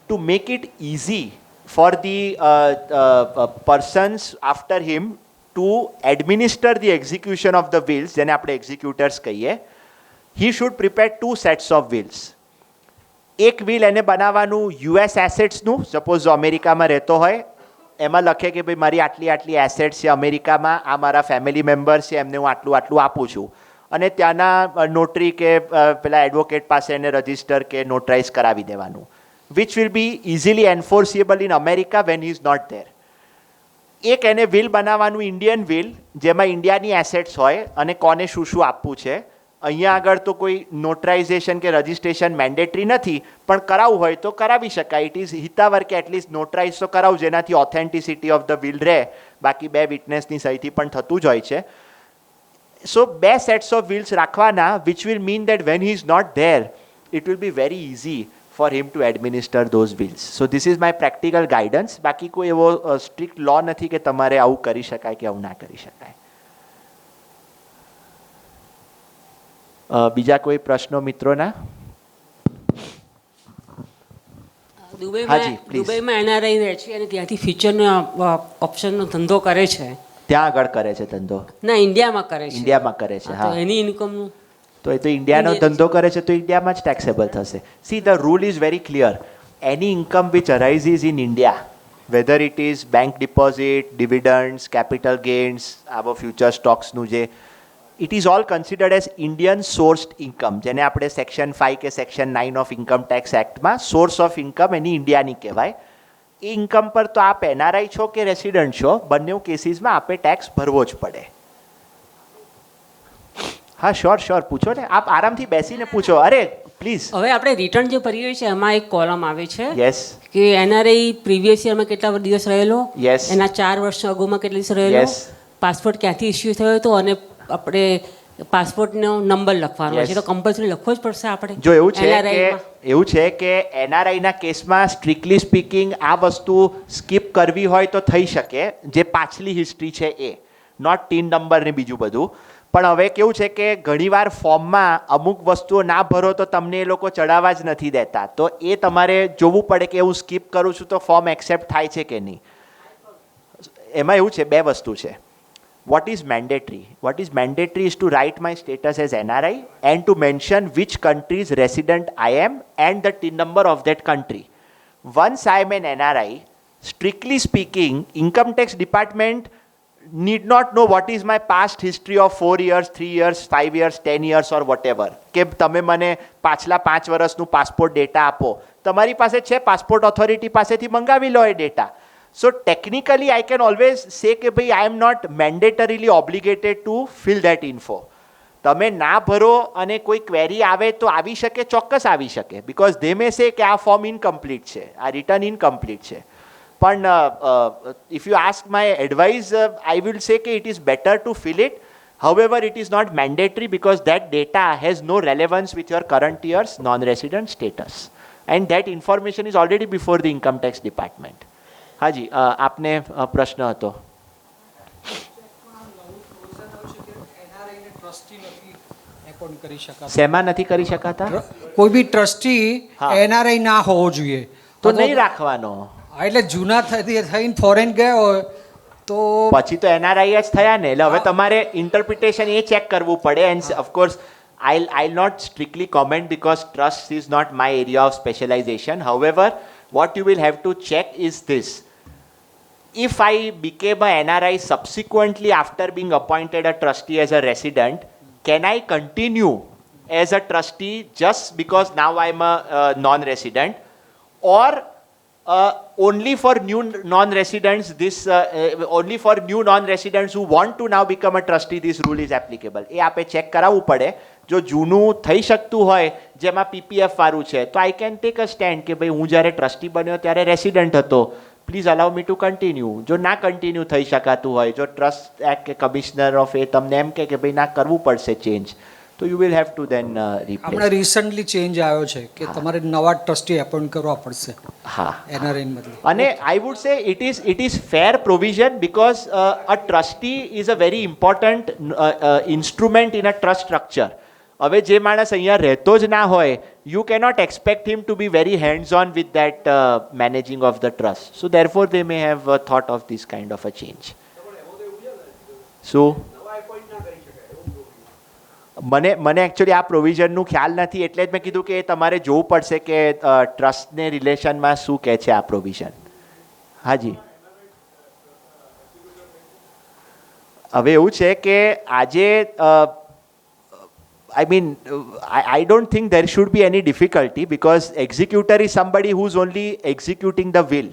[SPEAKER 3] To make it easy for the persons after him to administer the execution of the wills, જેને આપણે executors કહીએ, he should prepare 2 sets of wills. એક will એને બનાવવાનું US એસેટ્સનું, સપોઝ અમેરિકામાં રહેતો હોય એમાં લખે કે ભાઈ મારી આટલી આટલી એસેટ્સ છે અમેરિકામાં, આ મારા ફેમિલી મેમ્બર્સ છે એમને હું આટલું આટલું આપું છું. અને ત્યાંના નોટરી કે પેલા એડવોકેટ પાસે એને રજિસ્ટર કે નોટરાઇઝ કરાવી દેવાનું, which will be easily enforceable in America when he is not there. એક એને વિલ બનાવવાનું, ઇન્ડિયન વિલ, જેમાં ઇન્ડિયાની એસેટ્સ હોય અને કોને શું શું આપવું છે. અહીંયા આગળ તો કોઈ નોટરાઇઝેશન કે રજિસ્ટ્રેશન મેન્ડેટરી નથી, પણ કરાવવું હોય તો કરાવી શકાય. ઇટ ઇઝ હિતાવર કે એટલીસ્ટ નોટરાઇઝ તો કરાવું, જેનાથી ઓથેન્ટિસિટી ઓફ ધ વિલ રહે. બાકી 2 વિટનેસની સહીથી પણ થતું જ હોય છે. સો 2 સેટ્સ ઓફ વિલ્સ રાખવાના, which will mean that when he is not there it will be very easy for him to administer those wills. So this is my practical guidance. બાકી કોઈ એવો સ્ટ્રિક્ટ લો નથી કે તમારે આવું કરી શકાય કે આવું ના કરી શકાય. બીજા કોઈ પ્રશ્નો મિત્રોના?
[SPEAKER 11] દુબઈમાં એનઆરઆઈ રહે છે અને ત્યાંથી ફ્યુચરનો ઓપ્શનનો ધંધો કરે છે.
[SPEAKER 3] ત્યાં આગળ કરે છે ધંધો?
[SPEAKER 11] ના, ઇન્ડિયામાં કરે છે.
[SPEAKER 3] ઇન્ડિયામાં કરે છે, હા.
[SPEAKER 11] એની ઇન્કમનું
[SPEAKER 3] તો એ તો ઇન્ડિયાનો ધંધો કરે છે તો ઇન્ડિયામાં જ ટેક્સેબલ થશે. See, the rule is very clear. Any income which arises in India, whether it is bank deposit, dividends, capital gains, આવો ફ્યુચર સ્ટોક્સનું જે, it is all considered as Indian sourced income, જેને આપણે સેક્શન 5 કે સેક્શન 9 ઓફ ઇન્કમ ટેક્સ એક્ટમાં સોર્સ ઓફ ઇન્કમ એની ઇન્ડિયાની કહેવાય. એ ઇન્કમ પર તો આપ એનઆરઆઈ છો કે રેસિડન્ટ છો, બંને કેસીસમાં આપે ટેક્સ ભરવો જ પડે. હા, શ્યોર, પૂછો ને, આપ આરામથી બેસીને પૂછો. અરે પ્લીઝ.
[SPEAKER 11] હવે આપણે રિટર્ન જે ભરીએ છીએ એમાં એક કોલમ આવે છે,
[SPEAKER 3] યસ,
[SPEAKER 11] કે એનઆરઆઈ પ્રીવિયસ યરમાં કેટલા દિવસ રહેલો,
[SPEAKER 3] યસ,
[SPEAKER 11] એના 4 વર્ષ અગાઉમાં કેટલા દિવસ રહેલો, પાસપોર્ટ ક્યાંથી ઇસ્યુ થયો હતો, અને આપણે પાસપોર્ટનો નંબર લખવાનો છે. તો કમ્પલસરી લખવો જ પડશે આપણે?
[SPEAKER 3] જો એવું છે કે એનઆરઆઈના કેસમાં સ્ટ્રિક્ટલી સ્પીકિંગ આ વસ્તુ સ્કીપ કરવી હોય તો થઈ શકે, જે પાછલી હિસ્ટ્રી છે એ, નોટ ટીન નંબર ને બીજું બધું. પણ હવે કેવું છે કે ઘણીવાર ફોર્મમાં અમુક વસ્તુઓ ના ભરો તો તમને એ લોકો ચડાવવા જ નથી દેતા. તો એ તમારે જોવું પડે કે હું સ્કીપ કરું છું તો ફોર્મ એક્સેપ્ટ થાય છે કે નહીં. એમાં એવું છે, 2 વસ્તુ છે. What is mandatory? What is mandatory is to write my status as NRI and to mention which country's resident I am and the TIN number of that country. Once I am an NRI, strictly speaking, income tax department need not know what is my past history of 4 years, 3 years, 5 years, 10 years or whatever. કે તમે મને પાછલા 5 વર્ષનું પાસપોર્ટ ડેટા આપો. તમારી પાસે છે, પાસપોર્ટ ઓથોરિટી પાસેથી મંગાવી લો એ data. So technically I can always say કે ભાઈ I am not mandatorily obligated to fill that info. તમે ના ભરો અને કોઈ ક્વેરી આવે તો આવી શકે, ચોક્કસ આવી શકે, because they may say કે આ ફોર્મ ઇનકમ્પ્લીટ છે, આ રિટર્ન ઇનકમ્પ્લીટ છે. પણ if you ask my advice, I will say કે it is better to fill it. However, it is not mandatory because that data has no relevance with your current year's non-resident status. And that information is already before the income tax department. હાજી, આપને પ્રશ્ન હતો? શેમાં નથી કરી શકાતા?
[SPEAKER 5] કોઈ બી ટ્રસ્ટી એનઆરઆઈ ના હોવો જોઈએ
[SPEAKER 3] તો નહીં રાખવાનો.
[SPEAKER 5] એટલે જૂના થઈને ફોરેન ગયા હોય તો
[SPEAKER 3] પછી તો એનઆરઆઈ જ થયા ને. એટલે હવે તમારે ઇન્ટરપ્રિટેશન એ ચેક કરવું પડે. And of course I'll not strictly comment because trust is not my area of specialization. However, what you will have to check is this. If I became a NRI subsequently after being appointed a trustee as a resident, can I continue as a trustee just because now I'm a non-resident, or only for new non-residents only for new non-residents who want to now become a trustee this rule is applicable? એ આપે ચેક કરાવવું પડે. જો જૂનું થઈ શકતું હોય જેમાં પીપીએફ વાળું છે તો I can take a stand કે ભાઈ હું જ્યારે ટ્રસ્ટી બન્યો ત્યારે રેસિડન્ટ હતો, please allow me to continue. જો ના કન્ટિન્યુ થઈ શકાતું હોય, જો ટ્રસ્ટ એક્ટ કે કમિશનર ઓફ એ તમને એમ કે ભાઈ ના કરવું પડશે ચેન્જ, તો you will have to then replace.
[SPEAKER 5] હમણાં રિસન્ટલી ચેન્જ આવ્યો છે કે તમારે નવા ટ્રસ્ટી એપોઇન્ટ કરવા પડશે.
[SPEAKER 3] હા,
[SPEAKER 5] એનઆરઆઈ બદલે.
[SPEAKER 3] અને આઈ વુડ સે it is fair provision because a trustee is a very important instrument in a trust structure. હવે જે માણસ અહીંયા રહેતો જ ના હોય, you cannot expect him to be very hands-on with that managing of the trust. So therefore they may have thought of this kind of a change. So મને એકચ્યુઅલી આ પ્રોવિઝનનું ખ્યાલ નથી, એટલે જ મેં કીધું કે તમારે જોવું પડશે કે ટ્રસ્ટને રિલેશનમાં શું કહે છે આ પ્રોવિઝન. હાજી, હવે એવું છે કે આજે I mean, I don't think there should be any difficulty because executor is somebody who's only executing the will.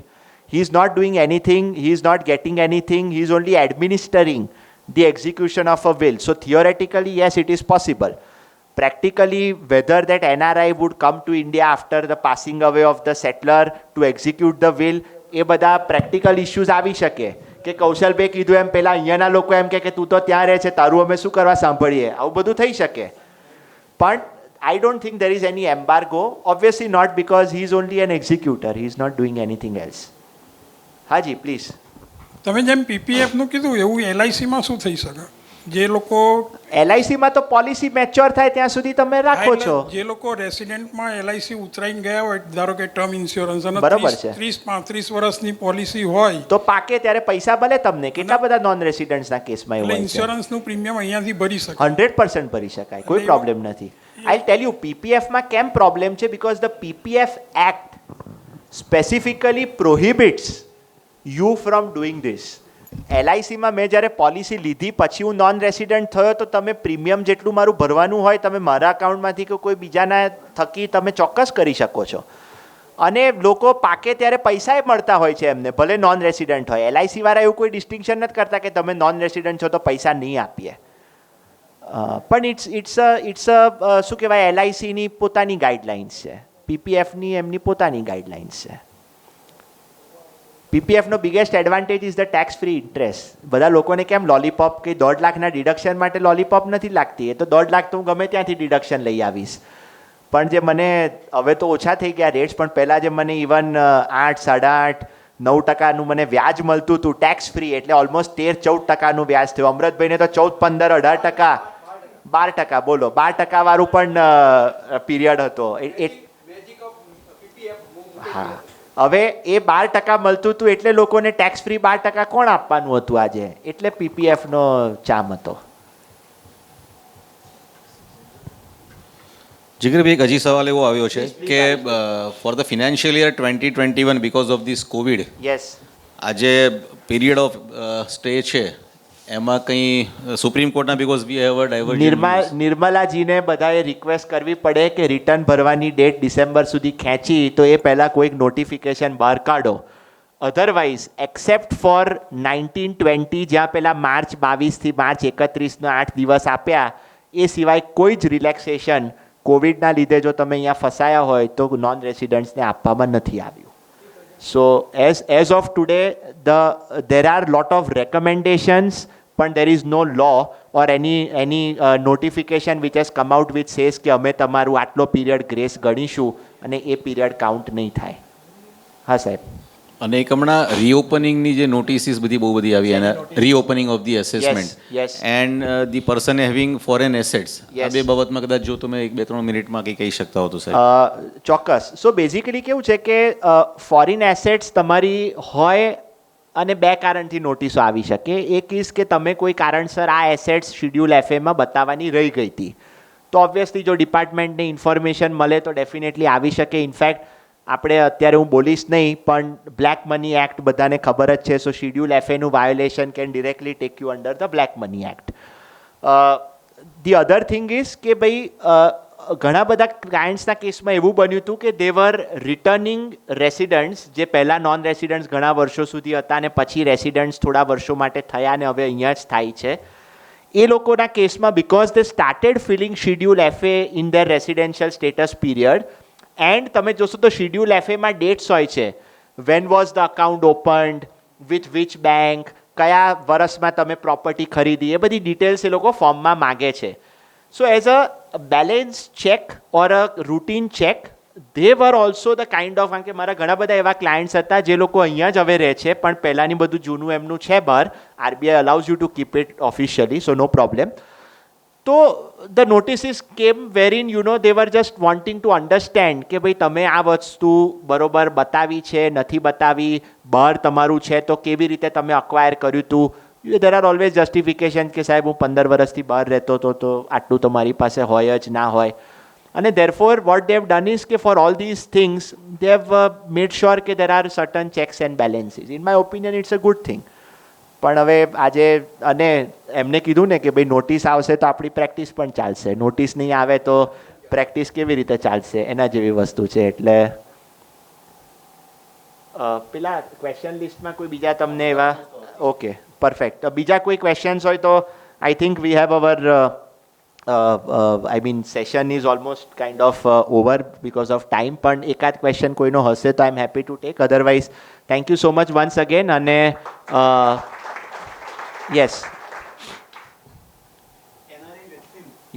[SPEAKER 3] He's not doing anything, he's not getting anything, he's only administering the execution of a will. So theoretically, yes, it is possible. Practically, whether that NRI would come to India after the passing away of the settler to execute the will, એ બધા પ્રેક્ટિકલ ઇશ્યુઝ આવી શકે કે કૌશલભાઈ કીધું એમ પહેલાં અહીંયાના લોકો એમ કે તું તો ત્યાં રહે છે તારું અમે શું કરવા સાંભળીએ, આવું બધું થઈ શકે. પણ I don't think there is any embargo. Obviously not, because he is only an executor. He is not doing anything else. હાજી પ્લીઝ.
[SPEAKER 12] તમે જેમ પીપીએફનું કીધું એવું એલઆઈસીમાં શું થઈ શકે? જે લોકો
[SPEAKER 3] એલઆઈસીમાં તો પોલિસી મેચ્યોર થાય ત્યાં સુધી તમે રાખો છો.
[SPEAKER 12] જે લોકો રેસિડેન્ટમાં એલઆઈસી ઉતરાઈને ગયા હોય, ધારો કે ટર્મ ઇન્સ્યોરન્સ અને
[SPEAKER 3] બરાબર છે,
[SPEAKER 12] 30-35 વર્ષની પોલિસી હોય
[SPEAKER 3] તો પાકે ત્યારે પૈસા ભલે તમને. કેટલા બધા નોન રેસિડન્ટ્સના કેસમાં એવું હોય છે.
[SPEAKER 12] ઇન્સ્યોરન્સનું પ્રીમિયમ અહીંયાથી ભરી શકે,
[SPEAKER 3] 100% ભરી શકાય, કોઈ પ્રોબ્લેમ નથી. આઈ ટેલ યુ પીપીએફમાં કેમ પ્રોબ્લેમ છે, because the PPF act specifically prohibits you from doing this. એલઆઈસીમાં મેં જ્યારે પોલિસી લીધી પછી હું નોન રેસિડન્ટ થયો તો તમે પ્રીમિયમ જેટલું મારું ભરવાનું હોય તમે મારા અકાઉન્ટમાંથી કે કોઈ બીજાના થકી તમે ચોક્કસ કરી શકો છો. અને લોકો પાકે ત્યારે પૈસાએ મળતા હોય છે એમને, ભલે નોન રેસિડન્ટ હોય. એલઆઈસી વાળા એવું કોઈ ડિસ્ટિંક્શન નથી કરતા કે તમે નોન રેસિડન્ટ છો તો પૈસા નહીં આપીએ. પણ ઇટ્સ શું કહેવાય, એલઆઈસીની પોતાની ગાઈડલાઇન્સ છે, પીપીએફની એમની પોતાની ગાઈડલાઇન્સ છે. પીપીએફનો biggest advantage is the tax free interest. બધા લોકોને કેમ લોલીપોપ કે 1.5 લાખના ડિડક્શન માટે લોલીપોપ નથી લાગતી, એ તો 1.5 લાખ તો હું ગમે ત્યાંથી ડિડક્શન લઈ આવીશ. પણ જે મને હવે તો ઓછા થઈ ગયા રેટ્સ, પણ પહેલાં જે મને ઇવન 8, 8.5, 9% મને વ્યાજ મળતું હતું ટેક્સ ફ્રી, એટલે ઓલમોસ્ટ 13-14% વ્યાજ થયું. અમૃતભાઈને તો 14, 15, 18%, 12%, બોલો 12% વાળું પણ પીરિયડ હતો. હા, હવે એ 12% મળતું હતું એટલે લોકોને ટેક્સ ફ્રી 12% કોણ આપવાનું હતું આજે, એટલે પીપીએફનો ચામ હતો.
[SPEAKER 2] જીગરભાઈ, એક હજી સવાલ એવો આવ્યો છે કે for the financial year 2021 because of this Covid,
[SPEAKER 3] yes,
[SPEAKER 2] આ જે પીરિયડ ઓફ સ્ટે છે એમાં કંઈ સુપ્રીમ કોર્ટના, because we have a divergence,
[SPEAKER 3] નિર્મલાજીને બધાએ રિક્વેસ્ટ કરવી પડે કે રિટર્ન ભરવાની ડેટ ડિસેમ્બર સુધી ખેંચી તો એ પહેલાં કોઈક નોટિફિકેશન બહાર કાઢો. અધરવાઇઝ એક્સેપ્ટ ફોર 19-20 જ્યાં પહેલાં માર્ચ 22થી માર્ચ 31નો 8 દિવસ આપ્યા, એ સિવાય કોઈ જ રિલેક્સેશન કોવિડના લીધે જો તમે અહીંયા ફસાયા હોય તો નોન રેસિડન્ટ્સને આપવામાં નથી આવ્યું. સો as of today there are lot of recommendations, but there is no law or any notification which has come out which says કે અમે તમારું આટલો પીરિયડ ગ્રેસ ગણીશું અને એ પીરિયડ કાઉન્ટ નહીં થાય. હા સાહેબ.
[SPEAKER 2] અને એક હમણાં રીઓપનિંગની જે નોટિસીસ બધી બહુ બધી આવી, અને reopening of the assessment and the person having foreign assets, આ બે બાબતમાં કદાચ જો તમે 1-2-3 મિનિટમાં કંઈ કહી શકતા હો તો સાહેબ.
[SPEAKER 3] ચોક્કસ. સો બેઝિકલી કેવું છે કે ફોરેન એસેટ્સ તમારી હોય અને બે કારણથી નોટિસો આવી શકે. એક ઇઝ કે તમે કોઈ કારણસર આ એસેટ્સ શિડ્યુલ એફએમાં બતાવવાની રહી ગઈ હતી, તો ઓબ્વિયસલી જો ડિપાર્ટમેન્ટને ઇન્ફોર્મેશન મળે તો ડેફિનેટલી આવી શકે. ઇનફેક્ટ આપણે અત્યારે હું બોલીશ નહીં, પણ બ્લેક મની એક્ટ બધાને ખબર જ છે. સો શિડ્યુલ એફએનું violation can directly take you under the black money act. The other thing is કે ભાઈ ઘણા બધા ક્લાયન્ટ્સના કેસમાં એવું બન્યું હતું કે દે વર રિટર્નિંગ રેસિડન્ટ્સ, જે પહેલાં નોન રેસિડન્ટ્સ ઘણા વર્ષો સુધી હતા અને પછી રેસિડન્ટ્સ થોડા વર્ષો માટે થયા અને હવે અહીંયા જ થાય છે. એ લોકોના કેસમાં because they started filing schedule FA in their residential status period, and તમે જોશો તો શિડ્યુલ એફએમાં ડેટ્સ હોય છે, when was the account opened, with which bank, કયા વર્ષમાં તમે પ્રોપર્ટી ખરીદી, એ બધી ડિટેલ્સ એ લોકો ફોર્મમાં માગે છે. So as a balance check or a routine check, they were also the kind of, કારણ કે મારા ઘણા બધા એવા ક્લાયન્ટ્સ હતા જે લોકો અહીંયા જ હવે રહે છે પણ પહેલાંની બધું જૂનું એમનું છે બહાર. RBI allows you to keep it officially, so no problem. તો the notices came wherein they were just wanting to understand કે ભાઈ તમે આ વસ્તુ બરોબર બતાવી છે, નથી બતાવી, બહાર તમારું છે તો કેવી રીતે તમે અક્વાયર કર્યું હતું. There are always justifications કે સાહેબ હું 15 વર્ષથી બહાર રહેતો હતો તો આટલું તો મારી પાસે હોય જ ના હોય. અને therefore what they have done is કે for all these things they have made sure કે there are certain checks and balances. In my opinion it's a good thing. પણ હવે આજે અને એમને કીધું ને કે ભાઈ નોટિસ આવશે તો આપણી પ્રેક્ટિસ પણ ચાલશે, નોટિસ નહીં આવે તો પ્રેક્ટિસ કેવી રીતે ચાલશે, એના જેવી વસ્તુ છે. એટલે પેલા ક્વેશ્ચન લિસ્ટમાં કોઈ બીજા તમને એવા? Okay, perfect. બીજા કોઈ ક્વેશ્ચન્સ હોય તો I think we have our I mean session is almost kind of over because of time, પણ એકાદ ક્વેશ્ચન કોઈનો હશે તો I am happy to take. Otherwise thank you so much once again. અને યસ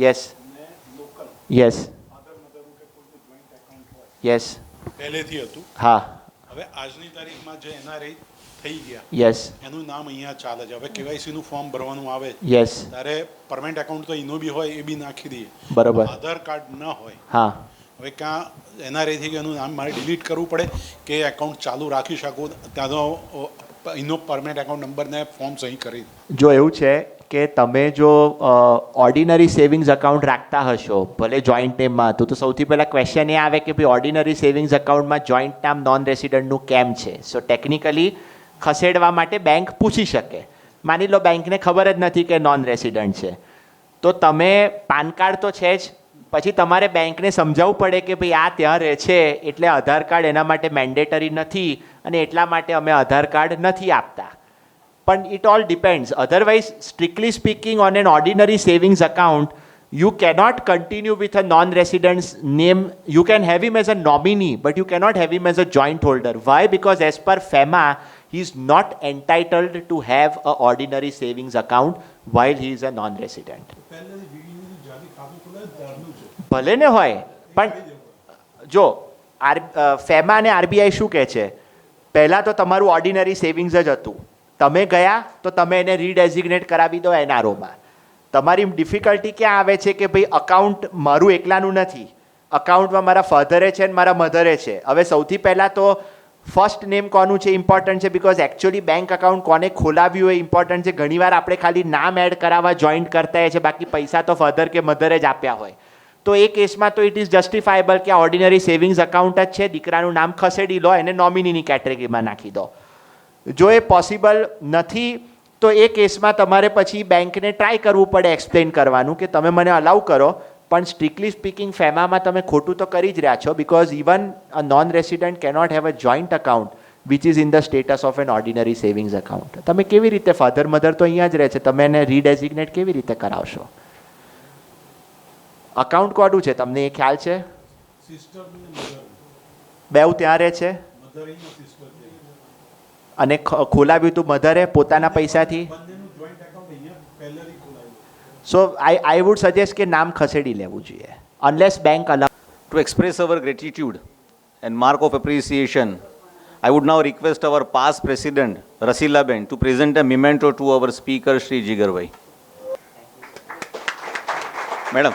[SPEAKER 3] યસ યસ યસ
[SPEAKER 12] પહેલેથી હતું.
[SPEAKER 3] હા,
[SPEAKER 12] હવે આજની તારીખમાં જે એનઆરઆઈ થઈ ગયા,
[SPEAKER 3] યસ,
[SPEAKER 12] એનું નામ અહીંયા ચાલે છે. હવે કેવાયસી નું ફોર્મ ભરવાનું આવે,
[SPEAKER 3] યસ,
[SPEAKER 12] ત્યારે પરમેનન્ટ એકાઉન્ટ તો એનો બી હોય, એ બી નાખી દઈએ,
[SPEAKER 3] બરોબર.
[SPEAKER 12] આધાર કાર્ડ ન હોય.
[SPEAKER 3] હા,
[SPEAKER 12] હવે ક્યાં એનઆરઆઈ થઈ ગયું, એનું નામ મારે ડિલીટ કરવું પડે કે એકાઉન્ટ ચાલુ રાખી શકું? ત્યાં તો એનો પરમેનન્ટ એકાઉન્ટ નંબરને ફોર્મ સહી કરી.
[SPEAKER 3] જો એવું છે કે તમે જો ઓર્ડિનરી સેવિંગ્સ એકાઉન્ટ રાખતા હશો, ભલે જોઈન્ટ નેમમાં હતું, તો સૌથી પહેલાં ક્વેશ્ચન એ આવે કે ભાઈ ઓર્ડિનરી સેવિંગ્સ એકાઉન્ટમાં જોઈન્ટ નામ નોન રેસિડન્ટનું કેમ છે? સો ટેકનિકલી ખસેડવા માટે બેંક પૂછી શકે. માની લો બેંકને ખબર જ નથી કે નોન રેસિડન્ટ છે, તો તમે પાન કાર્ડ તો છે જ, પછી તમારે બેંકને સમજાવવું પડે કે ભાઈ આ ત્યાં રહે છે એટલે આધાર કાર્ડ એના માટે મેન્ડેટરી નથી અને એટલા માટે અમે આધાર કાર્ડ નથી આપતા. પણ it all depends. Otherwise strictly speaking on an ordinary savings account you cannot continue with a non-resident's name. You can have him as a nominee, but you cannot have him as a joint holder. Why? Because as per FEMA, he is not entitled to have a ordinary savings account while he is a non-resident. ભલે ને હોય, પણ જો ફેમા અને આરબીઆઈ શું કહે છે, પહેલાં તો તમારું ઓર્ડિનરી સેવિંગ્સ જ હતું, તમે ગયા તો તમે એને રીડેઝિગ્નેટ કરાવી દો એનઆરઓમાં. તમારી ડિફિકલ્ટી ક્યાં આવે છે કે ભાઈ અકાઉન્ટ મારું એકલાનું નથી, અકાઉન્ટમાં મારા ફાધરે છે અને મારા મધરે છે. હવે સૌથી પહેલાં તો ફર્સ્ટ નેમ કોનું છે ઇમ્પોર્ટન્ટ છે, બિકોઝ એકચ્યુઅલી બેંક અકાઉન્ટ કોને ખોલાવ્યું એ ઇમ્પોર્ટન્ટ છે. ઘણીવાર આપણે ખાલી નામ એડ કરાવવા જોઈન્ટ કરતા હોય છે, બાકી પૈસા તો ફાધર કે મધરે જ આપ્યા હોય. તો એ કેસમાં તો ઇટ ઇઝ જસ્ટિફાયેબલ કે આ ઓર્ડિનરી સેવિંગ્સ અકાઉન્ટ જ છે, દીકરાનું નામ ખસેડી લો, એને નોમિનીની કેટેગરીમાં નાખી દો. જો એ પોસિબલ નથી તો એ કેસમાં તમારે પછી બેંકને ટ્રાય કરવું પડે એક્સપ્લેન કરવાનું કે તમે મને અલાઉ કરો, પણ સ્ટ્રિક્ટલી સ્પીકિંગ ફેમામાં તમે ખોટું તો કરી જ રહ્યા છો, because even a non resident cannot have a joint account which is in the status of an ordinary savings account. તમે કેવી રીતે, ફાધર મધર તો અહીંયા જ રહે છે, તમે એને રીડેઝિગ્નેટ કેવી રીતે કરાવશો? અકાઉન્ટ કોનું છે તમને એ ખ્યાલ છે? બેઉ ત્યાં રહે છે અને ખોલાવ્યું તું મધરે પોતાના પૈસાથી. સો આઈ વુડ સજેસ્ટ કે નામ ખસેડી લેવું જોઈએ, unless bank allow.
[SPEAKER 2] To express our gratitude and mark of appreciation, I would now request our past president, Rasilaben, to present a memento to our speaker, Shri Jigar Bhai. Madam.